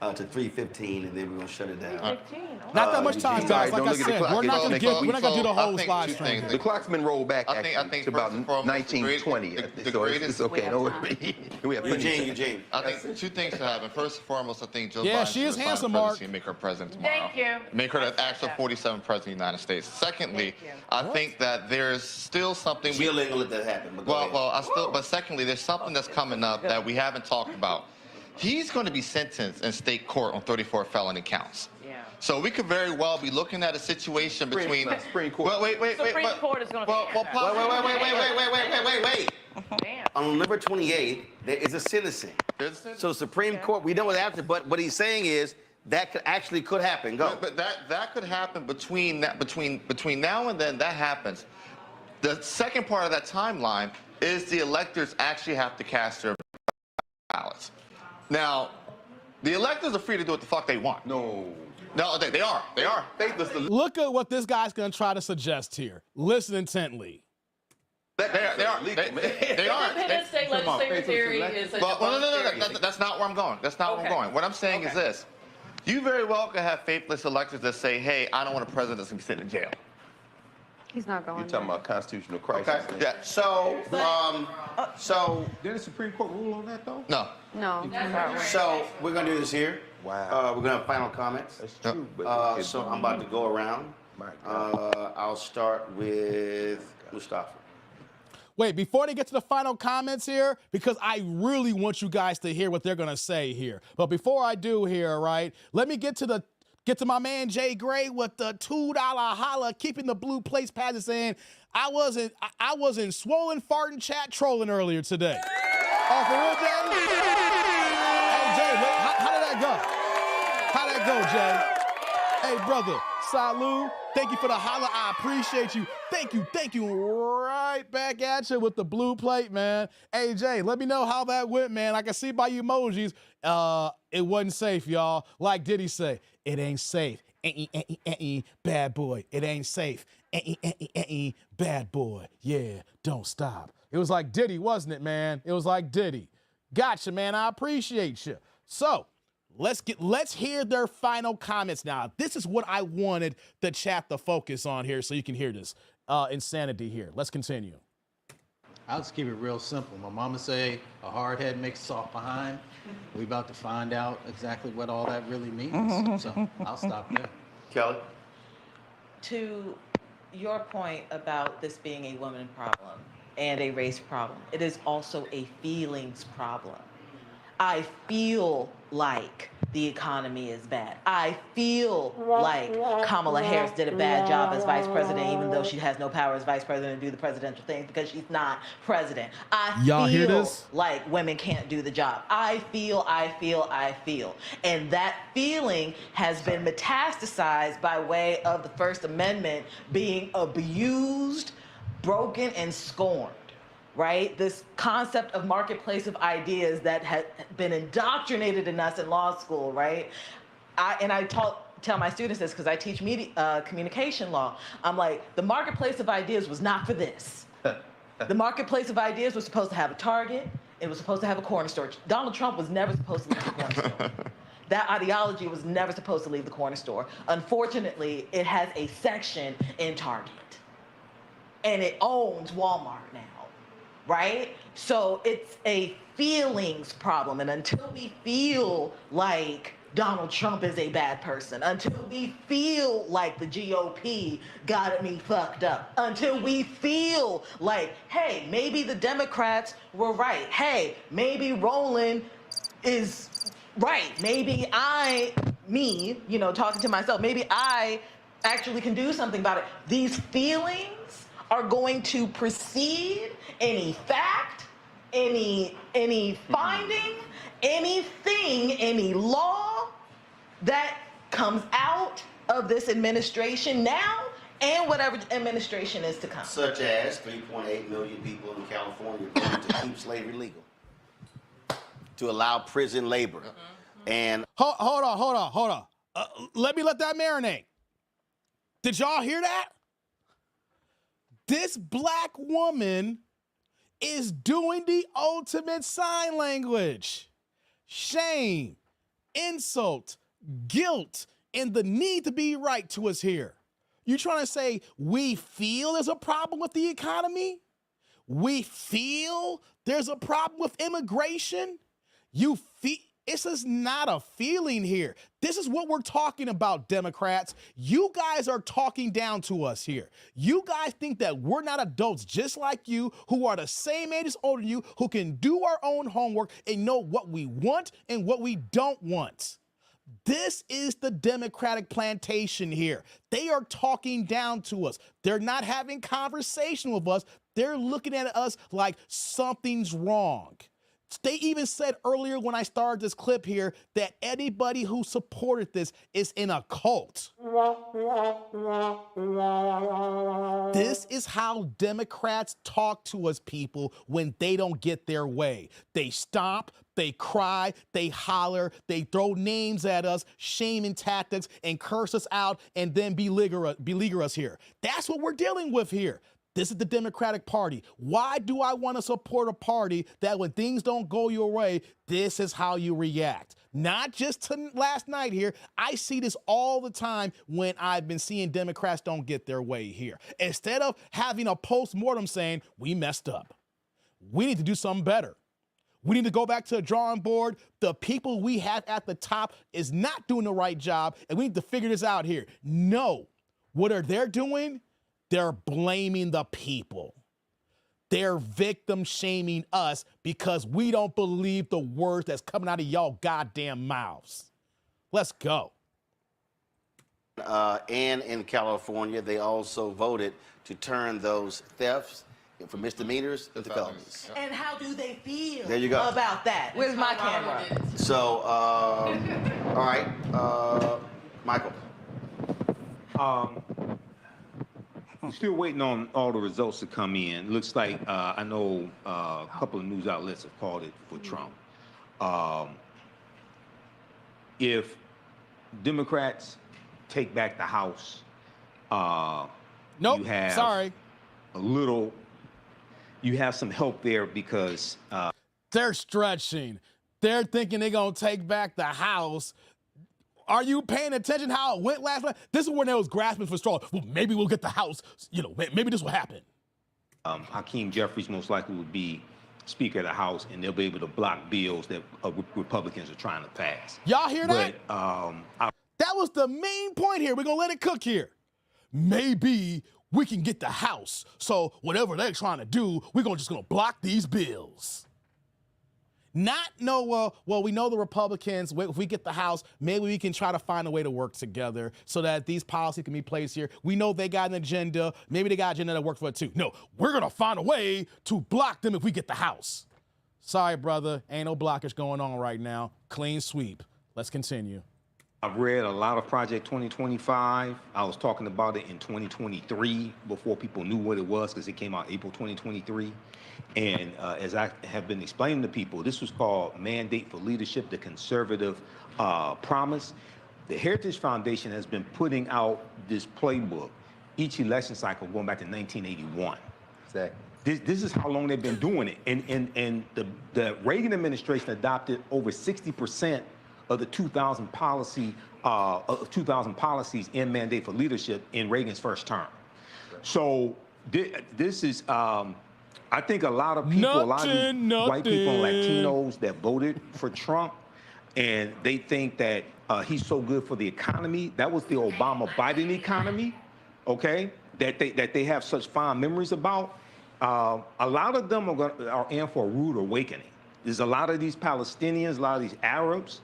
to 3:15, and then we're gonna shut it down. 15. Not that much time, guys. Like I said, we're not gonna do the whole live stream. The clock's been rolled back. I think to about 1920. It's okay. No worries. We have Eugene. I think two things to happen. First and foremost, I think Joe Yeah, Biden she is should sign handsome, the Mark. presidency and make her president tomorrow. Thank you. Make her the actual 47th president of the United States. Secondly, I think that there's still something. Still ain't gonna let that happen. But secondly, there's something that's coming up that we haven't talked about. He's going to be sentenced in state court on 34 felony counts. Yeah. So we could very well be looking at a situation between Supreme Court. Well, wait. Supreme Court is going to. Wait. On November 28th, there is a sentencing. So Supreme Court, we know what happened, but what he's saying is that could happen. Go. But that could happen between now and then. That happens. The second part of that timeline is the electors actually have to cast their ballots. Now, the electors are free to do what the fuck they want. No, they are. Look at what this guy's gonna try to suggest here. Listen intently. They are. Independent state legislative theory is a no. That's not where I'm going. What I'm saying is this. You very well could have faithless electors that say, hey, I don't want a president that's going to be sitting in jail. He's not going. You're talking about constitutional crisis. Okay. Yeah. So Did the Supreme Court rule on that, though? No. So we're gonna do this here. Wow. We're gonna have final comments. That's true. So I'm about to go around. I'll start with Mustafa. Wait, before they get to the final comments here, because I really want you guys to hear what they're gonna say here. But before I do here, right, let me get to my man Jay Gray with the $2 holla, keeping the blue place pads saying, I wasn't swollen farting chat trolling earlier today. Oh, for real, Jay? Hey, Jay, how did that go? How'd that go, Jay? Hey, brother, salute. Thank you for the holla. I appreciate you. Thank you. Right back at you with the blue plate, man. Hey, Jay, let me know how that went, man. I can see by your emojis. It wasn't safe, y'all. Like Diddy say, it ain't safe. Bad boy. It ain't safe. Bad boy. Yeah, don't stop. It was like Diddy, wasn't it, man? It was like Diddy. Gotcha, man. I appreciate you. So, let's hear their final comments now. This is what I wanted the chat to focus on here so you can hear this. insanity here. Let's continue. I'll just keep it real simple. My mama say a hard head makes a soft behind. We about to find out exactly what all that really means. So I'll stop there. Kelly? To your point about this being a woman problem and a race problem, it is also a feelings problem. I feel like the economy is bad. I feel like Kamala Harris did a bad job as vice president, even though she has no power as vice president to do the presidential things because she's not president. Y'all hear feel this? like women can't do the job. I feel. And that feeling has been metastasized by way of the First Amendment being abused, broken, and scorned. Right? This concept of marketplace of ideas that had been indoctrinated in us in law school, right? I tell my students this because I teach media communication law. I'm like, the marketplace of ideas was not for this. The marketplace of ideas was supposed to have a Target. It was supposed to have a corner store. Donald Trump was never supposed to leave the corner store. That ideology was never supposed to leave the corner store. Unfortunately, it has a section in Target. And it owns Walmart now. Right? So it's a feelings problem. And until we feel like Donald Trump is a bad person, until we feel like the GOP got me fucked up, until we feel like, hey, maybe the Democrats were right. Hey, maybe Roland is right. Maybe talking to myself, maybe I actually can do something about it. These feelings are going to precede any fact, any finding, anything, any law that comes out of this administration now and whatever administration is to come. Such as 3.8 million people in California voted to keep slavery legal, to allow prison labor. And Hold on. Let me let that marinate. Did y'all hear that? This black woman is doing the ultimate sign language. Shame, insult, guilt, and the need to be right to us here. You trying to say we feel there's a problem with the economy? We feel there's a problem with immigration? You feel... This is not a feeling here. This is what we're talking about, Democrats. You guys are talking down to us here. You guys think that we're not adults just like you, who are the same age as older than you, who can do our own homework and know what we want and what we don't want. This is the Democratic plantation here. They are talking down to us. They're not having conversation with us. They're looking at us like something's wrong. They even said earlier when I started this clip here that anybody who supported this is in a cult. This is how Democrats talk to us, people, when they don't get their way. They stomp, they cry, they holler, they throw names at us, shaming tactics, and curse us out, and then beleaguer us here. That's what we're dealing with here. This is the Democratic Party. Why do I want to support a party that when things don't go your way, this is how you react? Not just to last night here. I see this all the time when I've been seeing Democrats don't get their way here. Instead of having a post-mortem saying, we messed up, we need to do something better. We need to go back to the drawing board. The people we have at the top is not doing the right job, and we need to figure this out here. No, what are they doing? They're blaming the people. They're victim shaming us because we don't believe the words that's coming out of y'all goddamn mouths. Let's go. And in California, they also voted to turn those thefts from misdemeanors into felonies. And how do they feel There you go. about that? Where's my camera? So, all right, Michael. I'm still waiting on all the results to come in. Looks like I know a couple of news outlets have called it for Trump. If Democrats take back the House, nope, you have sorry. You have some help there because they're stretching. They're thinking they're gonna take back the House. Are you paying attention how it went last night? This is when they was grasping for straws. Well, maybe we'll get the House. You know, maybe this will happen. Hakeem Jeffries most likely would be Speaker of the House, and they'll be able to block bills that Republicans are trying to pass. Y'all hear that? But that was the main point here. We're going to let it cook here. Maybe we can get the House. So whatever they're trying to do, we're just going to block these bills. Well, we know the Republicans, if we get the House, maybe we can try to find a way to work together so that these policies can be placed here. We know they got an agenda. Maybe they got an agenda that works for it too. No, we're going to find a way to block them if we get the House. Sorry, brother. Ain't no blockage going on right now. Clean sweep. Let's continue. I've read a lot of Project 2025. I was talking about it in 2023 before people knew what it was because it came out April 2023. And as I have been explaining to people, this was called Mandate for Leadership, the Conservative Promise. The Heritage Foundation has been putting out this playbook each election cycle going back to 1981. Exactly. This is how long they've been doing it. And the Reagan administration adopted over 60% of the 2000 policies in Mandate for Leadership in Reagan's first term. So this is, I think a lot of people, a lot of white people and Latinos that voted for Trump, and they think that he's so good for the economy. That was the Obama-Biden economy, okay, that they have such fond memories about. A lot of them are in for a rude awakening. There's a lot of these Palestinians, a lot of these Arabs,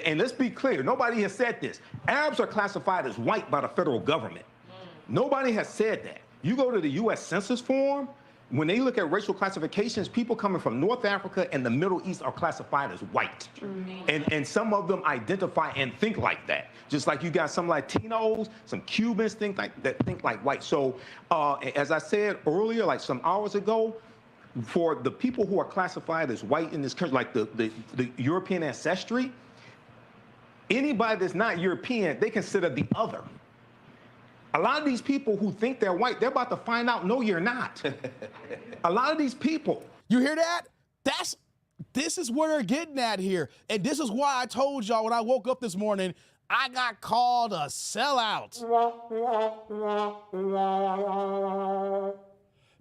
and let's be clear, nobody has said this. Arabs are classified as white by the federal government. Nobody has said that. You go to the U.S. Census form, when they look at racial classifications, people coming from North Africa and the Middle East are classified as white. And some of them identify and think like that. Just like you got some Latinos, some Cubans think like white. So as I said earlier, like some hours ago, for the people who are classified as white in this country, like the European ancestry, anybody that's not European, they consider the other. A lot of these people who think they're white, they're about to find out, no, you're not. A lot of these people. You hear that? This is where they're getting at here. And this is why I told y'all when I woke up this morning, I got called a sellout.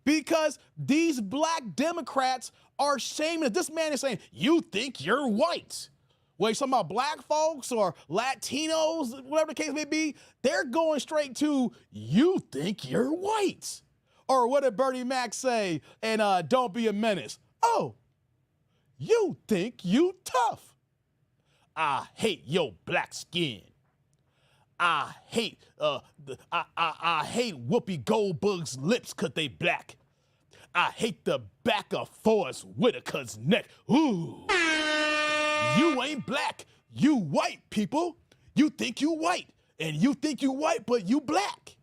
Because these black Democrats are shaming. This man is saying, you think you're white. Well, you're talking about black folks or Latinos, whatever the case may be, they're going straight to, you think you're white. Or what did Bernie Mac say in Don't Be a Menace? Oh, you think you tough. I hate your black skin. I hate Whoopi Goldberg's lips because they black. I hate the back of Forrest Whitaker's neck. Ooh. You ain't black, you white, people. You think you white, and you think you white, but you black.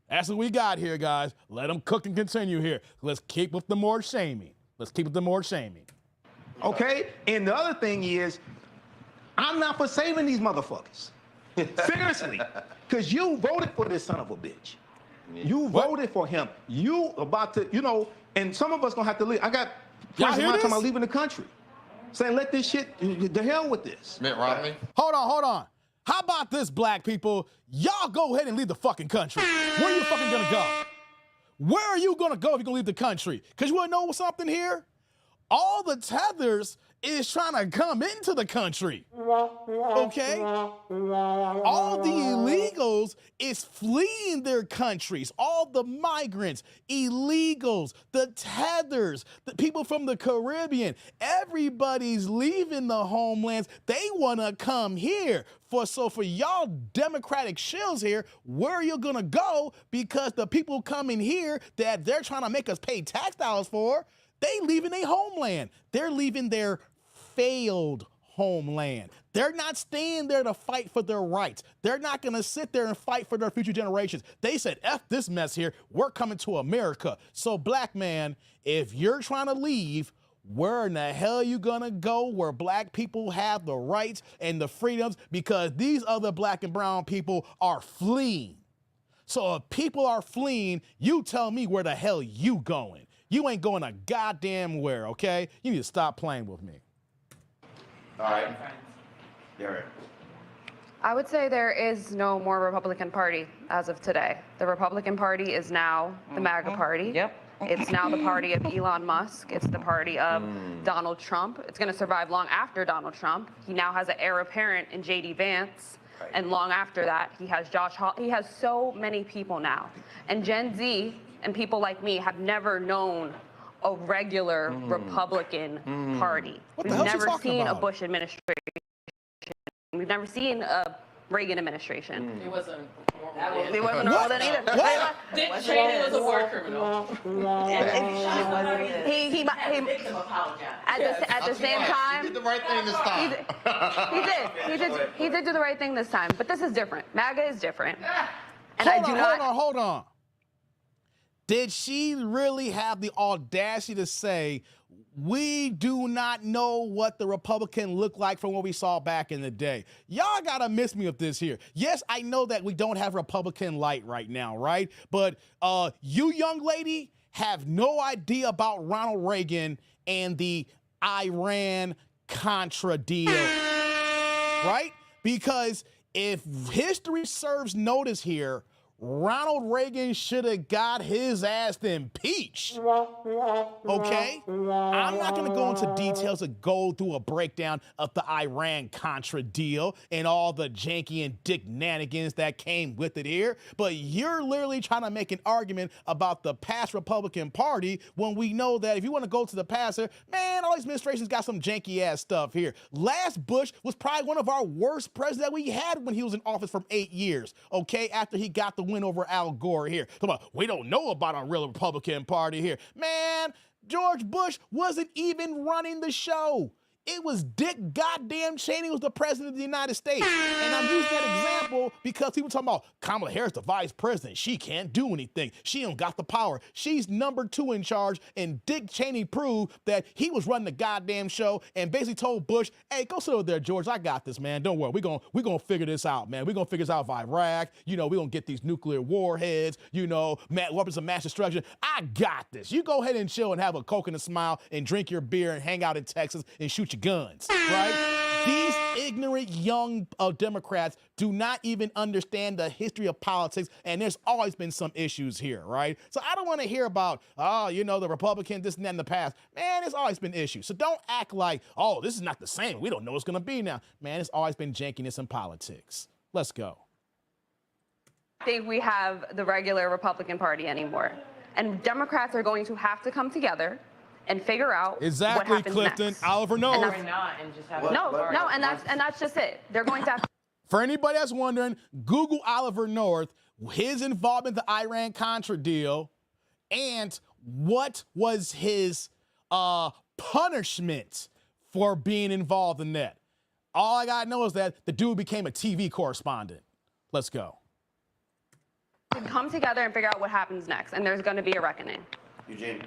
That's what we got here, guys. Let them cook and continue here. Let's keep with the more shaming. Okay, and the other thing is, I'm not for saving these motherfuckers. Seriously, because you voted for this son of a bitch. You voted for him. You about to, and some of us gonna have to leave. I got friends of mine talking about leaving the country. Saying, let this shit, the hell with this. Mitt Romney. Hold on. How about this, black people? Y'all go ahead and leave the fucking country. Where are you fucking gonna go? Where are you gonna go if you're gonna leave the country? Because you wanna know something here? All the tethers is trying to come into the country, okay? All the illegals is fleeing their countries. All the migrants, illegals, the tethers, the people from the Caribbean, everybody's leaving the homelands. They want to come here. So for y'all Democratic shills here, where are you going to go? Because the people coming here that they're trying to make us pay tax dollars for, they leaving their homeland. They're leaving their failed homeland. They're not staying there to fight for their rights. They're not going to sit there and fight for their future generations. They said, F this mess here. We're coming to America. So black man, if you're trying to leave, where in the hell are you going to go where black people have the rights and the freedoms? Because these other black and brown people are fleeing. So if people are fleeing, you tell me where the hell you going. You ain't going a goddamn where, okay? You need to stop playing with me. All right. All right. I would say there is no more Republican Party as of today. The Republican Party is now the MAGA Party. Yep. It's now the party of Elon Musk. It's the party of Donald Trump. It's going to survive long after Donald Trump. He now has an heir apparent in J.D. Vance. Right. And long after that, he has Josh Hall. He has so many people now. And Gen Z and people like me have never known a regular Republican Party. We've never seen a Bush administration. We've never seen a Reagan administration. It wasn't normal. It wasn't normal then either. Dick Cheney was a war criminal. He at the same time. He did the right thing this time. He did do the right thing this time. But this is different. MAGA is different. And Hold on. Did she really have the audacity to say, we do not know what the Republican looked like from what we saw back in the day? Y'all gotta miss me with this here. Yes, I know that we don't have Republican light right now, right? But you, young lady, have no idea about Ronald Reagan and the Iran-Contra deal, right? Because if history serves notice here, Ronald Reagan should have got his ass impeached, okay? I'm not going to go into details and go through a breakdown of the Iran-Contra deal and all the janky and dick-nanigans that came with it here, but you're literally trying to make an argument about the past Republican Party when we know that if you want to go to the past here, man, all these administrations got some janky-ass stuff here. Last Bush was probably one of our worst presidents that we had when he was in office for 8 years, okay, after he got the win over Al Gore here. Come on, we don't know about a real Republican Party here. Man, George Bush wasn't even running the show. It was Dick goddamn Cheney was the president of the United States. And I'm using that example because people talking about Kamala Harris, the vice president. She can't do anything. She don't got the power. She's number 2 in charge. And Dick Cheney proved that he was running the goddamn show and basically told Bush, hey, go sit over there, George. I got this, man. Don't worry. We're gonna figure this out, man. We're gonna figure this out with Iraq. You know, we're gonna get these nuclear warheads, you know, weapons of mass destruction. I got this. You go ahead and chill and have a Coke and a smile and drink your beer and hang out in Texas and shoot your guns, right? These ignorant young Democrats do not even understand the history of politics, and there's always been some issues here, right? So I don't want to hear about, oh, you know, the Republicans, this and that in the past. Man, there's always been issues. So don't act like, oh, this is not the same. We don't know what's going to be now. Man, it's always been jankiness in politics. Let's go. I think we have the regular Republican Party anymore. And Democrats are going to have to come together and figure out what happens Clifton, next. Oliver North. And that's just it. They're going to have to. For anybody that's wondering, Google Oliver North, his involvement in the Iran-Contra deal, and what was his punishment for being involved in that. All I gotta know is that the dude became a TV correspondent. Let's go. Come together and figure out what happens next, and there's going to be a reckoning. Eugene.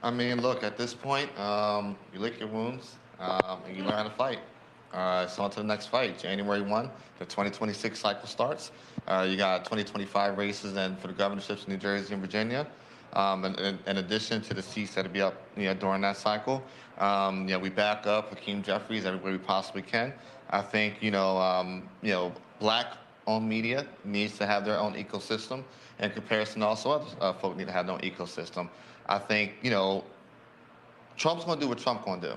I mean, look, at this point, you lick your wounds and you learn how to fight. So on to the next fight. January 1, the 2026 cycle starts. You got 2025 races then for the governorships in New Jersey and Virginia. In addition to the seats that'll be up, you know, during that cycle, we back up Hakeem Jeffries everywhere we possibly can. I think, black-owned media needs to have their own ecosystem. In comparison, also other folk need to have their own ecosystem. I think, Trump's going to do what Trump's going to do.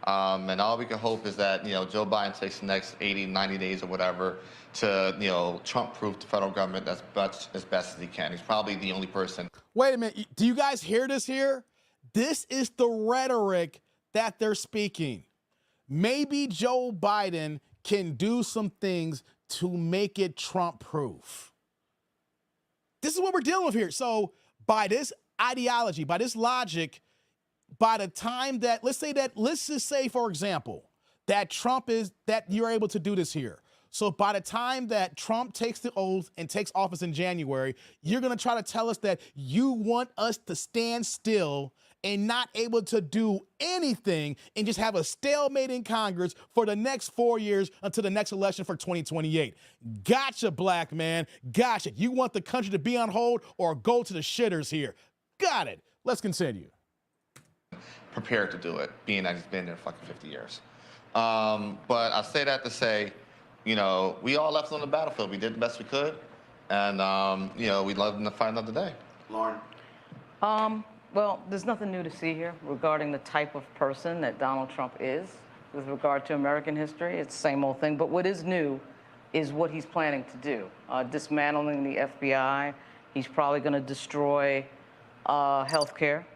And all we can hope is that, Joe Biden takes the next 80, 90 days or whatever to, Trump-proof the federal government as best as he can. He's probably the only person. Wait a minute. Do you guys hear this here? This is the rhetoric that they're speaking. Maybe Joe Biden can do some things to make it Trump-proof. This is what we're dealing with here. So by this ideology, by this logic, by the time that, let's just say, for example, that you're able to do this here. So by the time that Trump takes the oath and takes office in January, you're going to try to tell us that you want us to stand still and not able to do anything and just have a stalemate in Congress for the next 4 years until the next election for 2028. Gotcha, black man. Gotcha. You want the country to be on hold or go to the shitters here. Got it. Let's continue. Prepared to do it, being that he's been there fucking 50 years. But I say that to say, you know, we all left on the battlefield. We did the best we could, and you know, we'd love them to fight another day. Lauren? Well, there's nothing new to see here regarding the type of person that Donald Trump is with regard to American history. It's the same old thing. But what is new is what he's planning to do. Dismantling the FBI. He's probably going to destroy health care.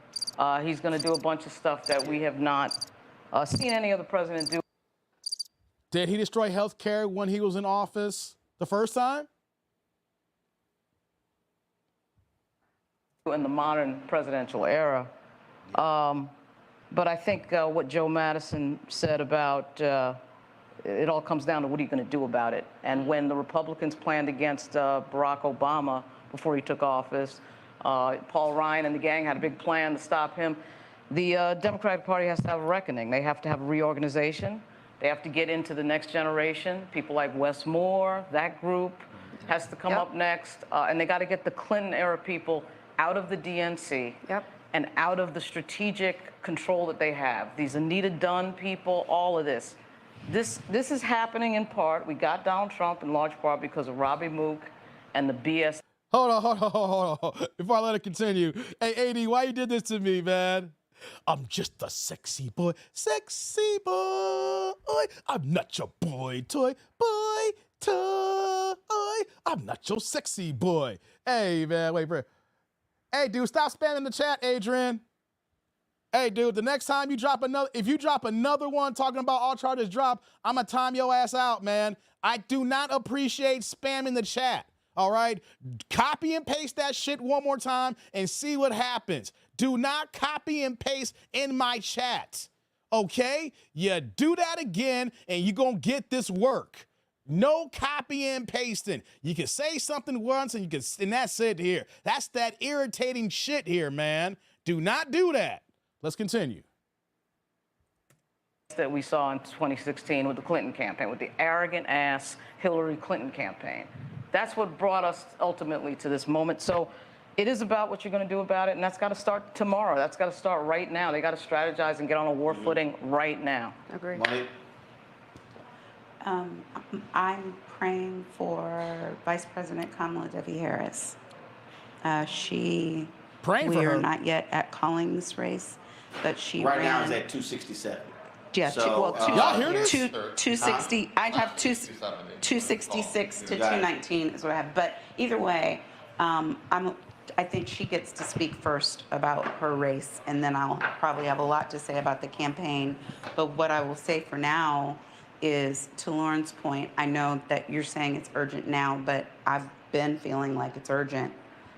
He's going to do a bunch of stuff that we have not seen any other president do. Did he destroy health care when he was in office the first time? In the modern presidential era. But I think what Joe Madison said about it all comes down to what are you going to do about it. And when the Republicans planned against Barack Obama before he took office, Paul Ryan and the gang had a big plan to stop him. The Democratic Party has to have a reckoning. They have to have a reorganization. They have to get into the next generation. People like Wes Moore, that group has to come up next. And they got to get the Clinton-era people out of the DNC and out of the strategic control that they have. These Anita Dunn people, all of this. This is happening in part. We got Donald Trump in large part because of Robbie Mook and the BS. Hold on. Before I let it continue. Hey, AD, why you did this to me, man? I'm just a sexy boy. I'm not your boy toy. I'm not your sexy boy. Hey, man, wait, bro. Hey, dude, stop spamming the chat, Adrian. Hey, dude, the next time you drop if you drop another one talking about all charges drop, I'm gonna time your ass out, man. I do not appreciate spamming the chat, all right? Copy and paste that shit one more time and see what happens. Do not copy and paste in my chat, okay? You do that again and you're gonna get this work. No copy and pasting. You can say something once and that's it here. That's that irritating shit here, man. Do not do that. Let's continue. That we saw in 2016 with the Clinton campaign, with the arrogant ass Hillary Clinton campaign. That's what brought us ultimately to this moment. So it is about what you're going to do about it, and that's got to start tomorrow. That's got to start right now. They got to strategize and get on a war footing right now. Agree. I'm praying for Vice President Kamala Devi Harris. We are not yet at calling this race, but she right ran. now is at 267. Yeah, so, y'all hear this? 260. I have 266 to 219 is what I have. But either way, I think she gets to speak first about her race, and then I'll probably have a lot to say about the campaign. But what I will say for now is, to Lauren's point, I know that you're saying it's urgent now, but I've been feeling like it's urgent.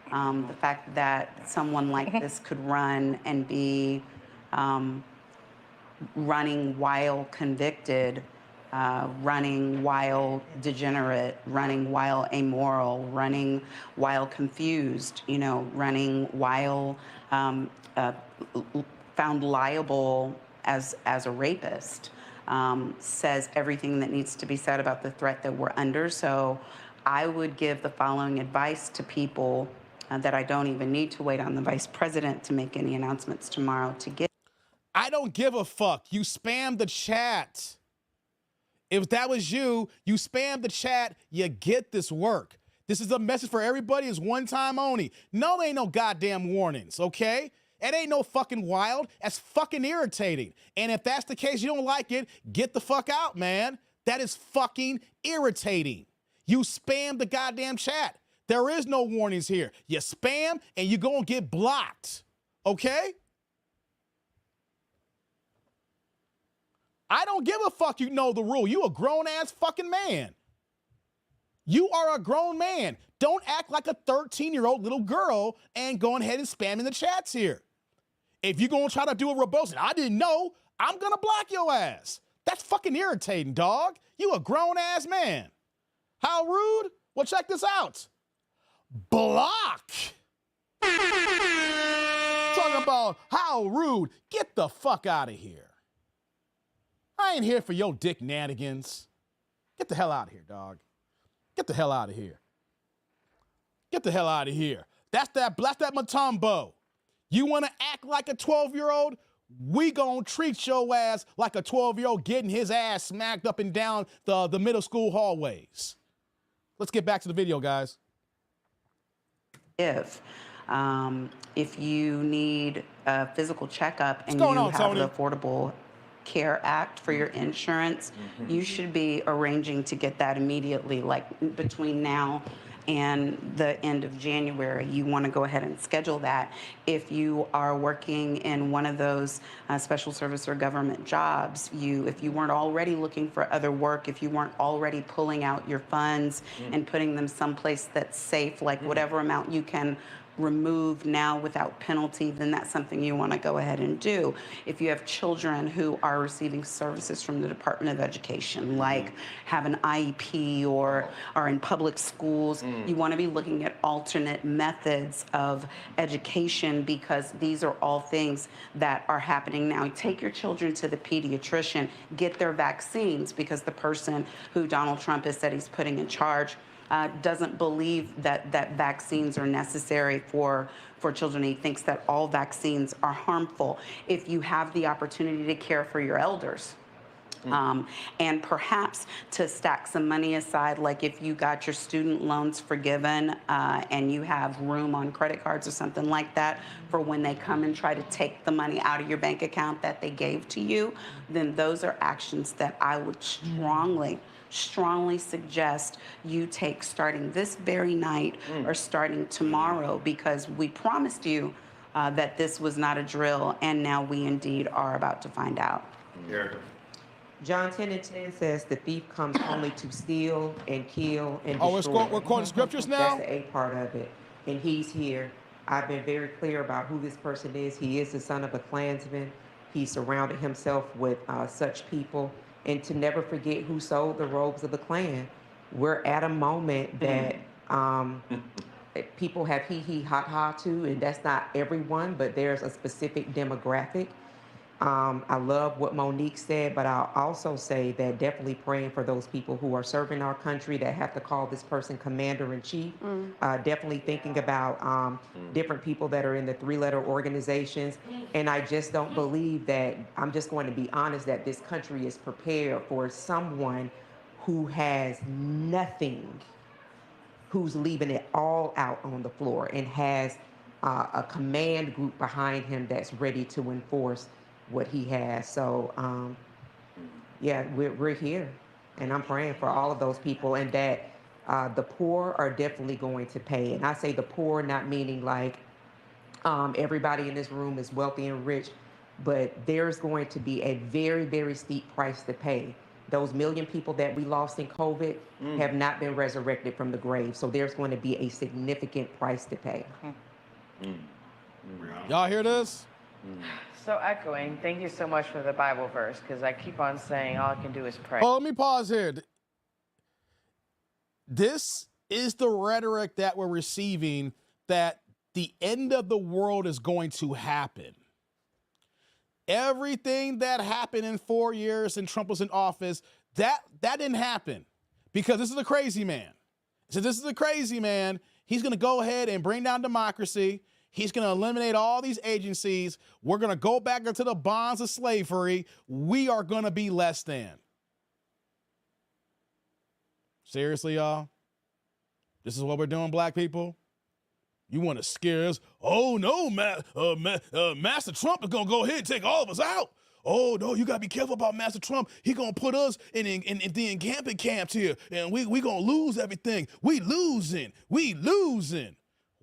The fact that someone like this could run and be running while convicted, running while degenerate, running while amoral, running while confused, running while found liable as a rapist, says everything that needs to be said about the threat that we're under. So I would give the following advice to people that I don't even need to wait on the vice president to make any announcements tomorrow to get. I don't give a fuck. You spam the chat. If that was you spam the chat, you get this work. This is a message for everybody. It's one time only. No, there ain't no goddamn warnings, okay? It ain't no fucking wild. That's fucking irritating. And if that's the case, you don't like it, get the fuck out, man. That is fucking irritating. You spam the goddamn chat. There is no warnings here. You spam and you're gonna get blocked, okay? I don't give a fuck. You know the rule. You a grown-ass fucking man. You are a grown man. Don't act like a 13-year-old little girl and go ahead and spam in the chats here. If you're going to try to do a rebuttal, and I didn't know, I'm going to block your ass. That's fucking irritating, dog. You a grown-ass man. How rude? Well, check this out. Block. Talking about how rude. Get the fuck out of here. I ain't here for your dick nanigans. Get the hell out of here, dog. Get the hell out of here. Get the hell out of here. That's that Matumbo. You want to act like a 12-year-old? we gonna treat your ass like a 12-year-old getting his ass smacked up and down the middle school hallways. Let's get back to the video, guys. If you need a physical checkup and going you on, have Tony? the Affordable Care Act for your insurance, you should be arranging to get that immediately, like between now and the end of January. You want to go ahead and schedule that. If you are working in one of those special service or government jobs, if you weren't already looking for other work, if you weren't already pulling out your funds and putting them someplace that's safe, like whatever amount you can remove now without penalty, then that's something you want to go ahead and do. If you have children who are receiving services from the Department of Education, like have an IEP or are in public schools, you want to be looking at alternate methods of education, because these are all things that are happening now. Take your children to the pediatrician, get their vaccines, because the person who Donald Trump has said he's putting in charge doesn't believe that vaccines are necessary for children. He thinks that all vaccines are harmful. If you have the opportunity to care for your elders, and perhaps to stack some money aside, like if you got your student loans forgiven and you have room on credit cards or something like that for when they come and try to take the money out of your bank account that they gave to you, then those are actions that I would strongly suggest you take starting this very night or starting tomorrow, because we promised you that this was not a drill, and now we indeed are about to find out. John 10:10 says the thief comes only to steal and kill and destroy. We're quoting scriptures now? That's the A part of it. And he's here. I've been very clear about who this person is. He is the son of a Klansman. He surrounded himself with such people. And to never forget who sold the robes of the Klan. We're at a moment that people have hee-hee, ha-ha to, and that's not everyone, but there's a specific demographic. I love what Monique said, but I'll also say that definitely praying for those people who are serving our country that have to call this person commander-in-chief. Definitely thinking about different people that are in the three-letter organizations. And I just don't believe that, I'm just going to be honest, that this country is prepared for someone who has nothing, who's leaving it all out on the floor and has a command group behind him that's ready to enforce what he has. So yeah, we're here, and I'm praying for all of those people, and that the poor are definitely going to pay. And I say the poor, not meaning like everybody in this room is wealthy and rich, but there's going to be a very, very steep price to pay. Those million people that we lost in COVID have not been resurrected from the grave, so there's going to be a significant price to pay. Y'all hear this? So echoing, thank you so much for the Bible verse, because I keep on saying all I can do is pray. Oh, let me pause here. This is the rhetoric that we're receiving, that the end of the world is going to happen. Everything that happened in 4 years and Trump was in office, that didn't happen, because this is a crazy man. So this is a crazy man. He's going to go ahead and bring down democracy. He's going to eliminate all these agencies. We're going to go back into the bonds of slavery. We are going to be less than. Seriously, y'all? This is what we're doing, black people? You want to scare us? Oh, no, Master Trump is going to go ahead and take all of us out. Oh, no, you got to be careful about Master Trump. He going to put us in the encampment camps here, and we going to lose everything. We losing.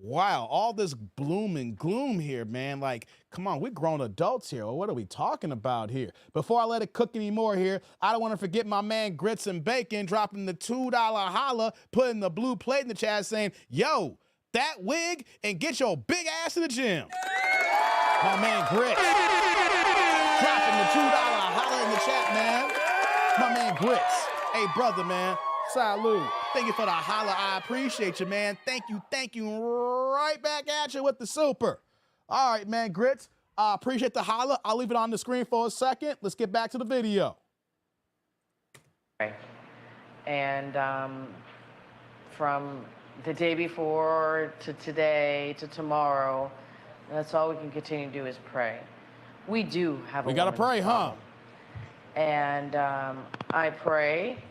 Wow, all this bloom and gloom here, man. Like, come on, we're grown adults here. What are we talking about here? Before I let it cook anymore here, I don't want to forget my man Grits and Bacon dropping the $2 holla, putting the blue plate in the chat saying, yo, that wig and get your big ass to the gym. My man Grits dropping the $2 holla in the chat, man. My man Grits. Hey, brother, man. Salute. Thank you for the holla. I appreciate you, man. Thank you. Right back at you with the super. All right, man, Grits. I appreciate the holla. I'll leave it on the screen for a second. Let's get back to the video. And from the day before to today to tomorrow, that's all we can continue to do is pray. we do have a We gotta women's pray, huh? problem. And I pray.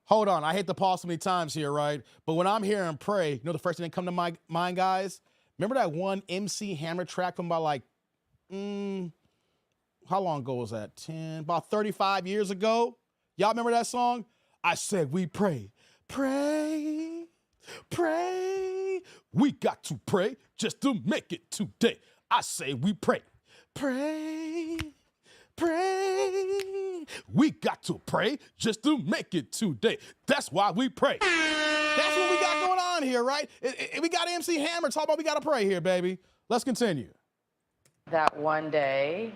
Hold on, I hate to pause so many times here, right? But when I'm hearing pray, you know the first thing that come to my mind, guys? Remember that one MC Hammer track from about like, how long ago was that? About 35 years ago? Y'all remember that song? I said we pray, pray, pray. We got to pray just to make it today. I say we pray, pray, pray. We got to pray just to make it today. That's why we pray. That's what we got going on here, right? We got MC Hammer talking about we got to pray here, baby. Let's continue. That one day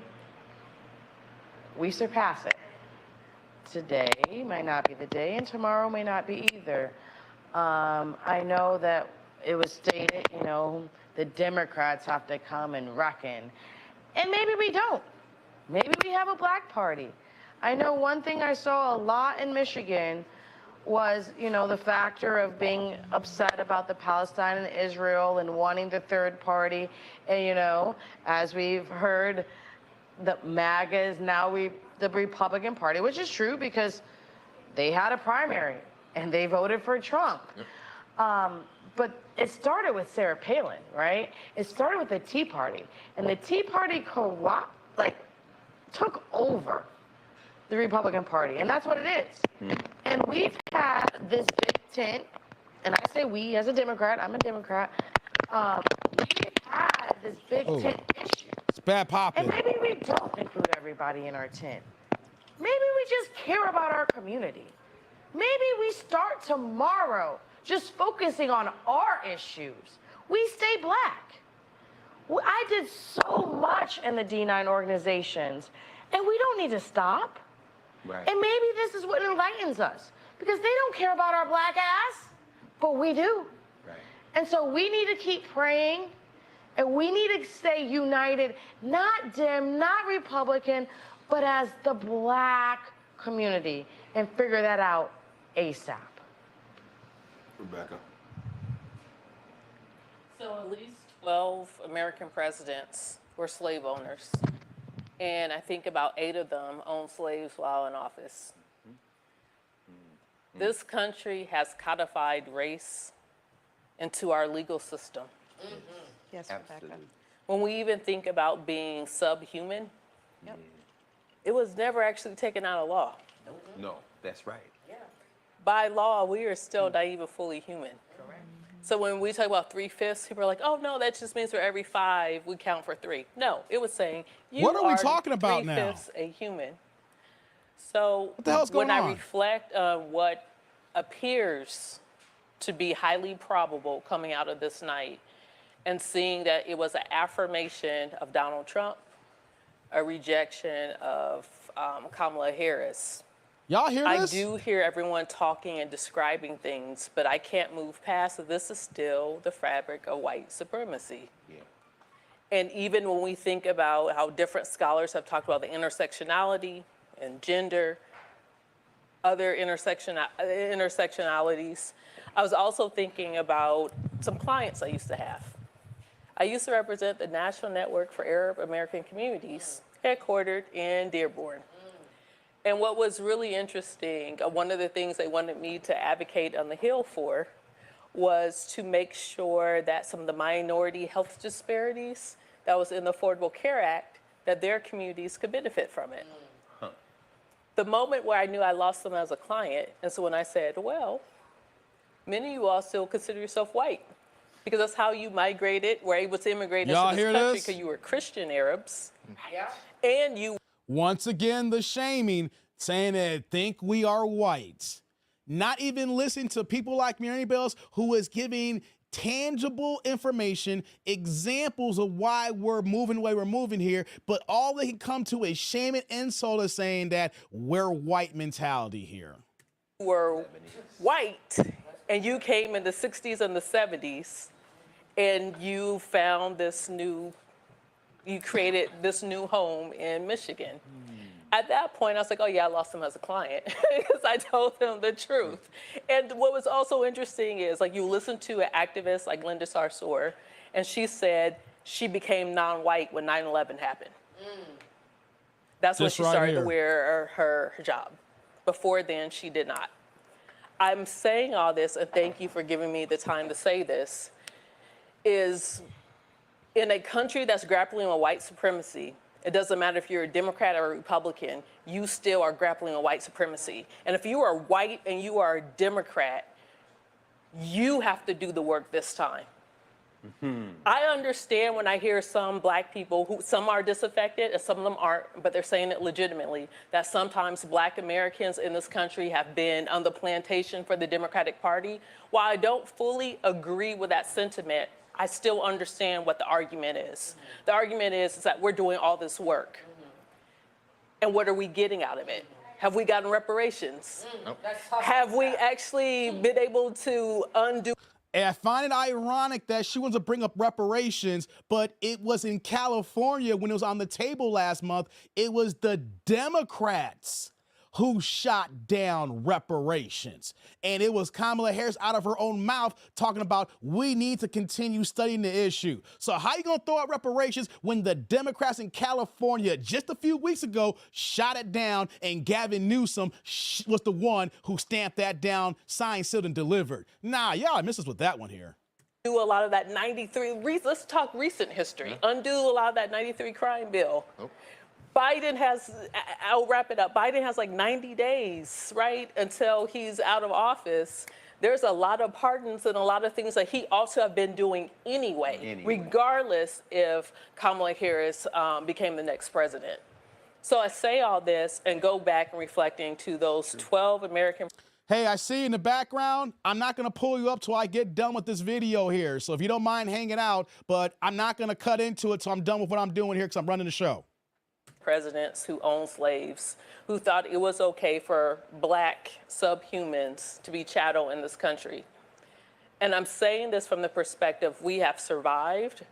we surpass it. Today might not be the day, and tomorrow may not be either. I know that it was stated, you know, the Democrats have to come and reckon. And maybe we don't. Maybe we have a black party. I know one thing I saw a lot in Michigan was, you know, the factor of being upset about the Palestine and Israel and wanting the third party. And, you know, as we've heard, the MAGA is now the Republican Party, which is true because they had a primary and they voted for Trump. Yep. But it started with Sarah Palin, right? It started with the Tea Party. And the Tea Party took over the Republican Party. And that's what it is. Mm. And we've had this big tent, and I say we as a Democrat, I'm a Democrat, we've had this big tent issue. It's bad popping. And maybe we don't include everybody in our tent. Maybe we just care about our community. Maybe we start tomorrow just focusing on our issues. We stay black. I did so much in the D9 organizations, and we don't need to stop. Right. And maybe this is what enlightens us, because they don't care about our black ass, but we do. Right. And so we need to keep praying, and we need to stay united, not Dem, not Republican, but as the black community, and figure that out ASAP. Rebecca. So at least 12 American presidents were slave owners. And I think about 8 of them owned slaves while in office. Mm-hmm. This country has codified race into our legal system. Mm-hmm. Yes, Rebecca. When we even think about being subhuman, yep, it was never actually taken out of law. No, that's right. Yeah. By law, we are still not even fully human. Correct. So when we talk about 3/5, people are like, oh, no, that just means for every 5, we count for 3. No, it was saying you what are we are talking about 3/5 now? a human. So what the hell's going on? When I reflect on what appears to be highly probable coming out of this night and seeing that it was an affirmation of Donald Trump, a rejection of Kamala Harris. Y'all hear this? I do hear everyone talking and describing things, but I can't move past that this is still the fabric of white supremacy. Yeah. And even when we think about how different scholars have talked about the intersectionality and gender, other intersectionalities, I was also thinking about some clients I used to have. I used to represent the National Network for Arab American Communities, headquartered in Dearborn. And what was really interesting, one of the things they wanted me to advocate on the Hill for was to make sure that some of the minority health disparities that was in the Affordable Care Act, that their communities could benefit from it. Huh. The moment where I knew I lost them as a client, and so when I said, well, many of you all still consider yourself white, because that's how you migrated, were able to immigrate into this country, because you were Christian Arabs, yeah, and you... Once again, the shaming, saying that think we are white. Not even listening to people like Mary Bells, who is giving tangible information, examples of why we're moving the way we're moving here, but all they can come to is shame and insult is saying that we're white mentality here. You were white, and you came in the 60s and the 70s, and you found this new... You created this new home in Michigan. At that point, I was like, oh yeah, I lost him as a client because I told him the truth. And what was also interesting is, like, you listen to an activist like Linda Sarsour, and she said she became non-white when 9/11 happened. That's when This she right started here. to wear her hijab. Before then, she did not. I'm saying all this, and thank you for giving me the time to say this, is in a country that's grappling with white supremacy, it doesn't matter if you're a Democrat or a Republican, you still are grappling with white supremacy. And if you are white and you are a Democrat, you have to do the work this time. I understand when I hear some black people, who some are disaffected and some of them aren't, but they're saying it legitimately, that sometimes black Americans in this country have been on the plantation for the Democratic Party. While I don't fully agree with that sentiment, I still understand what the argument is. The argument is that we're doing all this work. And what are we getting out of it? Have we gotten reparations? Nope. Have we actually been able to undo? And I find it ironic that she wants to bring up reparations, but it was in California when it was on the table last month. It was the Democrats who shot down reparations. And it was Kamala Harris out of her own mouth talking about we need to continue studying the issue. So how you gonna throw out reparations when the Democrats in California just a few weeks ago shot it down and Gavin Newsom was the one who stamped that down, signed, sealed, and delivered? Nah, y'all miss us with that one here. Do a lot of that 93, let's talk recent history. Undo a lot of that 93 crime bill. Nope. Biden has, I'll wrap it up. Biden has like 90 days, right, until he's out of office. There's a lot of pardons and a lot of things that he also have been doing anyway. Regardless if Kamala Harris became the next president. So I say all this and go back and reflecting to those 12 American. Hey, I see in the background, I'm not gonna pull you up till I get done with this video here. So if you don't mind hanging out, but I'm not gonna cut into it till I'm done with what I'm doing here because I'm running the show. Presidents who owned slaves, who thought it was okay for black subhumans to be chattel in this country. And I'm saying this from the perspective we have survived,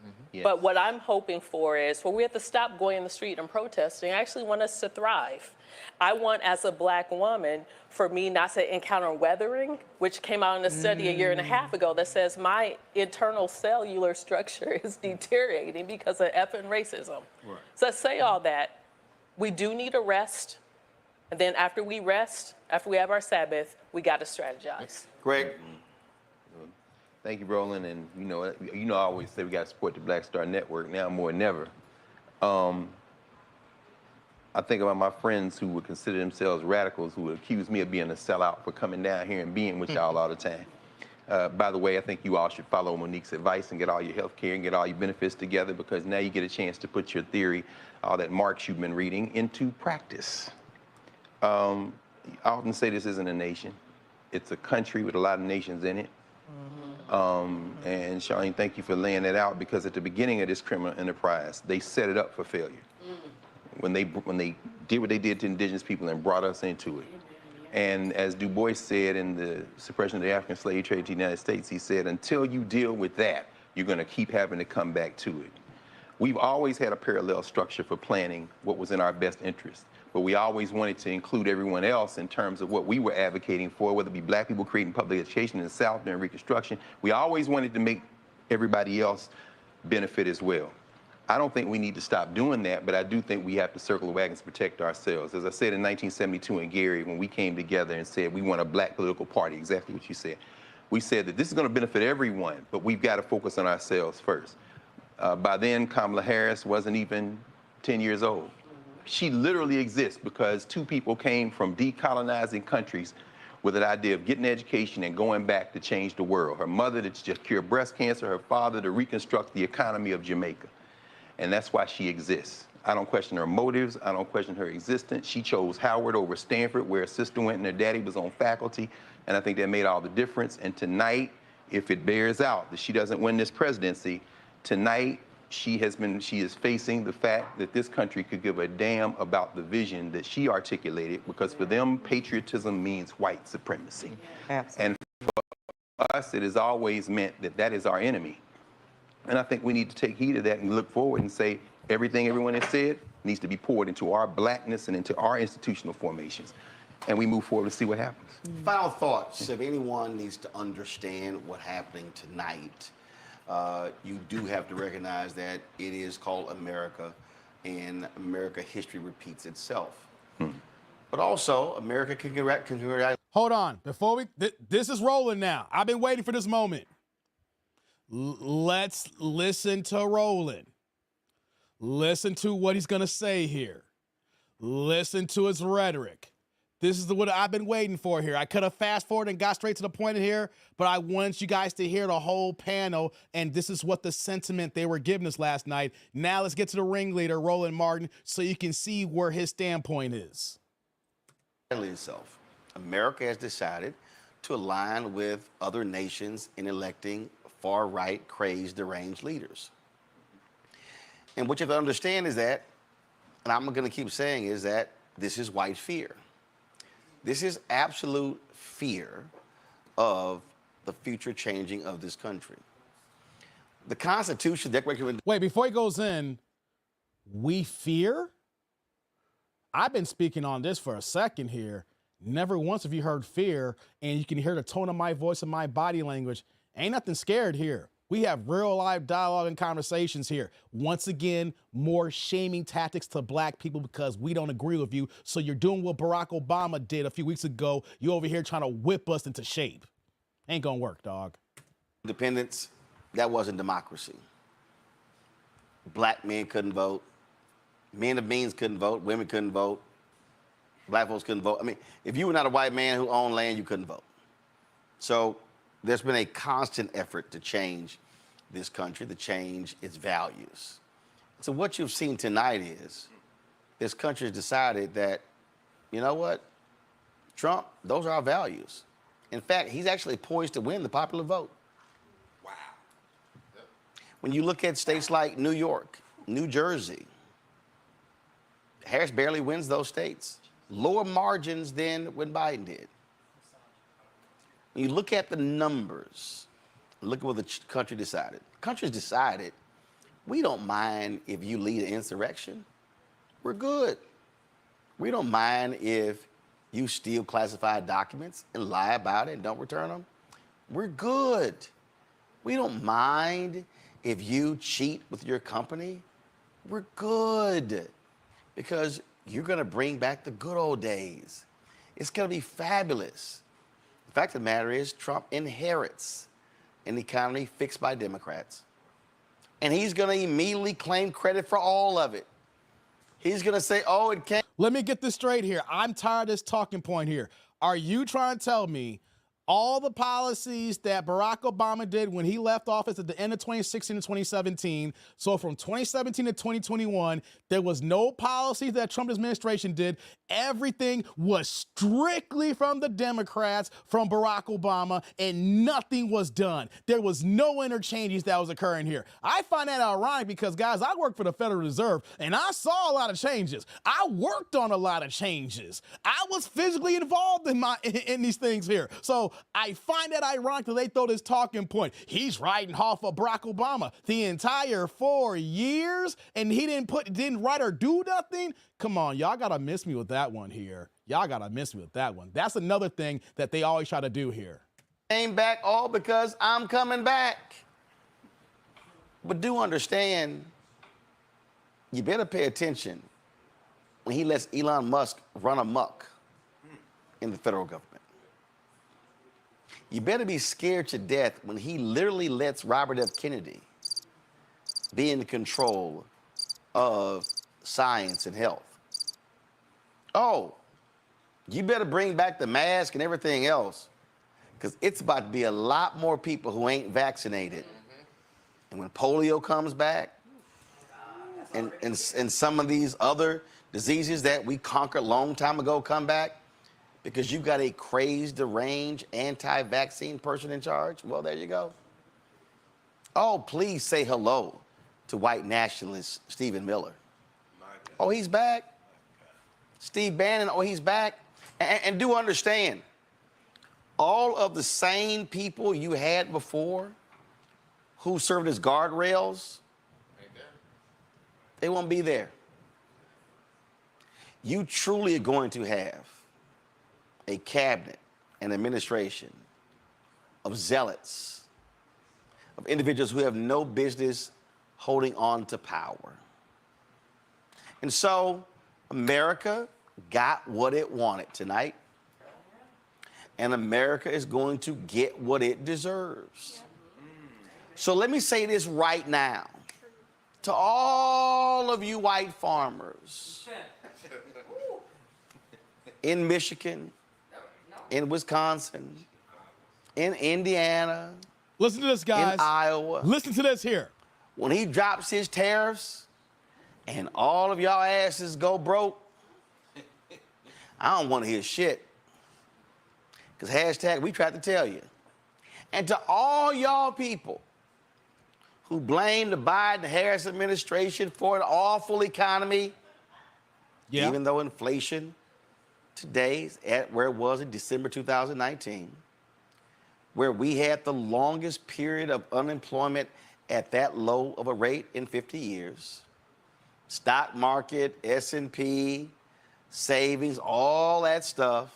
but what I'm hoping for is we have to stop going in the street and protesting. I actually want us to thrive. I want, as a black woman, for me not to encounter weathering, which came out in a study a year and a half ago that says my internal cellular structure is deteriorating because of effing racism. Right. So I say all that. We do need a rest. And then after we rest, after we have our Sabbath, we got to strategize. Greg? Thank you, Roland. And you know, I always say we got to support the Black Star Network now more than ever. I think about my friends who would consider themselves radicals, who would accuse me of being a sellout for coming down here and being with y'all all the time. By the way, I think you all should follow Monique's advice and get all your health care and get all your benefits together, because now you get a chance to put your theory, all that Marx you've been reading, into practice. I often say this isn't a nation. It's a country with a lot of nations in it. And Charlene, thank you for laying that out, because at the beginning of this criminal enterprise, they set it up for failure. When they did what they did to indigenous people and brought us into it. And as Du Bois said in the Suppression of the African Slave Trade to the United States, he said, until you deal with that, you're gonna keep having to come back to it. We've always had a parallel structure for planning what was in our best interest, but we always wanted to include everyone else in terms of what we were advocating for, whether it be black people creating public education in the South during Reconstruction. We always wanted to make everybody else benefit as well. I don't think we need to stop doing that, but I do think we have to circle the wagons to protect ourselves. As I said in 1972 in Gary, when we came together and said we want a black political party, exactly what you said, we said that this is going to benefit everyone, but we've got to focus on ourselves first. By then, Kamala Harris wasn't even 10 years old. She literally exists because two people came from decolonizing countries with an idea of getting education and going back to change the world. Her mother to just cure breast cancer, her father to reconstruct the economy of Jamaica. And that's why she exists. I don't question her motives. I don't question her existence. She chose Howard over Stanford, where her sister went and her daddy was on faculty. And I think that made all the difference. And tonight, if it bears out that she doesn't win this presidency, tonight she is facing the fact that this country could give a damn about the vision that she articulated, because for them, patriotism means white supremacy. Absolutely. And for us, it has always meant that that is our enemy. And I think we need to take heed of that and look forward and say everything everyone has said needs to be poured into our blackness and into our institutional formations. And we move forward to see what happens. Final thoughts. If anyone needs to understand what's happening tonight, you do have to recognize that it is called America. in America, history repeats itself. But also, America can congratulate. Hold on. Before we, this is Roland now. I've been waiting for this moment. Let's listen to Roland. Listen to what he's going to say here. Listen to his rhetoric. This is what I've been waiting for here. I could have fast forwarded and got straight to the point here, but I want you guys to hear the whole panel, and this is what the sentiment they were giving us last night. Now let's get to the ringleader, Roland Martin, so you can see where his standpoint is. Itself. America has decided to align with other nations in electing far-right, crazed, deranged leaders. And what you have to understand is that, and I'm going to keep saying, is that this is white fear. This is absolute fear of the future changing of this country. The Constitution, Declaration. Wait, before he goes in, we fear? I've been speaking on this for a second here. Never once have you heard fear, and you can hear the tone of my voice and my body language. Ain't nothing scared here. We have real live dialogue and conversations here. Once again, more shaming tactics to black people because we don't agree with you. So you're doing what Barack Obama did a few weeks ago. You over here trying to whip us into shape. Ain't gonna work, dog. Independence, that wasn't democracy. Black men couldn't vote. Men of means couldn't vote. Women couldn't vote. Black folks couldn't vote. I mean, if you were not a white man who owned land, you couldn't vote. So there's been a constant effort to change this country, to change its values. So what you've seen tonight is this country has decided that, you know what, Trump, those are our values. In fact, he's actually poised to win the popular vote. Wow. When you look at states like New York, New Jersey, Harris barely wins those states. Lower margins than when Biden did. When you look at the numbers, look at what the country decided. The country's decided, we don't mind if you lead an insurrection. We're good. We don't mind if you steal classified documents and lie about it and don't return them. We're good. We don't mind if you cheat with your company. We're good. Because you're going to bring back the good old days. It's going to be fabulous. The fact of the matter is, Trump inherits an economy fixed by Democrats. And he's going to immediately claim credit for all of it. He's going to say, oh, it can't. Let me get this straight here. I'm tired of this talking point here. Are you trying to tell me all the policies that Barack Obama did when he left office at the end of 2016 and 2017, so from 2017 to 2021, there was no policies that Trump administration did. Everything was strictly from the Democrats, from Barack Obama, and nothing was done. There was no interchanges that was occurring here. I find that ironic because, guys, I work for the Federal Reserve, and I saw a lot of changes. I worked on a lot of changes. I was physically involved in these things here. So I find that ironic that they throw this talking point. He's riding off of Barack Obama the entire 4 years, and he didn't write or do nothing. Come on, y'all gotta miss me with that one here. Y'all gotta miss me with that one. That's another thing that they always try to do here. Came back all because I'm coming back. But do understand, you better pay attention when he lets Elon Musk run amok in the federal government. You better be scared to death when he literally lets Robert F. Kennedy be in control of science and health. Oh, you better bring back the mask and everything else, because it's about to be a lot more people who ain't vaccinated. And when polio comes back, and some of these other diseases that we conquered a long time ago come back, because you've got a crazed, deranged, anti-vaccine person in charge, well, there you go. Oh, please say hello to white nationalist Stephen Miller. Oh, he's back. Steve Bannon, oh, he's back. And do understand, all of the sane people you had before who served as guardrails, they won't be there. You truly are going to have a cabinet, an administration of zealots, of individuals who have no business holding on to power. And so America got what it wanted tonight. And America is going to get what it deserves. So let me say this right now to all of you white farmers in Michigan, in Wisconsin, in Indiana. Listen to this, guys. In Iowa. Listen to this here. When he drops his tariffs and all of y'all asses go broke, I don't want to hear shit. Because hashtag, we tried to tell you. And to all y'all people who blame the Biden-Harris administration for an awful economy, even though inflation today is at where it was in December 2019, where we had the longest period of unemployment at that low of a rate in 50 years. Stock market, S&P, savings, all that stuff.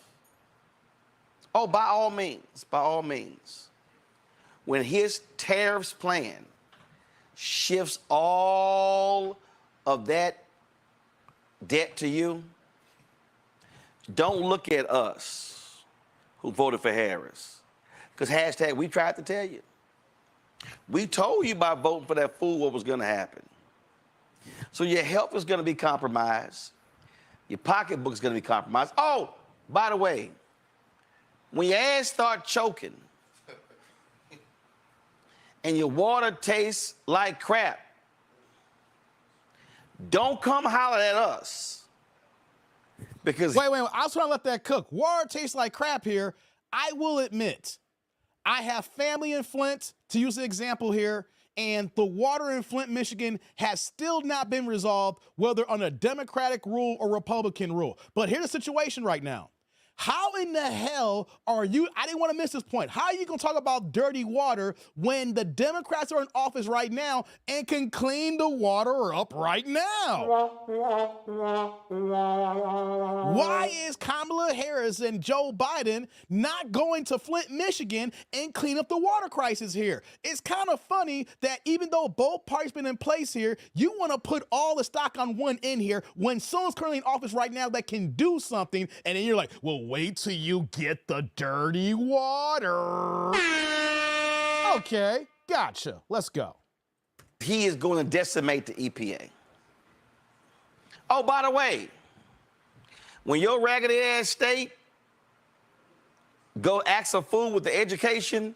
Oh, by all means, when his tariffs plan shifts all of that debt to you, don't look at us who voted for Harris. Because hashtag, we tried to tell you. We told you by voting for that fool what was going to happen. So your health is going to be compromised. Your pocketbook is going to be compromised. Oh, by the way, when your ass start choking and your water tastes like crap, don't come holler at us. Because wait, I was trying to let that cook. Water tastes like crap here. I will admit, I have family in Flint, to use the example here, and the water in Flint, Michigan has still not been resolved, whether on a Democratic rule or Republican rule. But here's the situation right now. How in the hell are you, I didn't want to miss this point, how are you going to talk about dirty water when the Democrats are in office right now and can clean the water up right now? Why is Kamala Harris and Joe Biden not going to Flint, Michigan and clean up the water crisis here? It's kind of funny that even though both parties been in place here, you want to put all the stock on one end here when someone's currently in office right now that can do something, and then you're like, well, wait till you get the dirty water. Okay, gotcha. Let's go. He is going to decimate the EPA. Oh, by the way, when your raggedy ass state go ask a fool with the education,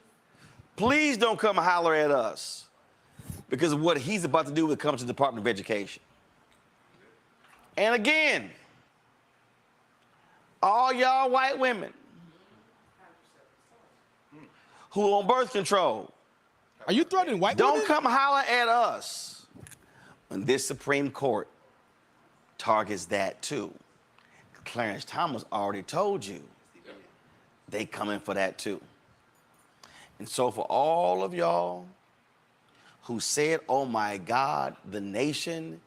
please don't come holler at us because of what he's about to do when it comes to the Department of Education. And again, all y'all white women who on birth control. Are you threatening white women? women? Don't come holler at us when this Supreme Court targets that too. Clarence Thomas already told you they coming for that too. And so for all of y'all who said, oh my God, the nation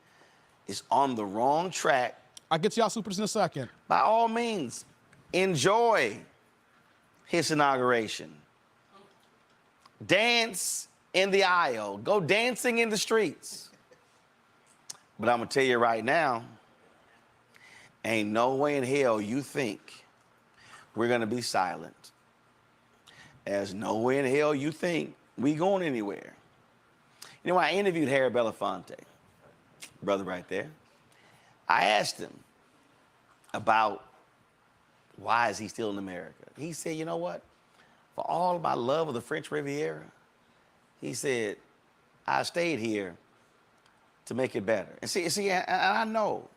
is on the wrong track, I'll get y'all supers in a second. by all means, enjoy his inauguration. Dance in the aisle. Go dancing in the streets. But I'm going to tell you right now, ain't no way in hell you think we're going to be silent. There's no way in hell you think we going anywhere. You know, I interviewed Harry Belafonte, brother right there. I asked him about why is he still in America. He said, you know what? For all my love of the French Riviera, he said, I stayed here to make it better. And see, and I know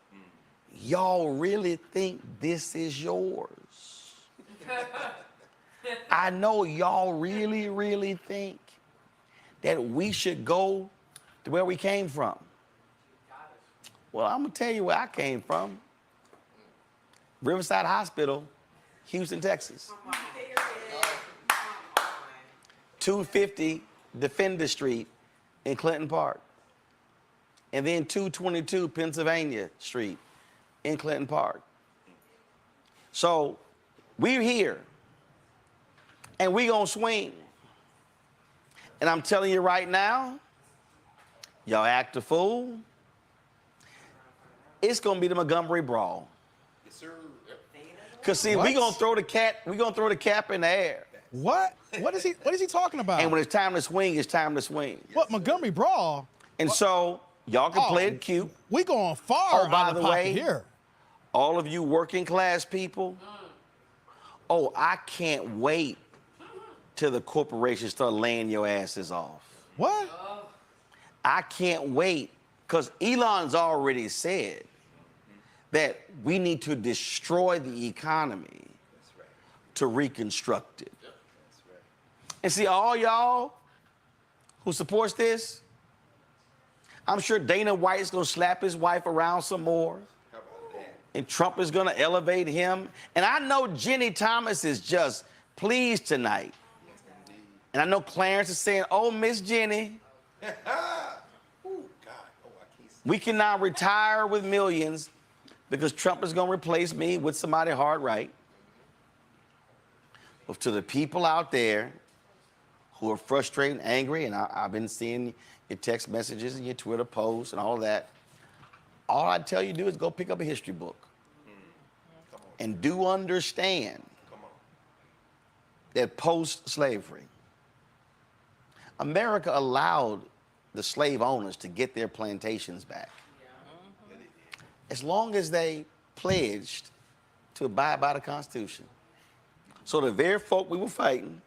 y'all really think this is yours. I know y'all really, really think that we should go to where we came from. Well, I'm gonna tell you where I came from. Riverside Hospital, Houston, Texas. 250 Defender Street in Clinton Park. And then 222 Pennsylvania Street in Clinton Park. So we're here and we gonna swing. And I'm telling you right now, y'all act a fool. It's gonna be the Montgomery Brawl. Yes, sir. Cause see, we gonna throw the cap in the air. What? What is he talking about? And when it's time to swing, it's time to swing. What, Montgomery Brawl? And so y'all can play it cute. We going far by out the of pocket way, here. All of you working class people, I can't wait till the corporations start laying your asses off. What? I can't wait, because Elon's already said that we need to destroy the economy to reconstruct it. And see, all y'all who supports this, I'm sure Dana White's gonna slap his wife around some more. And Trump is gonna elevate him. And I know Jenny Thomas is just pleased tonight. And I know Clarence is saying, oh, Miss Jenny, we can now retire with millions because Trump is gonna replace me with somebody hard right. But to the people out there who are frustrated and angry, and I've been seeing your text messages and your Twitter posts and all that, all I tell you to do is go pick up a history book. And do understand that post-slavery, America allowed the slave owners to get their plantations back. As long as they pledged to abide by the Constitution. So the very folk we were fighting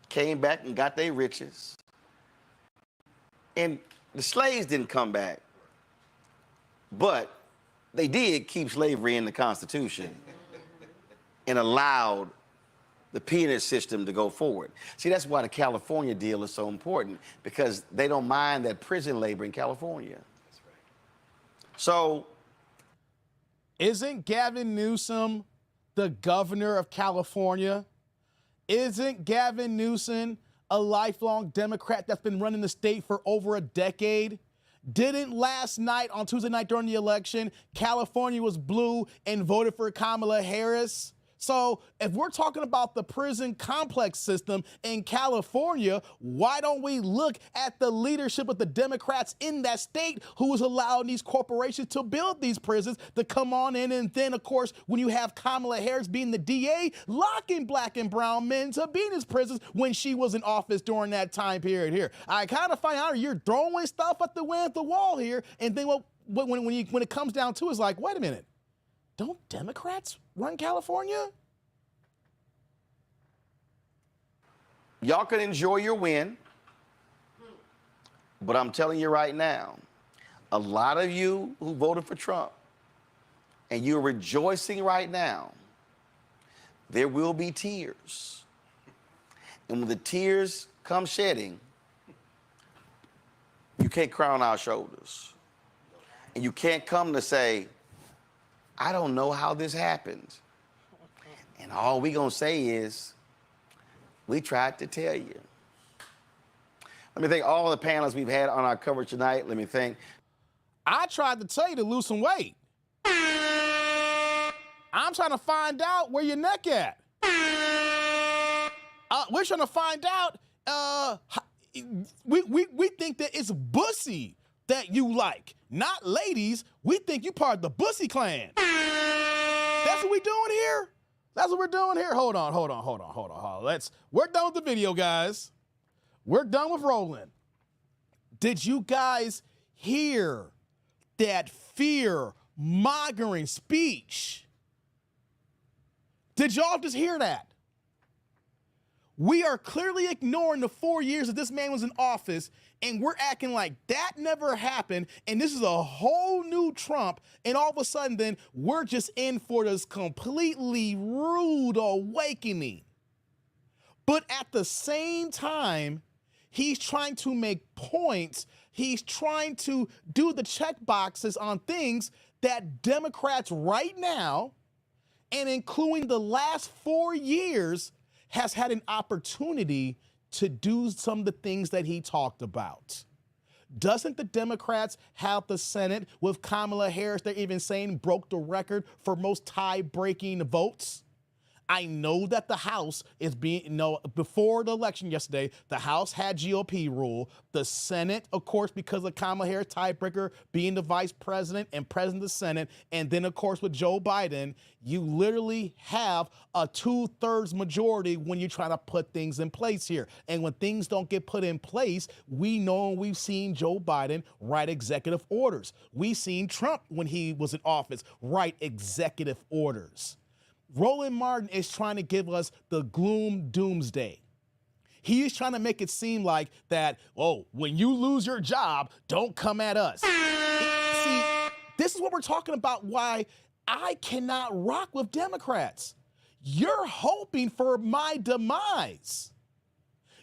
came back and got their riches. And the slaves didn't come back. But they did keep slavery in the Constitution and allowed the peanut system to go forward. See, that's why the California deal is so important, because they don't mind that prison labor in California. That's right. So, isn't Gavin Newsom the governor of California? Isn't Gavin Newsom a lifelong Democrat that's been running the state for over a decade? Didn't last night, on Tuesday night during the election, California was blue and voted for Kamala Harris? So if we're talking about the prison complex system in California, why don't we look at the leadership of the Democrats in that state who is allowing these corporations to build these prisons to come on in? And then, of course, when you have Kamala Harris being the DA, locking black and brown men to be in his prisons when she was in office during that time period here. I kind of find out you're throwing stuff at the wall here, and then when it comes down to it, it's like, wait a minute. Don't Democrats run California? Y'all can enjoy your win, but I'm telling you right now, a lot of you who voted for Trump, and you're rejoicing right now, there will be tears. And when the tears come shedding, you can't cry on our shoulders. And you can't come to say, I don't know how this happened. And all we gonna say is, we tried to tell you. Let me thank all the panelists we've had on our coverage tonight. Let me thank. I tried to tell you to lose some weight. I'm trying to find out where your neck at. We're trying to find out, we think that it's bussy that you like, not ladies. We think you part of the bussy clan. That's what we doing here? That's what we're doing here? Hold on. We're done with the video, guys. We're done with Roland. Did you guys hear that fear-mongering speech? Did y'all just hear that? We are clearly ignoring the 4 years that this man was in office, and we're acting like that never happened, and this is a whole new Trump, and all of a sudden then we're just in for this completely rude awakening. But at the same time, he's trying to make points. He's trying to do the check boxes on things that Democrats right now, and including the last 4 years, has had an opportunity to do some of the things that he talked about. Doesn't the Democrats have the Senate with Kamala Harris, they're even saying, broke the record for most tie-breaking votes? I know that the House is being, before the election yesterday, the House had GOP rule. The Senate, of course, because of Kamala Harris tiebreaker being the vice president and president of the Senate, and then, of course, with Joe Biden, you literally have a 2/3 majority when you're trying to put things in place here. And when things don't get put in place, we know and we've seen Joe Biden write executive orders. We've seen Trump, when he was in office, write executive orders. Roland Martin is trying to give us the gloom doomsday. He is trying to make it seem like that, oh, when you lose your job, don't come at us. See, this is what we're talking about, why I cannot rock with Democrats. You're hoping for my demise.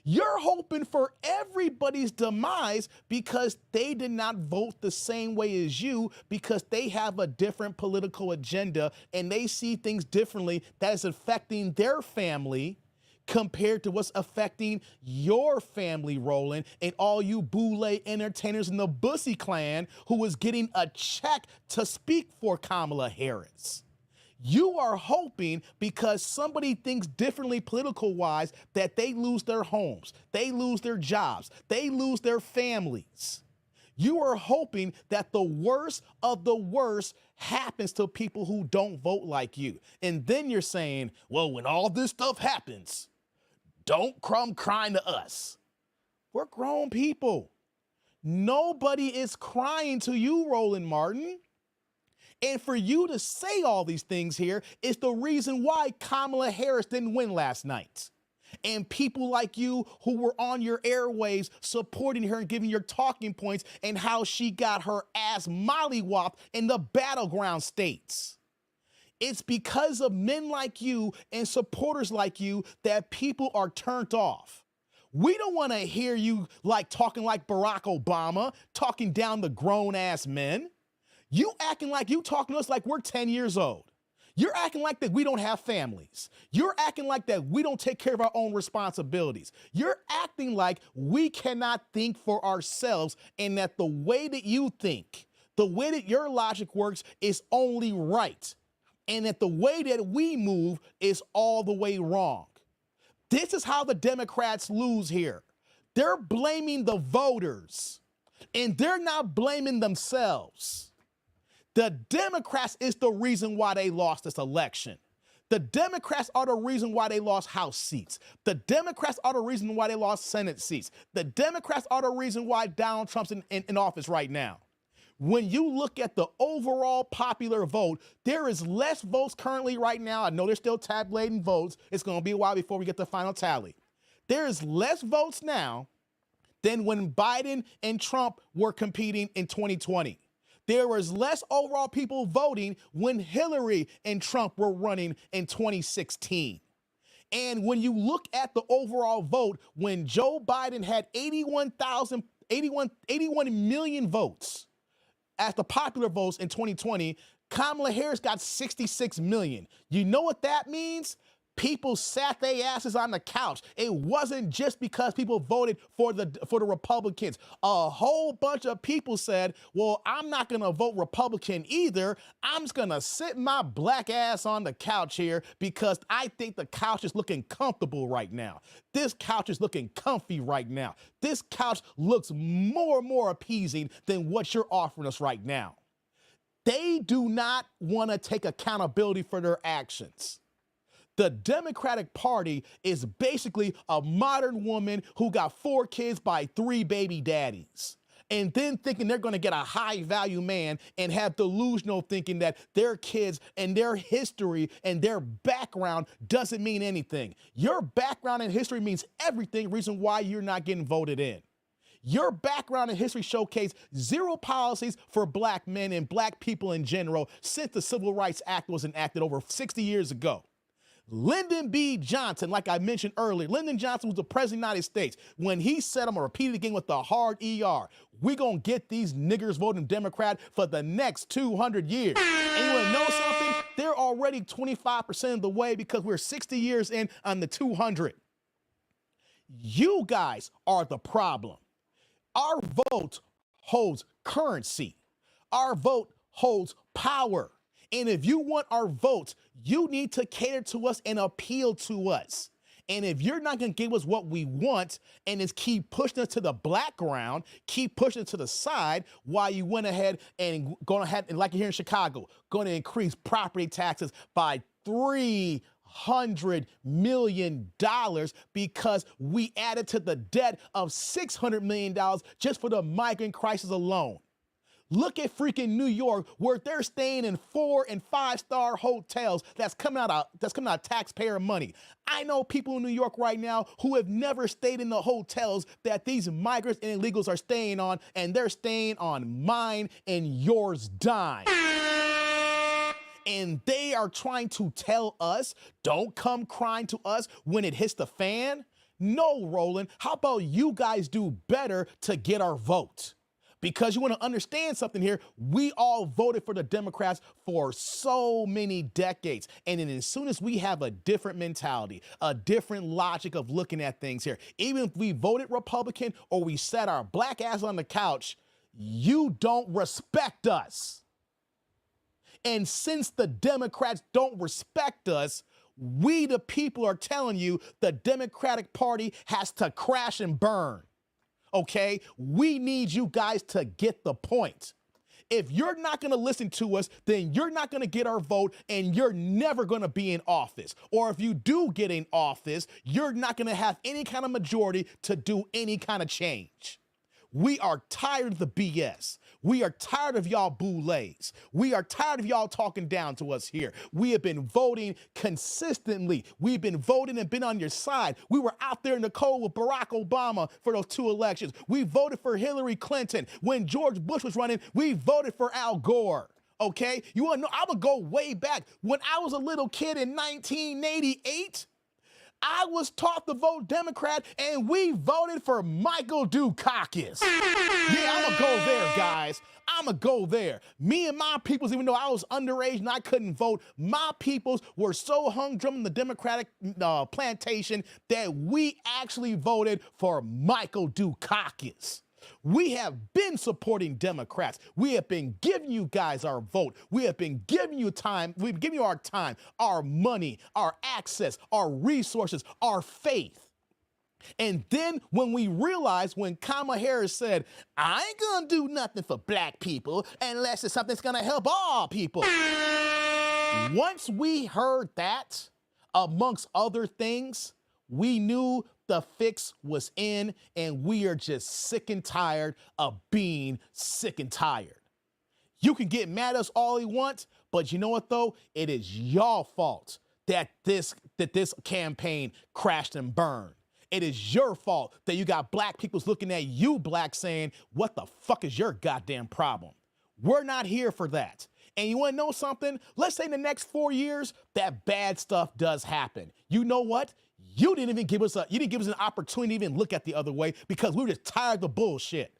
You're hoping for everybody's demise because they did not vote the same way as you, because they have a different political agenda and they see things differently that is affecting their family compared to what's affecting your family, Roland, and all you boule entertainers in the Bussy clan who was getting a check to speak for Kamala Harris. You are hoping because somebody thinks differently political-wise that they lose their homes, they lose their jobs, they lose their families. You are hoping that the worst of the worst happens to people who don't vote like you. And then you're saying, well, when all this stuff happens, don't come crying to us. We're grown people. Nobody is crying to you, Roland Martin. And for you to say all these things here is the reason why Kamala Harris didn't win last night. And people like you who were on your airwaves supporting her and giving your talking points and how she got her ass mollywopped in the battleground states. It's because of men like you and supporters like you that people are turned off. We don't want to hear you talking like Barack Obama, talking down the grown-ass men. You acting like you talking to us like we're 10 years old. You're acting like that we don't have families. You're acting like that we don't take care of our own responsibilities. You're acting like we cannot think for ourselves and that the way that you think, the way that your logic works is only right. And that the way that we move is all the way wrong. This is how the Democrats lose here. They're blaming the voters, and they're not blaming themselves. The Democrats is the reason why they lost this election. The Democrats are the reason why they lost House seats. The Democrats are the reason why they lost Senate seats. The Democrats are the reason why Donald Trump's in office right now. When you look at the overall popular vote, there is less votes currently right now. I know they're still tabulating votes. It's going to be a while before we get the final tally. There is less votes now than when Biden and Trump were competing in 2020. There was less overall people voting when Hillary and Trump were running in 2016. And when you look at the overall vote, when Joe Biden had 81 million votes as the popular votes in 2020, Kamala Harris got 66 million. You know what that means? People sat their asses on the couch. It wasn't just because people voted for the Republicans. A whole bunch of people said, well, I'm not going to vote Republican either. I'm just going to sit my black ass on the couch here because I think the couch is looking comfortable right now. This couch is looking comfy right now. This couch looks more and more appeasing than what you're offering us right now. They do not want to take accountability for their actions. The Democratic Party is basically a modern woman who got 4 kids by 3 baby daddies, and then thinking they're going to get a high-value man and have delusional thinking that their kids and their history and their background doesn't mean anything. Your background and history means everything, reason why you're not getting voted in. Your background and history showcase 0 policies for black men and black people in general since the Civil Rights Act was enacted over 60 years ago. Lyndon B. Johnson, like I mentioned earlier, Lyndon Johnson was the president of the United States. When he said, I'm going to repeat it again with the hard ER, we're going to get these niggers voting Democrat for the next 200 years. And you want to know something? They're already 25% of the way because we're 60 years in on the 200. You guys are the problem. Our vote holds currency. Our vote holds power. And if you want our votes, you need to cater to us and appeal to us. And if you're not going to give us what we want and just keep pushing us to the background, keep pushing us to the side while you went ahead and going ahead, and like you're here in Chicago, going to increase property taxes by $300 million because we added to the debt of $600 million just for the migrant crisis alone. Look at freaking New York, where they're staying in 4- and 5-star hotels that's coming out of taxpayer money. I know people in New York right now who have never stayed in the hotels that these migrants and illegals are staying on, and they're staying on mine and yours dime. And they are trying to tell us, don't come crying to us when it hits the fan. No, Roland, how about you guys do better to get our vote? Because you want to understand something here, we all voted for the Democrats for so many decades. And then as soon as we have a different mentality, a different logic of looking at things here, even if we voted Republican or we sat our black ass on the couch, you don't respect us. And since the Democrats don't respect us, we the people are telling you the Democratic Party has to crash and burn. Okay, we need you guys to get the point. If you're not going to listen to us, then you're not going to get our vote and you're never going to be in office. Or if you do get in office, you're not going to have any kind of majority to do any kind of change. We are tired of the BS. We are tired of y'all boulets. We are tired of y'all talking down to us here. We have been voting consistently. We've been voting and been on your side. We were out there in the cold with Barack Obama for those 2 elections. We voted for Hillary Clinton. When George Bush was running, we voted for Al Gore. Okay? You want to know, I would go way back. When I was a little kid in 1988, I was taught to vote Democrat, and we voted for Michael Dukakis. Yeah, I'm gonna go there, guys. I'm gonna go there. Me and my peoples, even though I was underage and I couldn't vote, my peoples were so humdrum in the Democratic plantation that we actually voted for Michael Dukakis. We have been supporting Democrats. We have been giving you guys our vote. We have been giving you time. We've given you our time, our money, our access, our resources, our faith. And then when we realized, when Kamala Harris said, I ain't gonna do nothing for black people unless it's something that's gonna help all people. Once we heard that, amongst other things, we knew the fix was in, and we are just sick and tired of being sick and tired. You can get mad at us all you want, but you know what though? It is y'all fault that this campaign crashed and burned. It is your fault that you got black people looking at you black saying, what the fuck is your goddamn problem? We're not here for that. And you want to know something? Let's say in the next 4 years, that bad stuff does happen. You know what? You didn't even give us an opportunity to even look at the other way because we were just tired of the bullshit.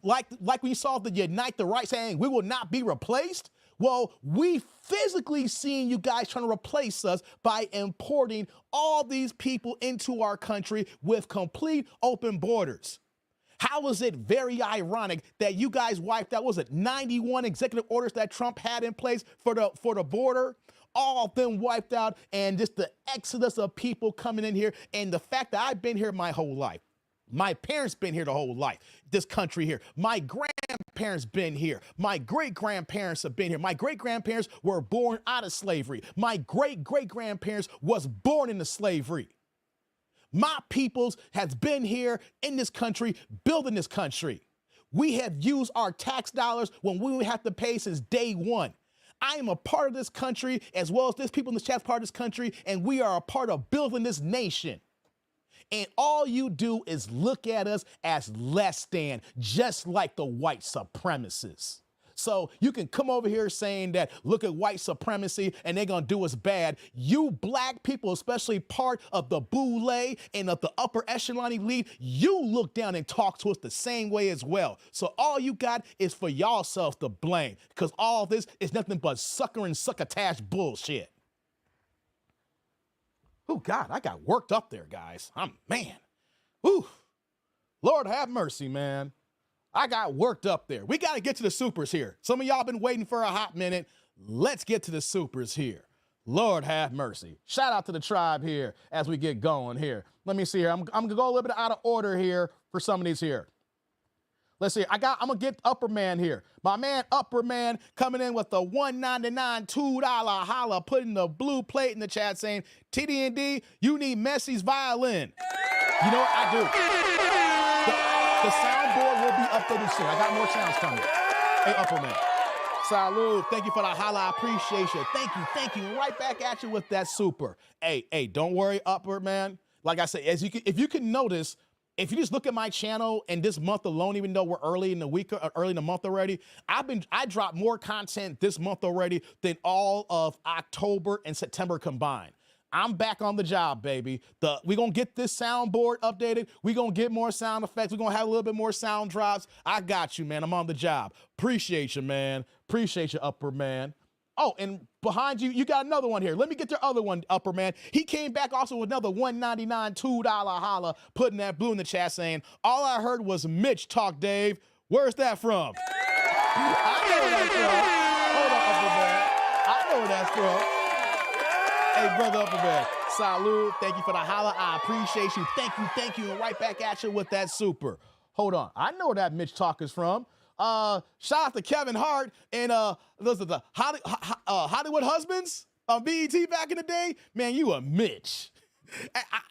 Like when you saw the Unite the Right saying we will not be replaced. Well, we physically seen you guys trying to replace us by importing all these people into our country with complete open borders. How is it very ironic that you guys wiped out, 91 executive orders that Trump had in place for the border? All of them wiped out, and just the exodus of people coming in here, and the fact that I've been here my whole life. My parents been here the whole life, this country here. My grandparents been here. My great-grandparents have been here. My great-grandparents were born out of slavery. My great-great-grandparents was born into slavery. My peoples has been here in this country, building this country. We have used our tax dollars when we would have to pay since day one. I am a part of this country as well as this people in the chat part of this country, and we are a part of building this nation. And all you do is look at us as less than, just like the white supremacists. So you can come over here saying that, look at white supremacy and they're gonna do us bad. You black people, especially part of the boule and of the upper echelon elite, you look down and talk to us the same way as well. So all you got is for y'all selves to blame, because all this is nothing but sucker and succotash bullshit. Oh God, I got worked up there, guys. Man. Ooh, Lord have mercy, man. I got worked up there. We got to get to the supers here. Some of y'all been waiting for a hot minute. let's get to the supers here. Lord have mercy. Shout out to the tribe here as we get going here. Let me see here. I'm gonna go a little bit out of order here for some of these here. Let's see. I'm gonna get Upper Man here. My man Upper Man coming in with the $1.99 $2 holla, putting the blue plate in the chat saying, TD&D, you need Messi's violin. You know what I do? The soundboard will be updated soon. I got more sounds coming. Hey, Upper Man. Salud. Thank you for the holla. I appreciate you. Thank you. Right back at you with that super. Hey, don't worry, Upper Man. Like I said, if you can notice, if you just look at my channel and this month alone, even though we're early in the week, early in the month already, I dropped more content this month already than all of October and September combined. I'm back on the job, baby. We're going to get this soundboard updated. We're going to get more sound effects. We're going to have a little bit more sound drops. I got you, man. I'm on the job. Appreciate you, man. Appreciate you, Upper Man. Oh, and behind you, you got another one here. Let me get your other one, Upper Man. He came back also with another $1.99 $2 holla, putting that blue in the chat saying, all I heard was Mitch talk, Dave. Where's that from? I know where that's from. Hold on, Upper Man. I know where that's from. Hey, brother Upper Man. Salud. Thank you for the holla. I appreciate you. Thank you. And right back at you with that super. Hold on. I know where that Mitch talk is from. Shout out to Kevin Hart and the Hollywood Husbands on BET back in the day. Man, you a Mitch.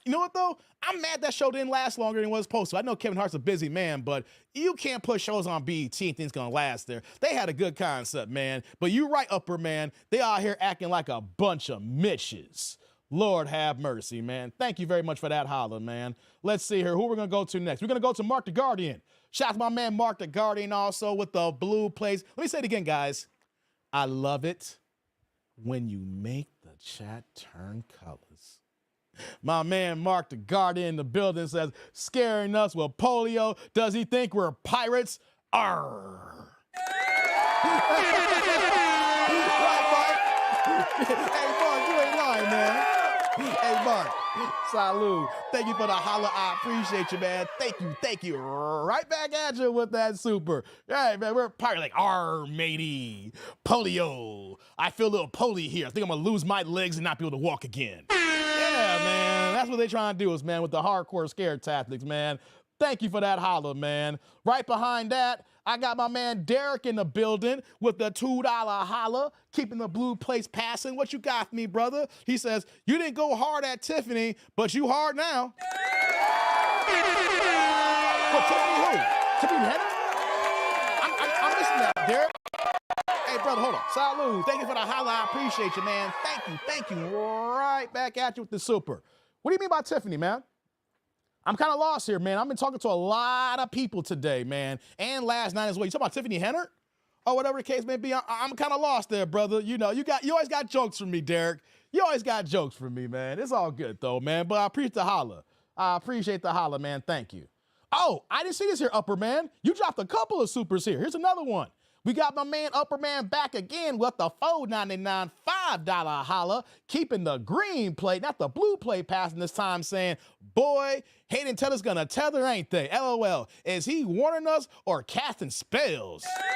You know what though? I'm mad that show didn't last longer than it was supposed to. I know Kevin Hart's a busy man, but you can't put shows on BET and think it's gonna last there. They had a good concept, man. But you right, Upper Man. They out here acting like a bunch of Mitches. Lord have mercy, man. Thank you very much for that holla, man. Let's see here. Who we're gonna go to next? We're gonna go to Mark the Guardian. Shout out to my man Mark the Guardian also with the blue plays. Let me say it again, guys. I love it when you make the chat turn colors. My man Mark the Guardian in the building says, scaring us with polio. Does he think we're pirates? Arr. Right, Mark? Hey, Mark, you ain't lying, man. Hey, Mark. Salud. Thank you for the holla. I appreciate you, man. Thank you. Right back at you with that super. Hey, man, we're pirate like, arr, matey. Polio. I feel a little polio here. I think I'm going to lose my legs and not be able to walk again. Yeah, man. That's what they trying to do is, man, with the hardcore scare tactics, man. Thank you for that holla, man. Right behind that, I got my man Derek in the building with the $2 holla, keeping the blue plates passing. What you got for me, brother? He says, you didn't go hard at Tiffany, but you hard now. What, Tiffany who? Tiffany Henry? I'm missing that, Derek. Hey, brother, hold on. Salud. Thank you for the holla. I appreciate you, man. Thank you. Right back at you with the super. What do you mean by Tiffany, man? I'm kind of lost here, man. I've been talking to a lot of people today, man, and last night as well. You talking about Tiffany Henner? Or whatever the case may be. I'm kind of lost there, brother. You know, you always got jokes for me, Derek. You always got jokes for me, man. It's all good, though, man. But I appreciate the holla. I appreciate the holla, man. Thank you. Oh, I didn't see this here, Upper Man. You dropped a couple of supers here. Here's another one. We got my man Upper Man back again with the $4.99 $5 holla, keeping the green plate, not the blue plate passing this time, saying, boy, Hayden Teller's gonna tether, ain't they? LOL. Is he warning us or casting spells? Oh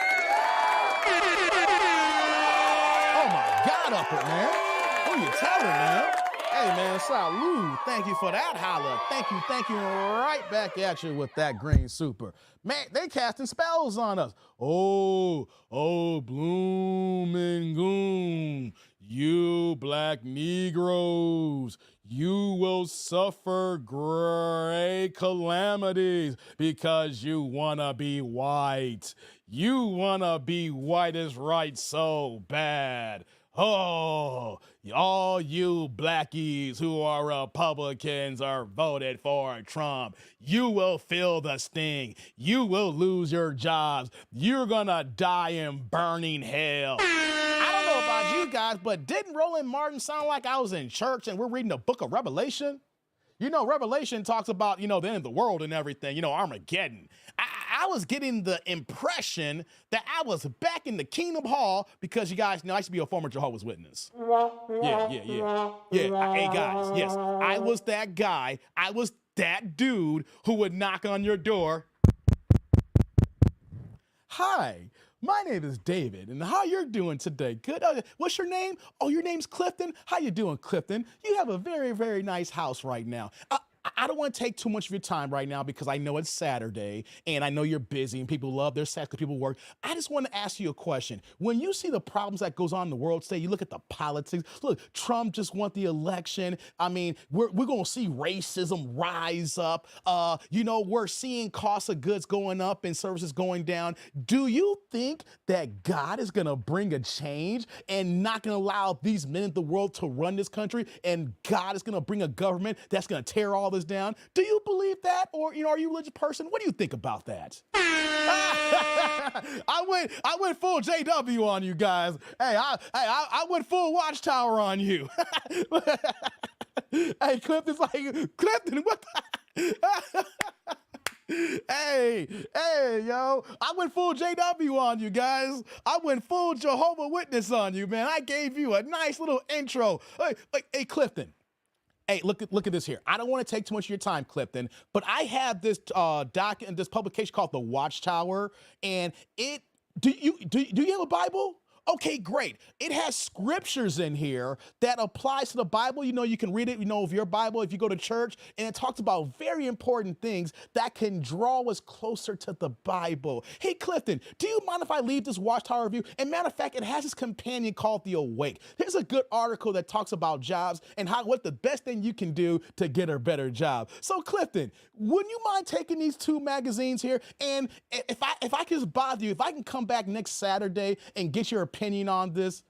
my God, Upper Man. Who you telling, man? Hey, man, salud. Thank you for that holla. Thank you. Right back at you with that green super. Man, they casting spells on us. Oh, bloom and gloom. You black Negroes, you will suffer great calamities because you wanna be white. You wanna be white is right so bad. Oh, all you blackies who are Republicans or voted for Trump, you will feel the sting. You will lose your jobs. You're gonna die in burning hell. I don't know about you guys, but didn't Roland Martin sound like I was in church and we're reading the book of Revelation? You know, Revelation talks about, the end of the world and everything, Armageddon. I was getting the impression that I was back in the Kingdom Hall because you guys know I used to be a former Jehovah's Witness. Yeah. Hey, guys, yes, I was that guy. I was that dude who would knock on your door. Hi, My name is David, and how you're doing today? Good. What's your name? Oh, your name's Clifton. How you doing, Clifton? You have a very, very nice house right now. I don't want to take too much of your time right now because I know it's Saturday and I know you're busy and people love their sex because people work. I just want to ask you a question. When you see the problems that goes on in the world today, you look at the politics. Look, Trump just won the election. I mean, we're going to see racism rise up. We're seeing costs of goods going up and services going down. Do you think that God is going to bring a change and not going to allow these men in the world to run this country, and God is going to bring a government that's going to tear all this down? Do you believe that, or are you a religious person? What do you think about that? I went full JW on you guys. Hey, I went full Watchtower on you. Hey, Clifton's like, Clifton, what the? Hey, yo, I went full JW on you guys. I went full Jehovah Witness on you, man. I gave you a nice little intro. Hey, Clifton. Hey, look at this here. I don't want to take too much of your time, Clifton, but I have this this publication called The Watchtower, and do you have a Bible? Okay, great. It has scriptures in here that applies to the Bible. You can read it, of your Bible if you go to church, and it talks about very important things that can draw us closer to the Bible. Hey, Clifton, do you mind if I leave this Watchtower review? And matter of fact, it has this companion called The Awake. There's a good article that talks about jobs and what the best thing you can do to get a better job. So, Clifton, wouldn't you mind taking these two magazines here? And if I can just bother you, if I can come back next Saturday and get your opinion on this.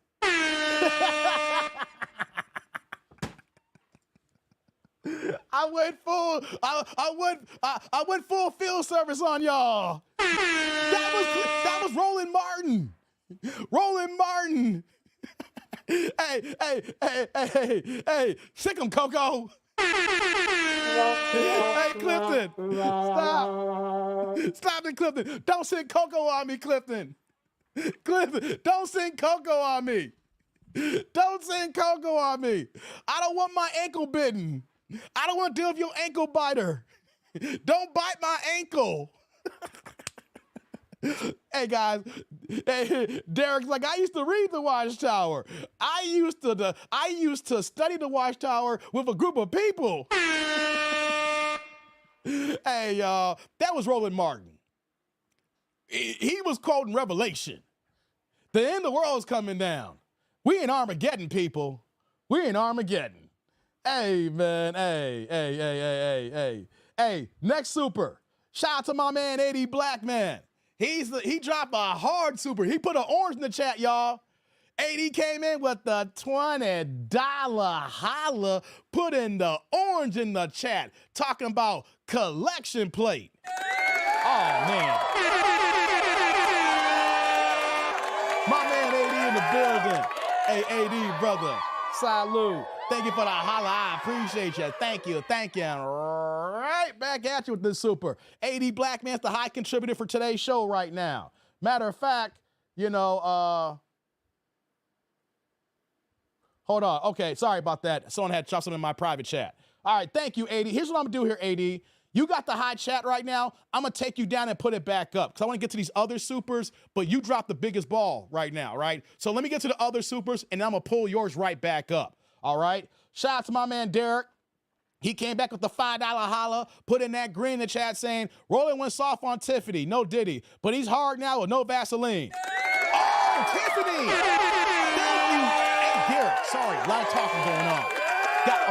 I went full field service on y'all. That was Roland Martin. Roland Martin. Hey, sick 'em, Coco. Hey, Clifton, stop it, Clifton. Don't send Coco on me, Clifton. Clifton, don't send Coco on me. Don't send Coco on me. I don't want my ankle bitten. I don't want to deal with your ankle biter. Don't bite my ankle. Hey, guys. Hey, Derek's like, I used to read the Watchtower. I used to study the Watchtower with a group of people. Hey, y'all, that was Roland Martin. He was quoting Revelation. The end of the world is coming down. We in Armageddon, people. We in Armageddon. Hey, man. Hey, next super. Shout out to my man, AD Black Man. He dropped a hard super. He put an orange in the chat, y'all. AD came in with the $20 holla, put in the orange in the chat, talking about collection plate. Oh, man. My man AD in the building. Hey, AD, brother. Salute. Thank you for the holla. I appreciate you. Thank you. And right back at you with this super. AD Black Man's the high contributor for today's show right now. Matter of fact, hold on. Okay, sorry about that. Someone had chopped something in my private chat. All right, thank you, AD. Here's what I'm going to do here, AD. You got the high chat right now. I'm going to take you down and put it back up because I want to get to these other supers, but you dropped the biggest ball right now, right? So let me get to the other supers, and I'm going to pull yours right back up, all right? Shout out to my man, Derek. He came back with the $5 holla, put in that green in the chat saying, Roland went soft on Tiffany. No Diddy, but he's hard now with no Vaseline. Oh, Tiffany! Thank you. Hey, Derek, sorry, a lot of talking going on.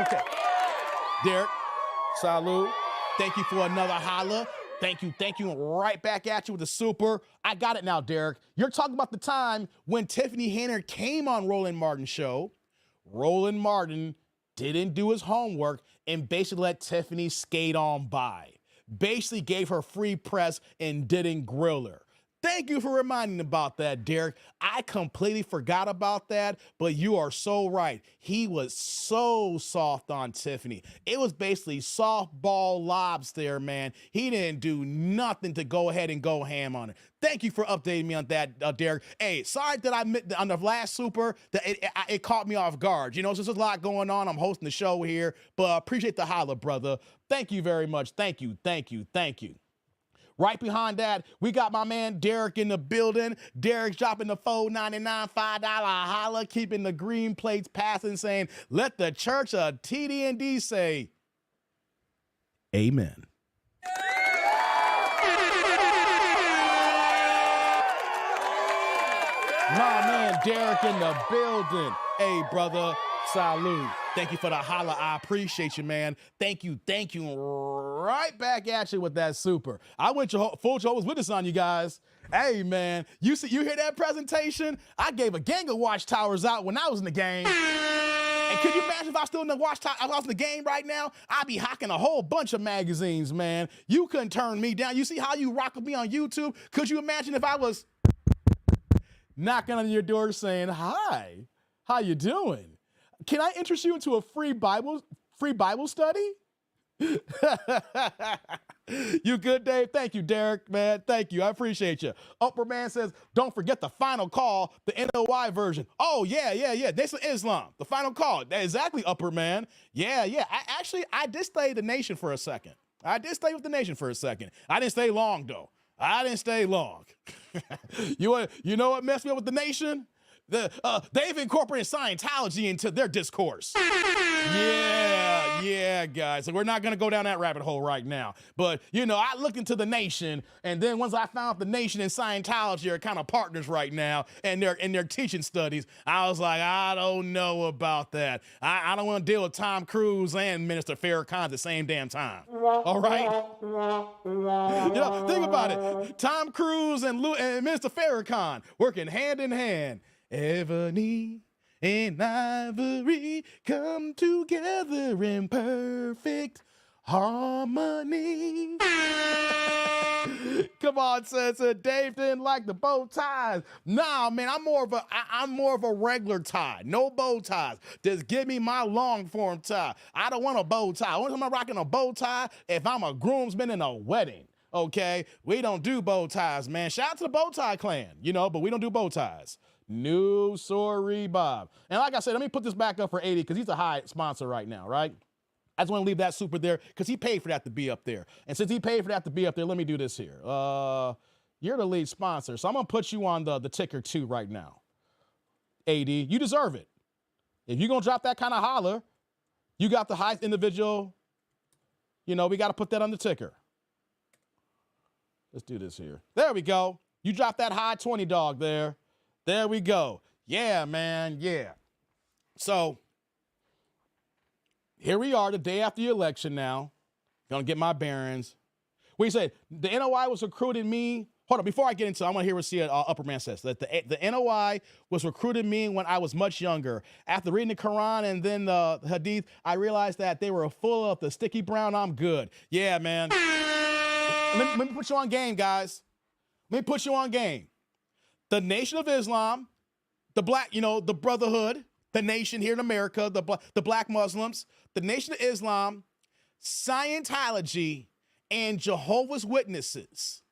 Okay. Derek, salute. Thank you for another holla. Thank you. Right back at you with the super. I got it now, Derek. You're talking about the time when Tiffany Hayner came on Roland Martin's show. Roland Martin didn't do his homework and basically let Tiffany skate on by. Basically gave her free press and didn't grill her. Thank you for reminding about that, Derek. I completely forgot about that, but you are so right. He was so soft on Tiffany. It was basically softball lobs there, man. He didn't do nothing to go ahead and go ham on it. Thank you for updating me on that, Derek. Hey, sorry that I missed on the last super, that it caught me off guard. So there's a lot going on. I'm hosting the show here, but appreciate the holla, brother. Thank you very much. Thank you. Right behind that, we got my man Derek in the building. Derek's dropping the $4.99, $5 holla, keeping the green plates passing, saying, let the church of TD&D say, amen. My man Derek in the building. Hey, brother, salute. Thank you for the holla. I appreciate you, man. Thank you. Right back at you with that super. I went full Jehovah's Witness on you guys. Hey, man, you hear that presentation? I gave a gang of watchtowers out when I was in the game. And could you imagine if I was still in the watchtower, I was in the game right now? I'd be hocking a whole bunch of magazines, man. You couldn't turn me down. You see how you rock with me on YouTube? Could you imagine if I was knocking on your door saying, hi, how you doing? Can I interest you into a free Bible study? You good, Dave? Thank you, Derek, man. Thank you. I appreciate you. Upper Man says, don't forget the final call, the NOI version. Oh, yeah. This is Islam. The final call. Exactly, Upper Man. Yeah. I did stay with the nation for a second. I didn't stay long, though. I didn't stay long. You know what messed me up with the nation? They've incorporated Scientology into their discourse. Yeah, guys. So we're not going to go down that rabbit hole right now. But, I looked into the nation, and then once I found the nation and Scientology are kind of partners right now in their teaching studies, I was like, I don't know about that. I don't want to deal with Tom Cruise and Minister Farrakhan at the same damn time. All right? Think about it. Tom Cruise and Minister Farrakhan working hand in hand. Ebony and ivory come together in perfect harmony. Come on, Sensei. Dave didn't like the bow ties. Nah, man, I'm more of a regular tie. No bow ties. Just give me my long form tie. I don't want a bow tie. Only time I'm rocking a bow tie if I'm a groomsman in a wedding. Okay? We don't do bow ties, man. Shout out to the bow tie clan, but we don't do bow ties. No, sorry, Bob. And like I said, let me put this back up for 80 because he's a high sponsor right now, right? I just want to leave that super there because he paid for that to be up there. And since he paid for that to be up there, let me do this here. You're the lead sponsor, so I'm going to put you on the ticker too right now. 80, you deserve it. If you're going to drop that kind of holler, you got the highest individual, we got to put that on the ticker. Let's do this here. There we go. You drop that high 20 dog there. There we go. Yeah, man, yeah. So here we are the day after the election now. Gonna get my bearings. What do you say? The NOI was recruiting me. Hold on, before I get into it, I want to hear what Upper Man says. That the NOI was recruiting me when I was much younger. After reading the Quran and then the Hadith, I realized that they were full of the sticky brown. I'm good. Yeah, man. Let me put you on game, guys. Let me put you on game. The Nation of Islam, the black, the Brotherhood, the nation here in America, the black Muslims, the Nation of Islam, Scientology, and Jehovah's Witnesses.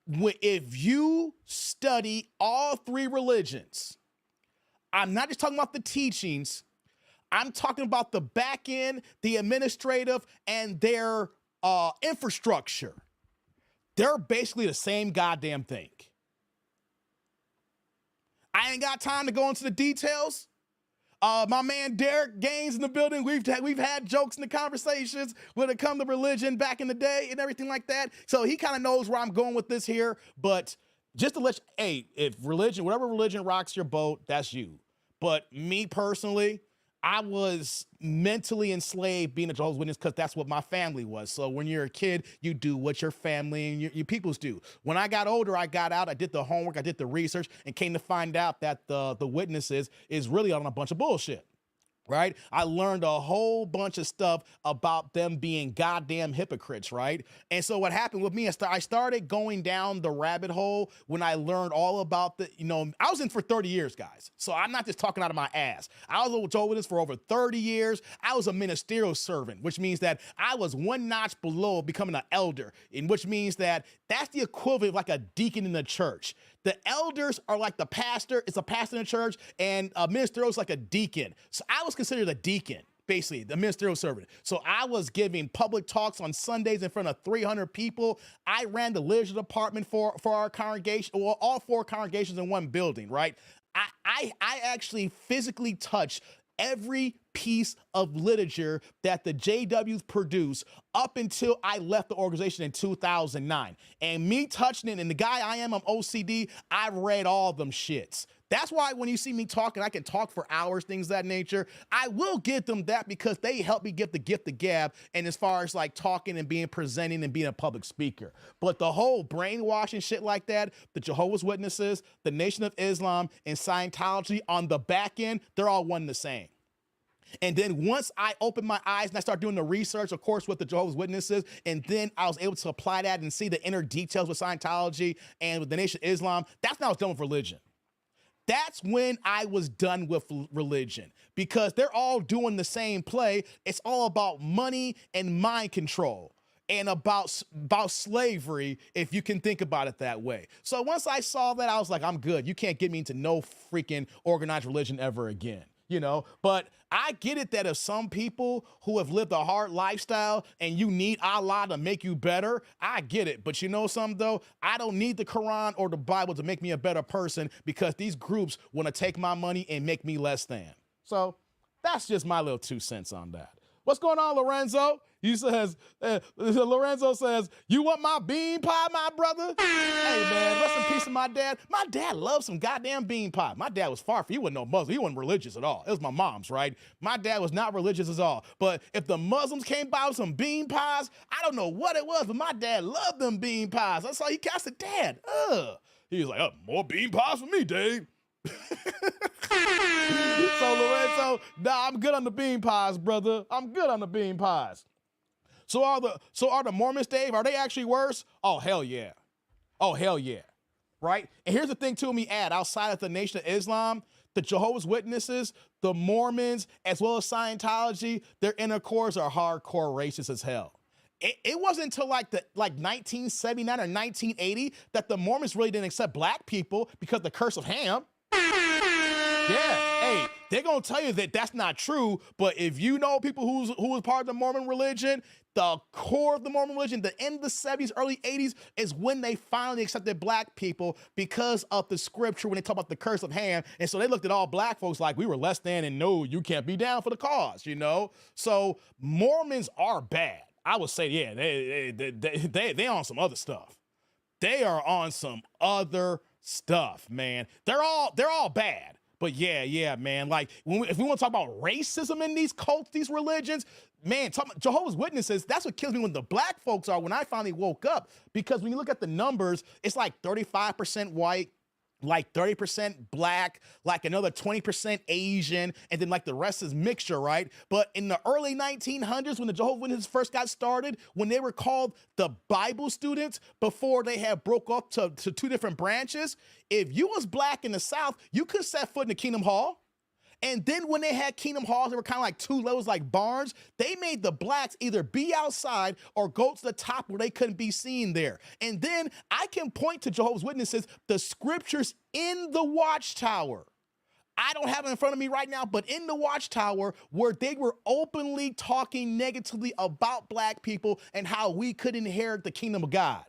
If you study all three religions, I'm not just talking about the teachings, I'm talking about the back end, the administrative, and their infrastructure. They're basically the same goddamn thing. I ain't got time to go into the details. My man Derek Gaines in the building. We've had jokes in the conversations when it comes to religion back in the day and everything like that. So he kind of knows where I'm going with this here. But just to let you, if religion, whatever religion rocks your boat, that's you. But me personally, I was mentally enslaved being a Jehovah's Witness because that's what my family was. So when you're a kid, you do what your family and your peoples do. When I got older, I got out, I did the homework, I did the research, and came to find out that the witnesses is really on a bunch of bullshit. Right? I learned a whole bunch of stuff about them being goddamn hypocrites, right? And so what happened with me, I started going down the rabbit hole when I learned all about I was in for 30 years, guys. So I'm not just talking out of my ass. I was with Jehovah's Witness for over 30 years. I was a ministerial servant, which means that I was one notch below becoming an elder, which means that that's the equivalent of like a deacon in the church. The elders are like the pastor. It's a pastor in the church, and a ministerial is like a deacon. So I was considered a deacon. basically, the ministerial servant. So I was giving public talks on Sundays in front of 300 people. I ran the literature department for our congregation, well, all 4 congregations in one building, right? I actually physically touched every piece of literature that the JWs produced up until I left the organization in 2009. And me touching it, and the guy I am, I'm OCD, I've read all them shits. That's why when you see me talking, I can talk for hours, things of that nature. I will give them that because they help me get the gift of gab, and as far as like talking and being presenting and being a public speaker. But the whole brainwashing shit like that, the Jehovah's Witnesses, the Nation of Islam, and Scientology on the back end, they're all one and the same. And then once I opened my eyes and I started doing the research, of course, with the Jehovah's Witnesses, and then I was able to apply that and see the inner details with Scientology and with the Nation of Islam, that's when I was done with religion. That's when I was done with religion, because they're all doing the same play. It's all about money and mind control and about slavery, if you can think about it that way. So once I saw that, I was like, I'm good. You can't get me into no freaking organized religion ever again. You know, but I get it that if some people who have lived a hard lifestyle and you need Allah to make you better, I get it. But you know something though? I don't need the Quran or the Bible to make me a better person, because these groups want to take my money and make me less than. So that's just my little 2 cents on that. What's going on, Lorenzo? He says, Lorenzo says, you want my bean pie, my brother? Hey, man, rest in peace to my dad. My dad loves some goddamn bean pie. My dad was far from, he wasn't no Muslim. He wasn't religious at all. It was my mom's, right? My dad was not religious at all. But if the Muslims came by with some bean pies, I don't know what it was, but my dad loved them bean pies. That's all he cast it, Dad. He was like, more bean pies for me, Dave. So Lorenzo, nah, I'm good on the bean pies, brother. I'm good on the bean pies. So are the Mormons, Dave, are they actually worse? Oh, hell yeah. Oh, hell yeah. Right? And here's the thing too, me add, outside of the Nation of Islam, the Jehovah's Witnesses, the Mormons, as well as Scientology, their inner cores are hardcore racist as hell. It wasn't until like 1979 or 1980 that the Mormons really didn't accept black people because of the curse of Ham. Yeah, hey, they're gonna tell you that that's not true, but if you know people who was part of the Mormon religion, the core of the Mormon religion, the end of the 70s, early 80s, is when they finally accepted black people because of the scripture when they talk about the curse of Ham. And so they looked at all black folks like we were less than, and no, you can't be down for the cause, you know? So Mormons are bad. I would say, yeah, they on some other stuff. They are on some other stuff, man. They're all bad. But yeah, man. Like, if we want to talk about racism in these cults, these religions, man, Jehovah's Witnesses, that's what kills me when the black folks are, when I finally woke up. Because when you look at the numbers, it's like 35% white, like 30% black, like another 20% Asian, and then like the rest is mixture, right? But in the early 1900s, when the Jehovah's Witnesses first got started, when they were called the Bible students, before they had broke up to 2 different branches, if you was black in the South, you could set foot in the Kingdom Hall. And then when they had Kingdom Halls, they were kind of like 2 levels like barns. They made the blacks either be outside or go to the top where they couldn't be seen there. And then I can point to Jehovah's Witnesses, the scriptures in the Watchtower. I don't have it in front of me right now, but in the Watchtower, where they were openly talking negatively about black people and how we could inherit the kingdom of God.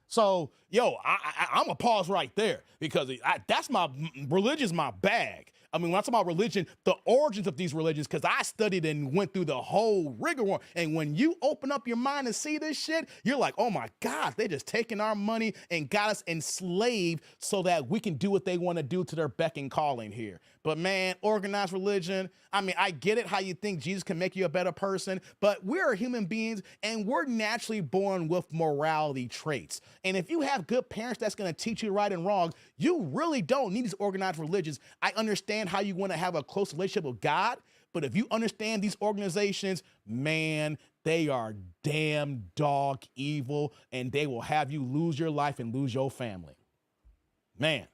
So, yo, I'm gonna pause right there, because that's my religion's my bag. I mean, when I talk about religion, the origins of these religions, because I studied and went through the whole rigor. And when you open up your mind and see this shit, you're like, oh my God, they're just taking our money and got us enslaved so that we can do what they want to do to their beck and calling here. But man, organized religion, I mean, I get it how you think Jesus can make you a better person, but we're human beings and we're naturally born with morality traits. And if you have good parents that's going to teach you right and wrong, you really don't need these organized religions. I understand how you want to have a close relationship with God, but if you understand these organizations, man, they are damn dog evil, and they will have you lose your life and lose your family. Man,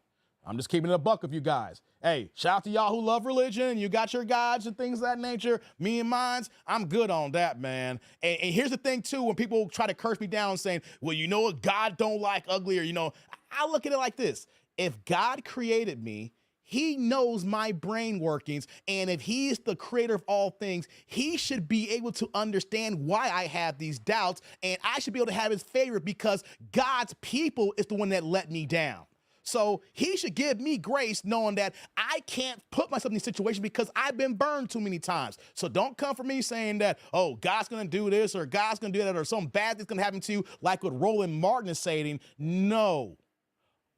I'm just keeping it a buck with you guys. Hey, shout out to y'all who love religion. You got your gods and things of that nature. Me and mines, I'm good on that, man. And here's the thing, too, when people try to curse me down saying, well, you know what, God don't like ugly, or, you know, I look at it like this. If God created me, he knows my brain workings, and if he is the creator of all things, he should be able to understand why I have these doubts, and I should be able to have his favor because God's people is the one that let me down. So he should give me grace knowing that I can't put myself in these situations because I've been burned too many times. So don't come for me saying that, oh, God's going to do this or God's going to do that or some bad thing's going to happen to you like what Roland Martin is saying. No.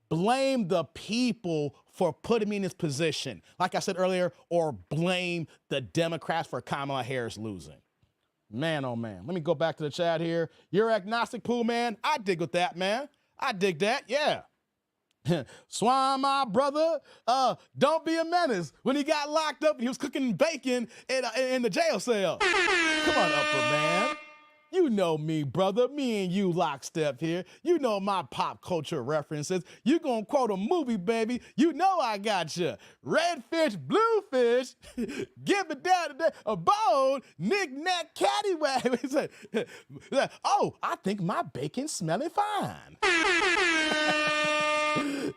Blame the people for putting me in this position, like I said earlier, or blame the Democrats for Kamala Harris losing. Man, oh man. Let me go back to the chat here. You're agnostic, Pooh, man. I dig with that, man. I dig that, yeah. Swan, my brother, don't be a menace. When he got locked up, he was cooking bacon in the jail cell. Come on, Upper Man. You know me, brother. Me and you lockstep here. You know my pop culture references. You gonna quote a movie, baby. You know I got you. Red fish, blue fish. Give it down today. A bone, knick-knack, caddywhack. Oh, I think my bacon's smelling fine.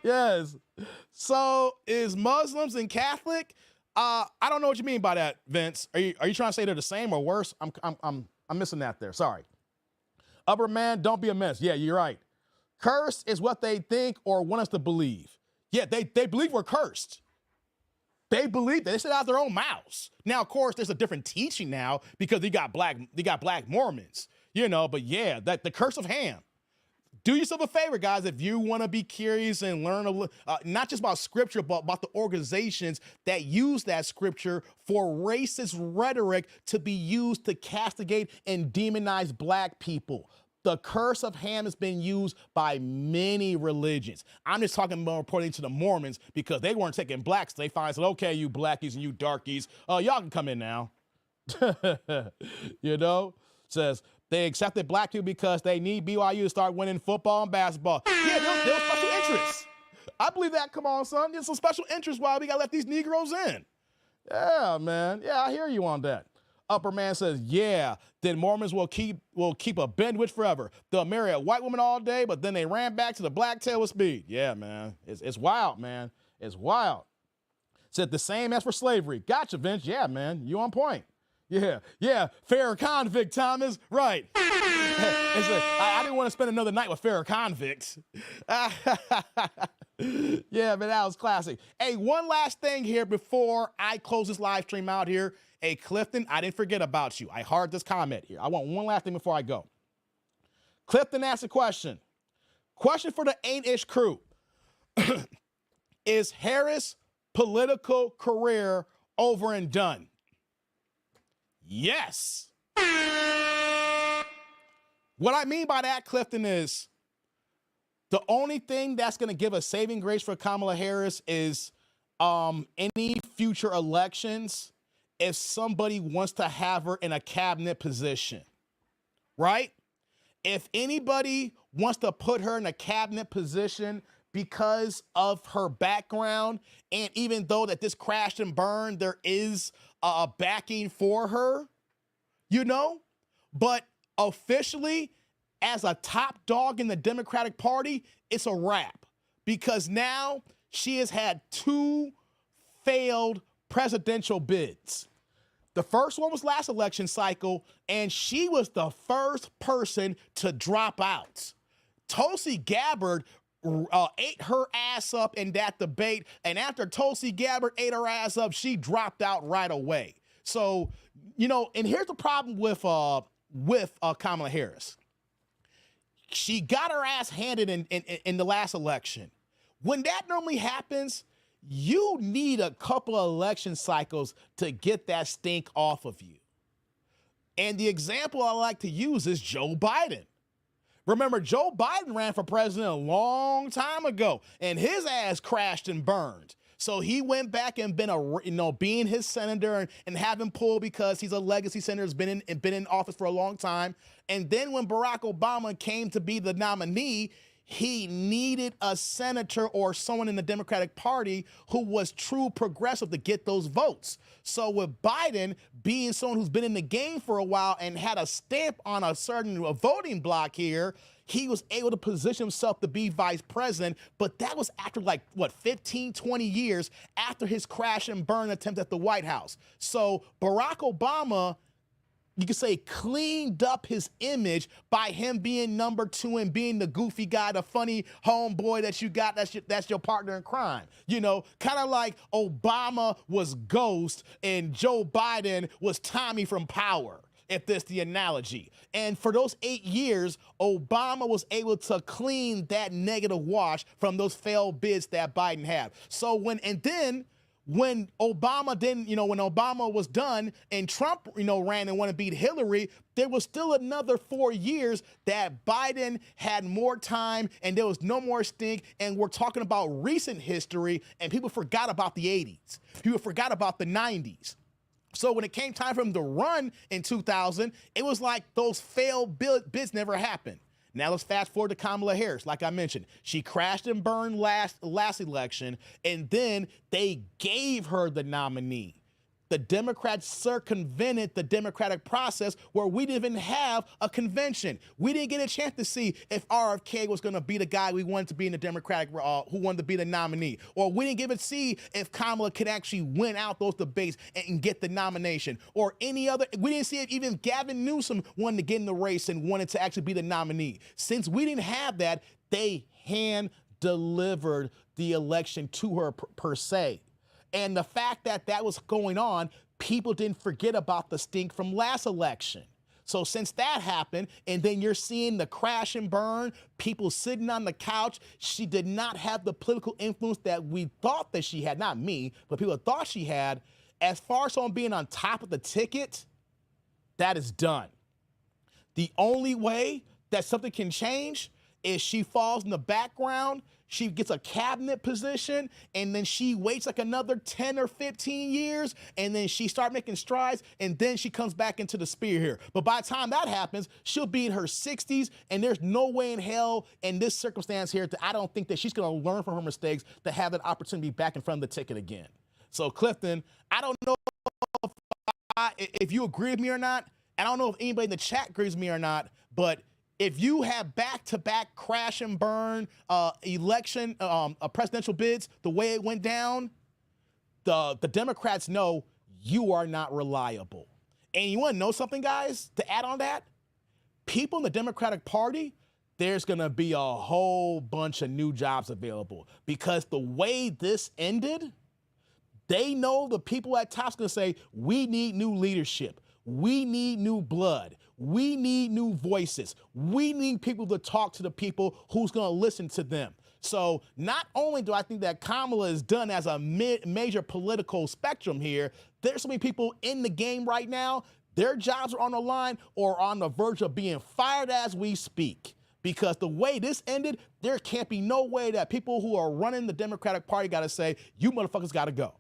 Yes. So is Muslims and Catholic? I don't know what you mean by that, Vince. Are you trying to say they're the same or worse? I'm missing that there. Sorry. Upper Man, don't be a mess. Yeah, you're right. Cursed is what they think or want us to believe. Yeah, they believe we're cursed. They believe that. They said out of their own mouths. Now, of course, there's a different teaching now because you got black Mormons, you know, but yeah, that the curse of Ham. Do yourself a favor, guys, if you want to be curious and learn not just about scripture, but about the organizations that use that scripture for racist rhetoric to be used to castigate and demonize black people. The curse of Ham has been used by many religions. I'm just talking about reporting to the Mormons because they weren't taking blacks. They finally said, okay, you blackies and you darkies, y'all can come in now. You know, says, they accepted black people because they need BYU to start winning football and basketball. Yeah, there was special interests. I believe that. Come on, son. There's some special interests why we got to let these Negroes in. Yeah, man. Yeah, I hear you on that. Upper Man says, yeah, then Mormons will keep a Benwich forever. They'll marry a white woman all day, but then they ran back to the black tail with speed. Yeah, man. It's wild, man. It's wild. Said the same as for slavery. Gotcha, Vince. Yeah, man. You on point. Yeah, fair convict, Thomas. Right. It's like, I didn't want to spend another night with fair convicts. Yeah, man, that was classic. Hey, one last thing here before I close this live stream out here. Hey, Clifton, I didn't forget about you. I heard this comment here. I want one last thing before I go. Clifton asked a question. Question for the 8-ish crew. Is Harris' political career over and done? Yes. What I mean by that, Clifton, is the only thing that's going to give a saving grace for Kamala Harris is any future elections if somebody wants to have her in a cabinet position, right? If anybody wants to put her in a cabinet position because of her background, and even though that this crashed and burned, there is a backing for her, you know, but officially as a top dog in the Democratic Party, it's a wrap because now she has had 2 failed presidential bids. The first one was last election cycle, and she was the first person to drop out. Tulsi Gabbard ate her ass up in that debate, and after Tulsi Gabbard ate her ass up, she dropped out right away. So, you know, and here's the problem with Kamala Harris. She got her ass handed in the last election. When that normally happens, you need a couple of election cycles to get that stink off of you. And the example I like to use is Joe Biden. Remember, Joe Biden ran for president a long time ago, and his ass crashed and burned. So he went back and being his senator and have him pull because he's a legacy senator, has been in office for a long time. And then when Barack Obama came to be the nominee, he needed a senator or someone in the Democratic Party who was true progressive to get those votes. So with Biden being someone who's been in the game for a while and had a stamp on a certain voting block here, he was able to position himself to be vice president, but that was after like, what, 15, 20 years after his crash and burn attempt at the White House. So Barack Obama, you could say, cleaned up his image by him being number 2 and being the goofy guy, the funny homeboy that you got, that's your partner in crime. You know, kind of like Obama was Ghost and Joe Biden was Tommy from Power, if that's the analogy. And for those 8 years, Obama was able to clean that negative wash from those failed bids that Biden had. So when Obama didn't, when Obama was done and Trump, ran and wanted to beat Hillary, there was still another 4 years that Biden had more time and there was no more stink. And we're talking about recent history, and people forgot about the 80s. People forgot about the 90s. So when it came time for him to run in 2000, it was like those failed bids never happened. Now let's fast forward to Kamala Harris. Like I mentioned, she crashed and burned last election, and then they gave her the nominee. The Democrats circumvented the democratic process where we didn't even have a convention. We didn't get a chance to see if RFK was going to be the guy we wanted to be in the Democratic, who wanted to be the nominee. Or we didn't get to see if Kamala could actually win out those debates and get the nomination. Or any other, we didn't see if even Gavin Newsom wanted to get in the race and wanted to actually be the nominee. Since we didn't have that, they hand-delivered the election to her per se. And the fact that that was going on, people didn't forget about the stink from last election. So since that happened, and then you're seeing the crash and burn, people sitting on the couch, she did not have the political influence that we thought that she had. Not me, but people thought she had. As far as on being on top of the ticket, that is done. The only way that something can change is she falls in the background, she gets a cabinet position, and then she waits like another 10 or 15 years, and then she starts making strides, and then she comes back into the spear here. But by the time that happens, she'll be in her 60s, and there's no way in hell in this circumstance here I don't think that she's going to learn from her mistakes to have that opportunity back in front of the ticket again. So Clifton, I don't know if you agree with me or not. I don't know if anybody in the chat agrees with me or not, but if you have back-to-back crash and burn election, presidential bids, the way it went down, the Democrats know you are not reliable. And you want to know something, guys, to add on that? People in the Democratic Party, there's going to be a whole bunch of new jobs available because the way this ended, they know the people at top's going to say, we need new leadership. We need new blood. We need new voices. We need people to talk to the people who's going to listen to them. So not only do I think that Kamala is done as a major political spectrum here, there's so many people in the game right now, their jobs are on the line or on the verge of being fired as we speak. Because the way this ended, there can't be no way that people who are running the Democratic Party got to say, you motherfuckers got to go.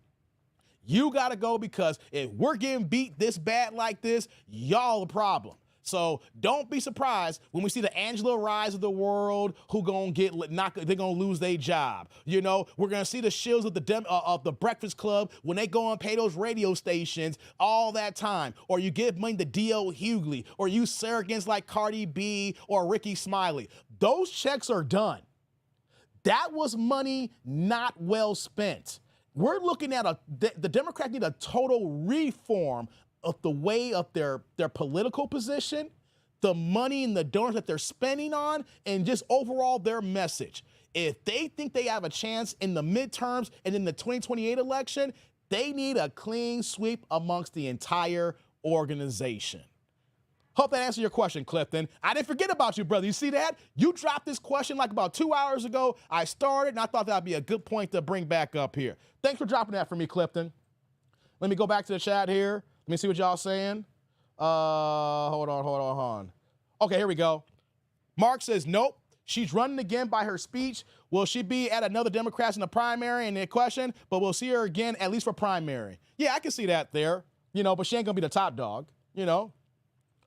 You got to go because if we're getting beat this bad like this, y'all the problem. So don't be surprised when we see the Angela Rise of the world who gonna get they're gonna lose their job. You know, we're gonna see the shills of the Breakfast Club when they go and pay those radio stations all that time. Or you give money to D.L. Hughley, or you surrogates like Cardi B or Ricky Smiley. Those checks are done. That was money not well spent. We're looking at the Democrats need a total reform of the way of their political position, the money and the donors that they're spending on, and just overall their message. If they think they have a chance in the midterms and in the 2028 election, they need a clean sweep amongst the entire organization. Hope that answered your question, Clifton. I didn't forget about you, brother. You see that? You dropped this question like about 2 hours ago. I started, and I thought that would be a good point to bring back up here. Thanks for dropping that for me, Clifton. Let me go back to the chat here. Let me see what y'all saying. Hold on. Okay, here we go. Mark says, nope. She's running again by her speech. Will she be at another Democrats in the primary? And the question, but we'll see her again, at least for primary. Yeah, I can see that there. But she ain't going to be the top dog,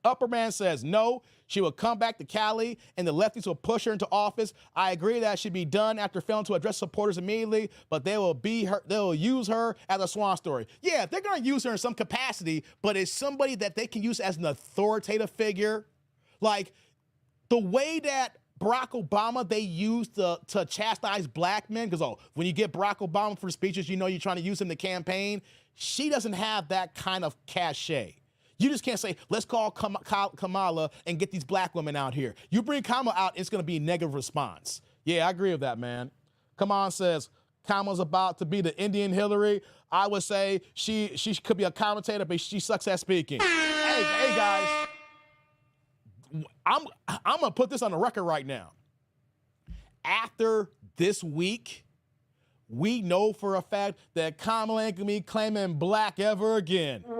Upperman says no, she will come back to Cali and the lefties will push her into office. I agree that should be done after failing to address supporters immediately, but they will use her as a swan story. Yeah, they're going to use her in some capacity, but it's somebody that they can use as an authoritative figure. Like the way that Barack Obama they used to chastise black men? Because, when you get Barack Obama for speeches, you know you're trying to use him to campaign. She doesn't have that kind of cachet. You just can't say, let's call Kamala and get these black women out here. You bring Kamala out, it's going to be a negative response. Yeah, I agree with that, man. Come on, says Kamala's about to be the Indian Hillary. I would say she could be a commentator, but she sucks at speaking. Hey, guys, I'm going to put this on the record right now. After this week, we know for a fact that Kamala ain't gonna be claiming black ever again. If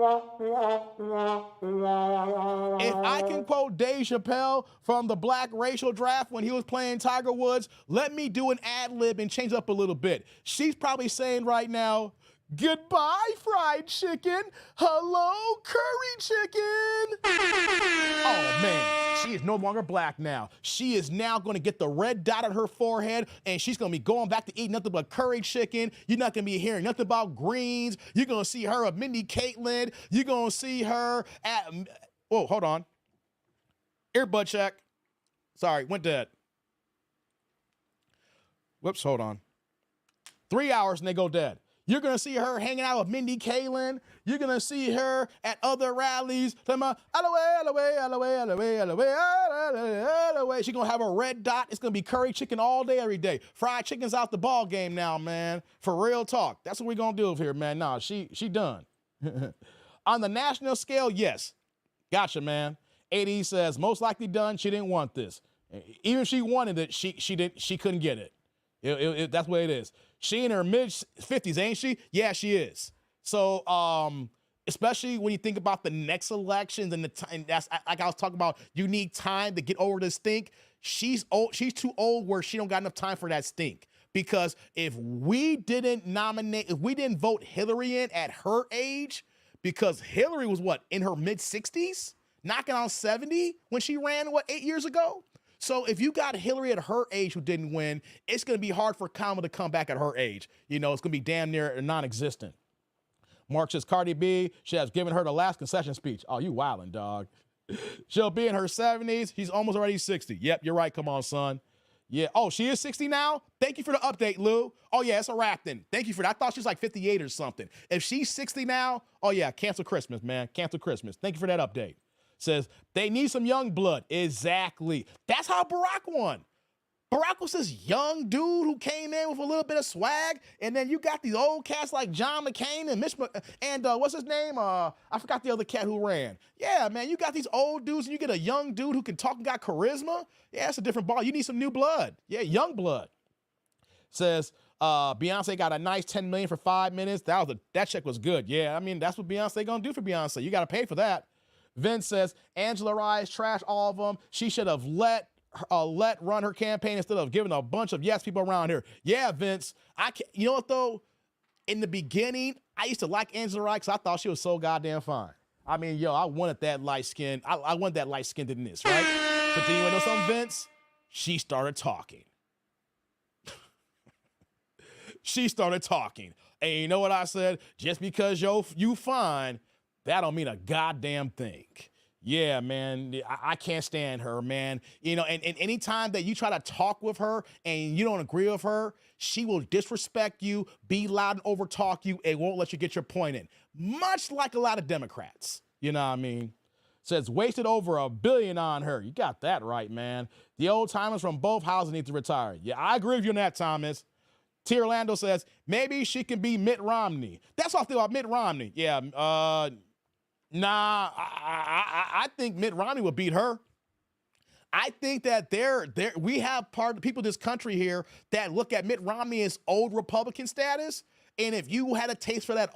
I can quote Dave Chappelle from the Black Racial Draft when he was playing Tiger Woods, let me do an ad lib and change up a little bit. She's probably saying right now, goodbye, fried chicken. Hello, curry chicken. Oh, man. She is no longer black now. She is now going to get the red dot on her forehead, and she's going to be going back to eat nothing but curry chicken. You're not going to be hearing nothing about greens. You're going to see her at Mindy Caitlin. You're going to see her at... Oh, hold on. Earbud check. Sorry, went dead. Whoops, hold on. 3 hours and they go dead. You're going to see her hanging out with Mindy Kaling. You're going to see her at other rallies. She's going to have a red dot. It's going to be curry chicken all day, every day. Fried chicken's out the ball game now, man. For real talk. That's what we're going to do here, man. Nah, she done. On the national scale, yes. Gotcha, man. AD says, most likely done. She didn't want this. Even if she wanted it, she couldn't get it. That's what it is. She in her mid-50s, ain't she? Yeah, she is. So, especially when you think about the next elections and the time, that's like I was talking about, you need time to get over this stink. She's old. She's too old where she don't got enough time for that stink. Because if we didn't vote Hillary in at her age, because Hillary was in her mid-60s, knocking on 70 when she ran, 8 years ago? So if you got Hillary at her age who didn't win, it's going to be hard for Kamala to come back at her age. It's going to be damn near non-existent. Mark says Cardi B, she has given her the last concession speech. Oh, you wildin', dog. She'll be in her 70s. He's almost already 60. Yep, you're right. Come on, son. Yeah. Oh, she is 60 now? Thank you for the update, Lou. Oh, yeah, it's a wrap then. Thank you for that. I thought she was like 58 or something. If she's 60 now, oh, yeah, cancel Christmas, man. Cancel Christmas. Thank you for that update. Says, they need some young blood. Exactly. That's how Barack won. Barack was this young dude who came in with a little bit of swag, and then you got these old cats like John McCain and what's his name? I forgot the other cat who ran. Yeah, man, you got these old dudes, and you get a young dude who can talk and got charisma. Yeah, it's a different ball. You need some new blood. Yeah, young blood. Says, Beyonce got a nice $10 million for 5 minutes. That check was good. Yeah, I mean, that's what Beyonce gonna do for Beyonce. You got to pay for that. Vince says, Angela Rye's trash all of them. She should have let run her campaign instead of giving a bunch of yes people around here. Yeah, Vince. You know what, though? In the beginning, I used to like Angela Rye because I thought she was so goddamn fine. I mean, I wanted that light skin. I wanted that light skinnedness, right? But then you want to know something, Vince? She started talking. She started talking. And you know what I said? Just because you fine, that don't mean a goddamn thing. Yeah, man, I can't stand her, man. And any time that you try to talk with her and you don't agree with her, she will disrespect you, be loud and overtalk you, and won't let you get your point in. Much like a lot of Democrats. You know what I mean? Says wasted over $1 billion on her. You got that right, man. The old timers from both houses need to retire. Yeah, I agree with you on that, Thomas. T. Orlando says maybe she can be Mitt Romney. That's what I think about Mitt Romney. Yeah, nah, I think Mitt Romney would beat her. I think that we have part of the people in this country here that look at Mitt Romney as old Republican status. And if you had a taste for that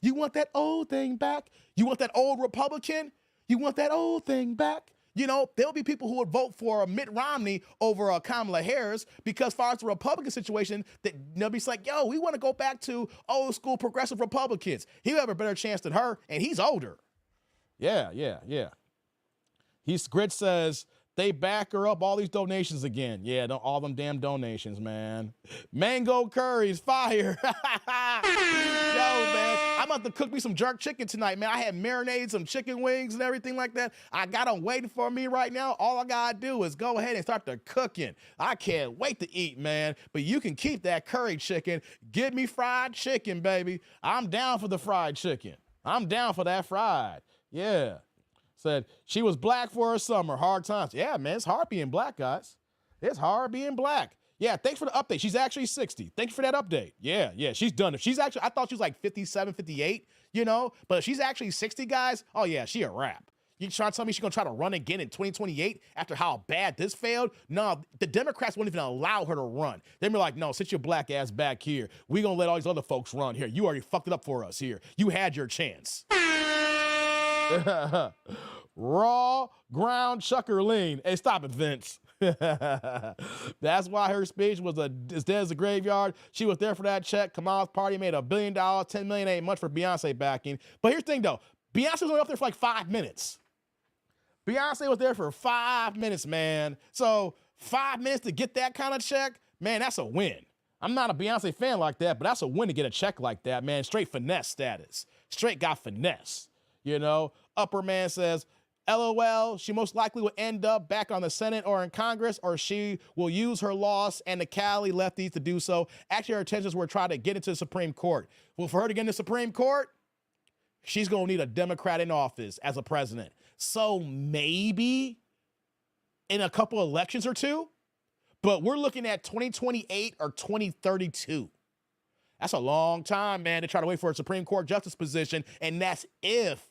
you want that old thing back. You want that old Republican. You want that old thing back. There'll be people who would vote for Mitt Romney over Kamala Harris because as far as the Republican situation, they'll be like, yo, we want to go back to old school progressive Republicans. He'll have a better chance than her, and he's older. Yeah. Grid says They back her up. All these donations again. Yeah, all them damn donations, man. Mango curries, fire. Yo, man, I'm about to cook me some jerk chicken tonight, man. I had marinated some chicken wings and everything like that. I got them waiting for me right now. All I got to do is go ahead and start the cooking. I can't wait to eat, man. But you can keep that curry chicken. Give me fried chicken, baby. I'm down for the fried chicken. I'm down for that fried. Yeah. Said she was black for her summer. Hard times. Yeah, man, it's hard being black, guys. It's hard being black. Yeah, thanks for the update. She's actually 60. Thanks for that update. Yeah, she's done it. She's actually, I thought she was like 57, 58, but if she's actually 60, guys, oh yeah, she a wrap. You trying to tell me she's going to try to run again in 2028 after how bad this failed? No, the Democrats wouldn't even allow her to run. They'd be like, no, sit your black ass back here. We're going to let all these other folks run here. You already fucked it up for us here. You had your chance. Raw ground chucker lean. Hey, stop it, Vince. That's why her speech was as dead as a graveyard. She was there for that check. Kamala's party made $1 billion. $10 million ain't much for Beyonce backing. But here's the thing, though. Beyonce was only up there for like 5 minutes. Beyonce was there for 5 minutes, man. So 5 minutes to get that kind of check, man, that's a win. I'm not a Beyonce fan like that, but that's a win to get a check like that, man. Straight finesse status. Straight got finesse. Upper man says, LOL, she most likely will end up back on the Senate or in Congress, or she will use her loss and the Cali lefties to do so. Actually, her intentions were trying to get into the Supreme Court. Well, for her to get into the Supreme Court, she's going to need a Democrat in office as a president. So maybe in a couple elections or two, but we're looking at 2028 or 2032. That's a long time, man, to try to wait for a Supreme Court justice position, and that's if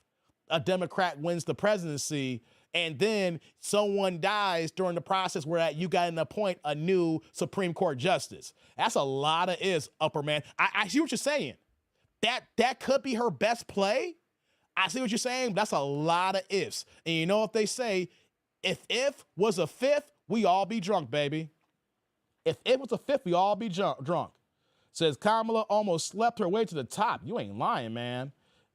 a Democrat wins the presidency and then someone dies during the process where you got to appoint a new Supreme Court justice. That's a lot of ifs, upper man. I see what you're saying. That could be her best play. I see what you're saying. But that's a lot of ifs. And you know what they say? If was a fifth, we all be drunk, baby. If it was a fifth, we all be drunk. Says Kamala almost slept her way to the top. You ain't lying, man.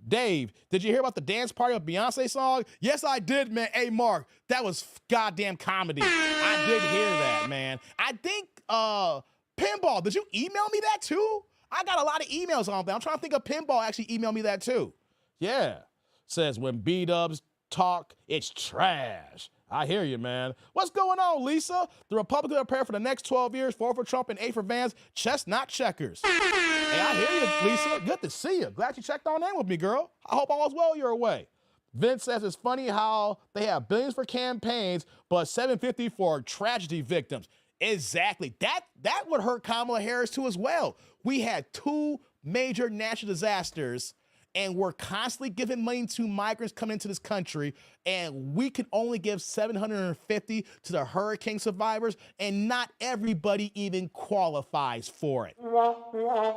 Dave, did you hear about the dance party of Beyonce song? Yes, I did, man. Hey, Mark, that was goddamn comedy. I did hear that, man. I think, Pinball, did you email me that too? I got a lot of emails on that. I'm trying to think of Pinball actually emailed me that too. Yeah. Says when B-dubs talk, it's trash. I hear you, man. What's going on, Lisa? The Republicans are prepared for the next 12 years, 4 for Trump and 8 for Vance. Chess, not checkers. Hey, I hear you, Lisa. Good to see you. Glad you checked on in with me, girl. I hope all is well your way. Vince says it's funny how they have billions for campaigns, but $750 for tragedy victims. Exactly. That would hurt Kamala Harris too as well. We had 2 major natural disasters, and we're constantly giving money to migrants coming into this country, and we can only give $750 to the hurricane survivors, and not everybody even qualifies for it.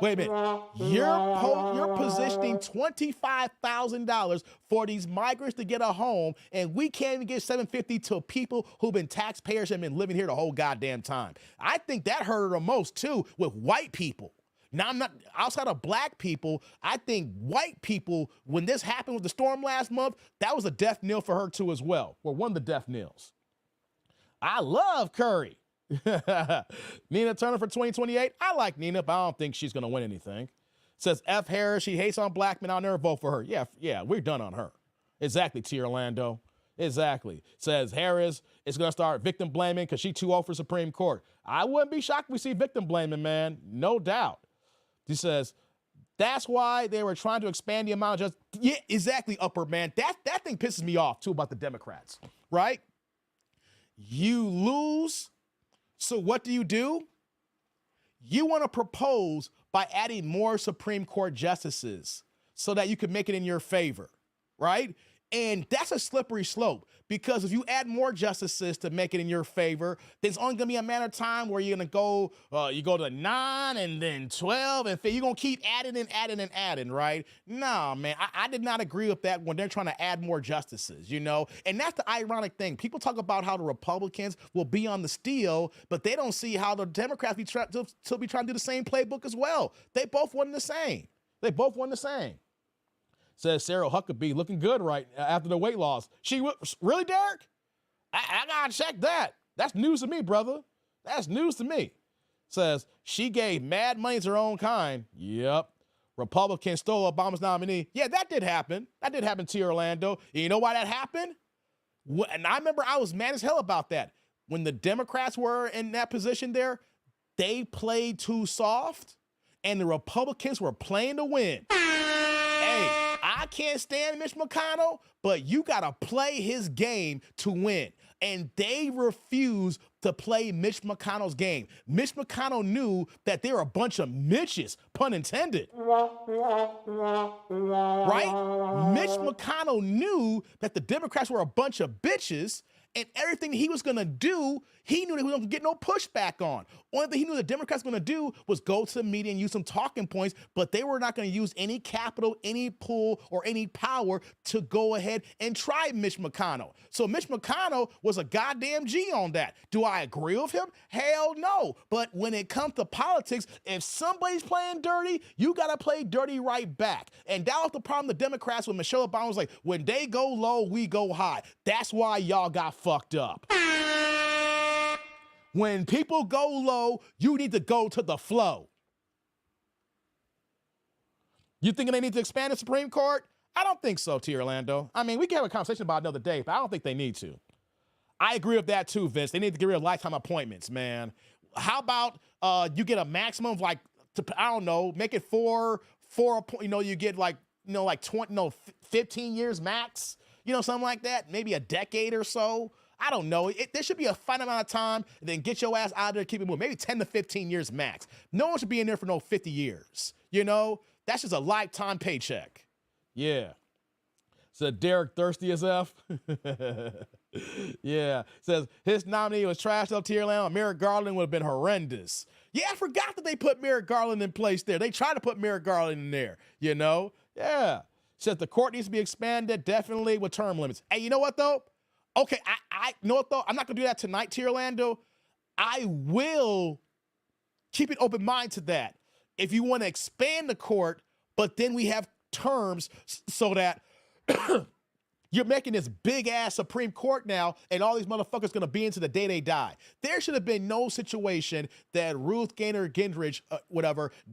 Wait a minute. You're positioning $25,000 for these migrants to get a home, and we can't even give $750 to people who've been taxpayers and been living here the whole goddamn time. I think that hurt her the most, too, with white people. Now, I'm not outside of black people. I think white people, when this happened with the storm last month, that was a death knell for her too as well. Or one of the death knells. I love Curry. Nina Turner for 2028. I like Nina, but I don't think she's going to win anything. Says F. Harris, she hates on black men. I'll never vote for her. Yeah, we're done on her. Exactly, T. Orlando. Exactly. Says Harris is going to start victim blaming because she's too old for Supreme Court. I wouldn't be shocked if we see victim blaming, man. No doubt. He says, that's why they were trying to expand the amount of justice. Yeah, exactly, upper man. That thing pisses me off, too, about the Democrats, right? You lose, so what do? You want to propose by adding more Supreme Court justices so that you can make it in your favor, right? And that's a slippery slope, because if you add more justices to make it in your favor, there's only going to be a matter of time where you're going to go, you go to 9 and then 12, and you're going to keep adding and adding and adding, right? No, man, I did not agree with that when they're trying to add more justices, And that's the ironic thing. People talk about how the Republicans will be on the steal, but they don't see how the Democrats be trying to do the same playbook as well. They both won the same. Says Sarah Huckabee looking good right after the weight loss. She really, Derek? I gotta check that. That's news to me, brother. That's news to me. Says she gave mad money to her own kind. Yep. Republicans stole Obama's nominee. Yeah, that did happen. That did happen to Orlando. And you know why that happened? And I remember I was mad as hell about that. When the Democrats were in that position there, they played too soft, and the Republicans were playing to win. Hey, I can't stand Mitch McConnell, but you got to play his game to win. And they refused to play Mitch McConnell's game. Mitch McConnell knew that they were a bunch of Mitches, pun intended. Right? Mitch McConnell knew that the Democrats were a bunch of bitches, and everything he was going to do, he knew that he wasn't going to get no pushback on. Only thing he knew the Democrats were going to do was go to the media and use some talking points, but they were not going to use any capital, any pull, or any power to go ahead and try Mitch McConnell. So Mitch McConnell was a goddamn G on that. Do I agree with him? Hell no. But when it comes to politics, if somebody's playing dirty, you got to play dirty right back. And that was the problem the Democrats with Michelle Obama was like, when they go low, we go high. That's why y'all got fucked up. When people go low, you need to go to the flow. You thinking they need to expand the Supreme Court? I don't think so, T. Orlando. I mean, we can have a conversation about it another day, but I don't think they need to. I agree with that too, Vince. They need to get rid of lifetime appointments, man. How about you get a maximum of like, I don't know, make it four, you get like 15 years max, something like that, maybe a decade or so. I don't know. There should be a finite amount of time, and then get your ass out there, keep it moving. Maybe 10 to 15 years max. No one should be in there for no 50 years. That's just a lifetime paycheck. Yeah. So Derek thirsty as F. Yeah. Says his nominee was trashed up to Orlando. Merrick Garland would have been horrendous. Yeah, I forgot that they put Merrick Garland in place there. They tried to put Merrick Garland in there, Yeah. Says the court needs to be expanded, definitely with term limits. Hey, you know what, though? Okay, you know what, though? I'm not going to do that tonight, T. Orlando. I will keep an open mind to that. If you want to expand the court, but then we have terms so that you're making this big-ass Supreme Court now, and all these motherfuckers going to be into the day they die. There should have been no situation that Ruth Gaynor Gingrich,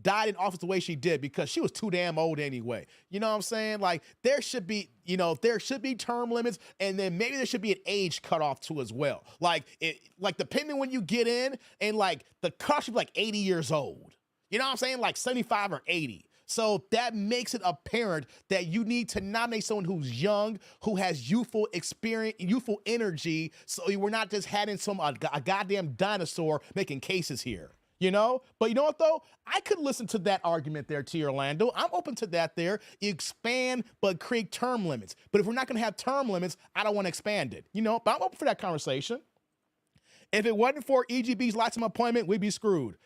died in office the way she did because she was too damn old anyway. You know what I'm saying? Like, there should be term limits, and then maybe there should be an age cutoff too as well. Like, depending when you get in, and like the cutoff should be like 80 years old. You know what I'm saying? Like 75 or 80. So that makes it apparent that you need to nominate someone who's young, who has youthful experience, youthful energy, so we're not just having a goddamn dinosaur making cases here, But you know what, though? I could listen to that argument there, T. Orlando. I'm open to that there. You expand, but create term limits. But if we're not going to have term limits, I don't want to expand it, But I'm open for that conversation. If it wasn't for EGB's lifetime appointment, we'd be screwed.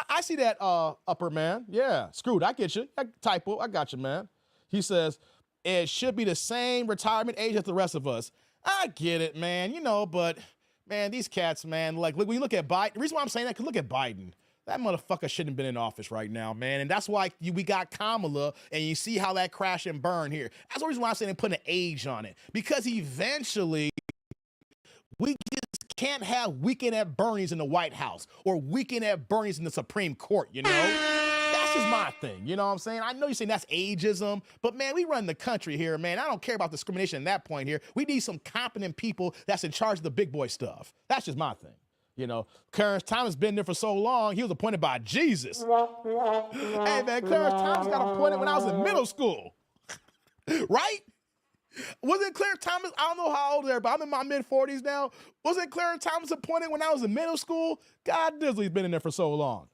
I see that, upper man. Yeah, screwed. I get you. Typo. I got you, man. He says, it should be the same retirement age as the rest of us. I get it, man. But, man, these cats, man, like, when you look at Biden, the reason why I'm saying that, because look at Biden. That motherfucker shouldn't have been in office right now, man. And that's why we got Kamala, and you see how that crash and burn here. That's the reason why I'm saying they put an age on it. Because eventually, we just can't have weekend at Bernie's in the White House or weekend at Bernie's in the Supreme Court, That's just my thing, you know what I'm saying? I know you're saying that's ageism, but, man, we run the country here, man. I don't care about discrimination at that point here. We need some competent people that's in charge of the big boy stuff. That's just my thing. Clarence Thomas been there for so long, he was appointed by Jesus. Hey, man, Clarence Thomas got appointed when I was in middle school. Right? Wasn't Clarence Thomas, I don't know how old they are, but I'm in my mid-40s now. Wasn't Clarence Thomas appointed when I was in middle school? God Disley's been in there for so long.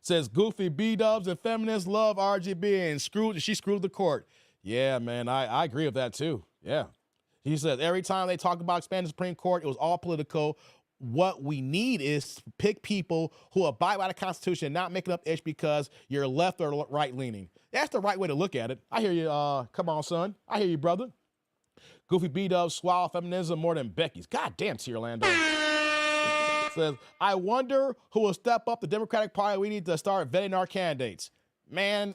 Says goofy B-dubs and feminists love RGB and she screwed the court. Yeah, man, I agree with that too. Yeah. He says every time they talk about expanding the Supreme Court, it was all political. What we need is to pick people who abide by the Constitution and not making up ish because you're left or right leaning. That's the right way to look at it. I hear you. Come on, son. I hear you, brother. Goofy B-dubs swallow feminism more than Becky's. God damn, T. Orlando. Says, I wonder who will step up the Democratic Party. We need to start vetting our candidates. Man,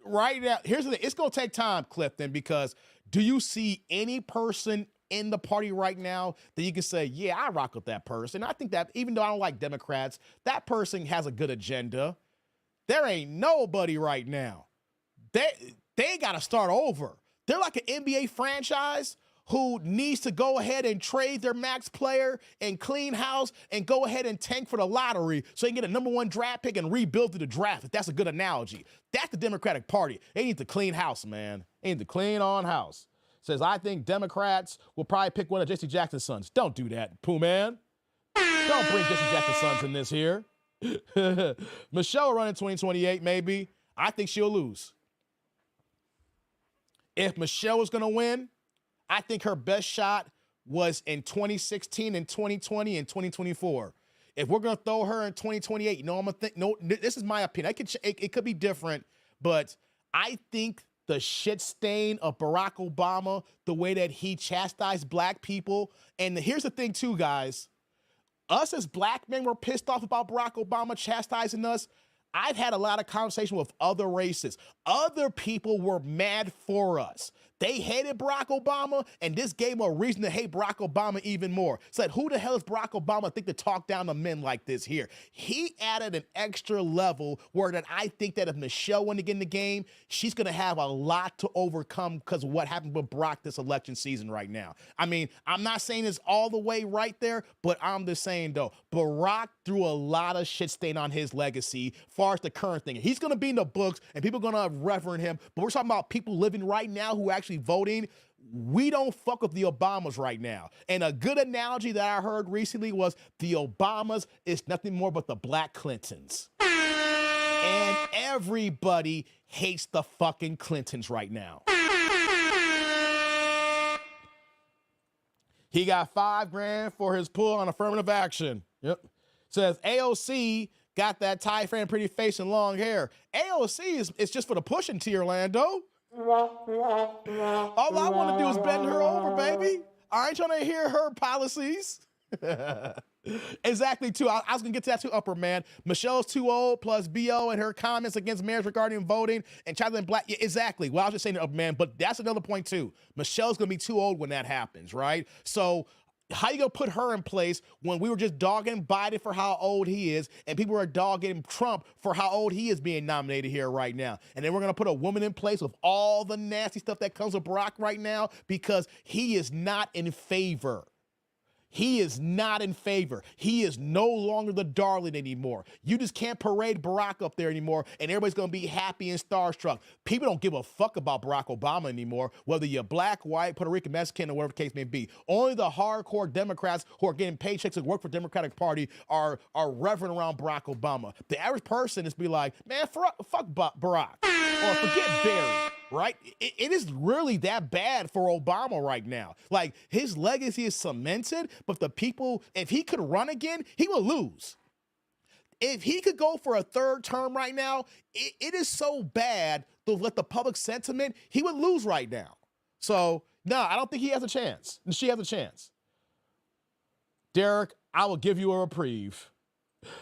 right now, here's the thing. It's going to take time, Clifton, because do you see any person in the party right now that you can say, yeah, I rock with that person. I think that even though I don't like Democrats, that person has a good agenda. There ain't nobody right now. They got to start over. They're like an NBA franchise who needs to go ahead and trade their max player and clean house and go ahead and tank for the lottery so they can get a #1 draft pick and rebuild through the draft, if that's a good analogy. That's the Democratic Party. They need to clean house, man. They need to clean on house. Says, I think Democrats will probably pick one of Jesse Jackson's sons. Don't do that, Pooh Man. Don't bring Jesse Jackson's sons in this here. Michelle will run in 2028, maybe. I think she'll lose. If Michelle was going to win, I think her best shot was in 2016 and 2020 and 2024. If we're going to throw her in 2028, I'm going to think, no, this is my opinion. It could be different, but I think the shit stain of Barack Obama, the way that he chastised black people. And here's the thing too, guys. Us as black men were pissed off about Barack Obama chastising us. I've had a lot of conversation with other races. Other people were mad for us. They hated Barack Obama, and this gave them a reason to hate Barack Obama even more. Said, who the hell is Barack Obama think to talk down to men like this here? He added an extra level where that I think that if Michelle went to get in the game, she's going to have a lot to overcome because of what happened with Barack this election season right now. I mean, I'm not saying it's all the way right there, but I'm just saying, though, Barack threw a lot of shit stain on his legacy as far as the current thing. He's going to be in the books, and people are going to reverend him, but we're talking about people living right now who actually voting. We don't fuck with the Obamas right now. And a good analogy that I heard recently was the Obamas is nothing more but the Black Clintons. And everybody hates the fucking Clintons right now. He got $5 grand for his pull on affirmative action. Yep. Says AOC got that tie frame, pretty face, and long hair. AOC is just for the pushing T, Orlando. All I want to do is bend her over, baby. I ain't trying to hear her policies. Exactly, too. I was going to get to that, too, Upper Man. Michelle's too old, plus BO and her comments against marriage regarding voting and child and black. Yeah, exactly. Well, I was just saying, Upper Man, but that's another point, too. Michelle's going to be too old when that happens, right? So how you gonna put her in place when we were just dogging Biden for how old he is and people are dogging Trump for how old he is being nominated here right now? And then we're gonna put a woman in place with all the nasty stuff that comes with Barack right now because he is not in favor. He is not in favor. He is no longer the darling anymore. You just can't parade Barack up there anymore, and everybody's going to be happy and starstruck. People don't give a fuck about Barack Obama anymore, whether you're black, white, Puerto Rican, Mexican, or whatever the case may be. Only the hardcore Democrats who are getting paychecks and work for the Democratic Party are reverent around Barack Obama. The average person is be like, man, fuck Barack, or forget Barry. Right? It is really that bad for Obama right now. Like, his legacy is cemented, but the people, if he could run again, he would lose. If he could go for a third term right now, it is so bad with the public sentiment, he would lose right now. So, no, I don't think he has a chance. She has a chance. Derek, I will give you a reprieve.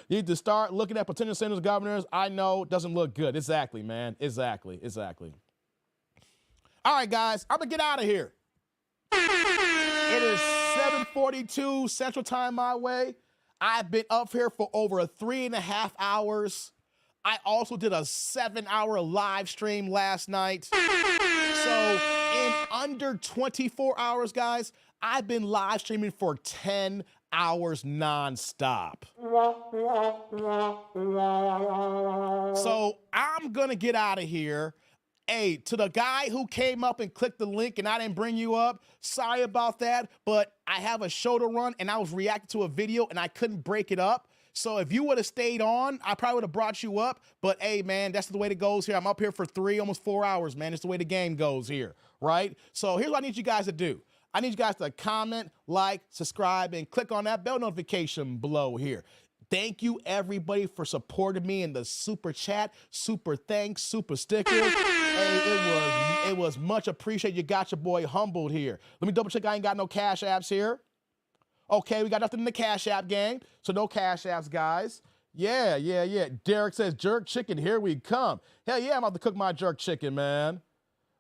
You need to start looking at potential senators, governors. I know, doesn't look good. Exactly, man. Exactly. All right, guys, I'm going to get out of here. It is 7:42 Central Time my way. I've been up here for over 3.5 hours. I also did a 7-hour live stream last night. So in under 24 hours, guys, I've been live streaming for 10 hours nonstop. So I'm going to get out of here. Hey, to the guy who came up and clicked the link and I didn't bring you up, sorry about that, but I have a show to run and I was reacting to a video and I couldn't break it up. So if you would have stayed on, I probably would have brought you up. But hey, man, that's the way it goes here. I'm up here for 3, almost 4 hours, man. It's the way the game goes here, right? So here's what I need you guys to do. I need you guys to comment, like, subscribe, and click on that bell notification below here. Thank you, everybody, for supporting me in the super chat, super thanks, super stickers. Hey, it was much appreciated. You got your boy humbled here. Let me double check I ain't got no cash apps here. Okay, we got nothing in the cash app gang, so no cash apps, guys. Yeah. Derek says, jerk chicken, here we come. Hell yeah, I'm about to cook my jerk chicken, man.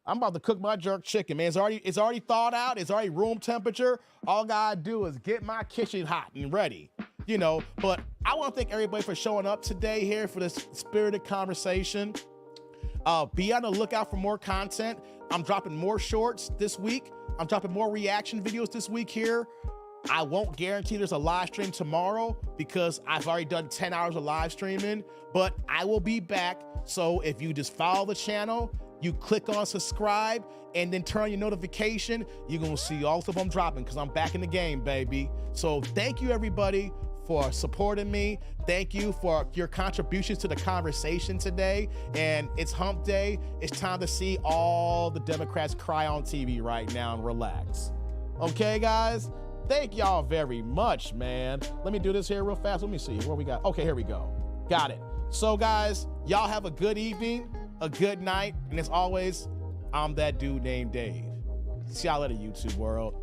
I'm about to cook my jerk chicken, man. It's already thawed out. It's already room temperature. All I gotta do is get my kitchen hot and ready, you know. But I want to thank everybody for showing up today here for this spirited conversation. Be on the lookout for more content. I'm dropping more shorts this week. I'm dropping more reaction videos this week here. I won't guarantee there's a live stream tomorrow because I've already done 10 hours of live streaming, but I will be back. So if you just follow the channel, you click on subscribe and then turn on your notification, you're gonna see all of them dropping because I'm back in the game, baby. So thank you everybody for supporting me. Thank you for your contributions to the conversation today. And it's hump day. It's time to see all the Democrats cry on TV right now and relax. Okay, guys? Thank y'all very much, man. Let me do this here real fast. Let me see what we got. Okay, here we go. Got it. So guys, y'all have a good evening, a good night. And as always, I'm that dude named Dave. See y'all later, YouTube world.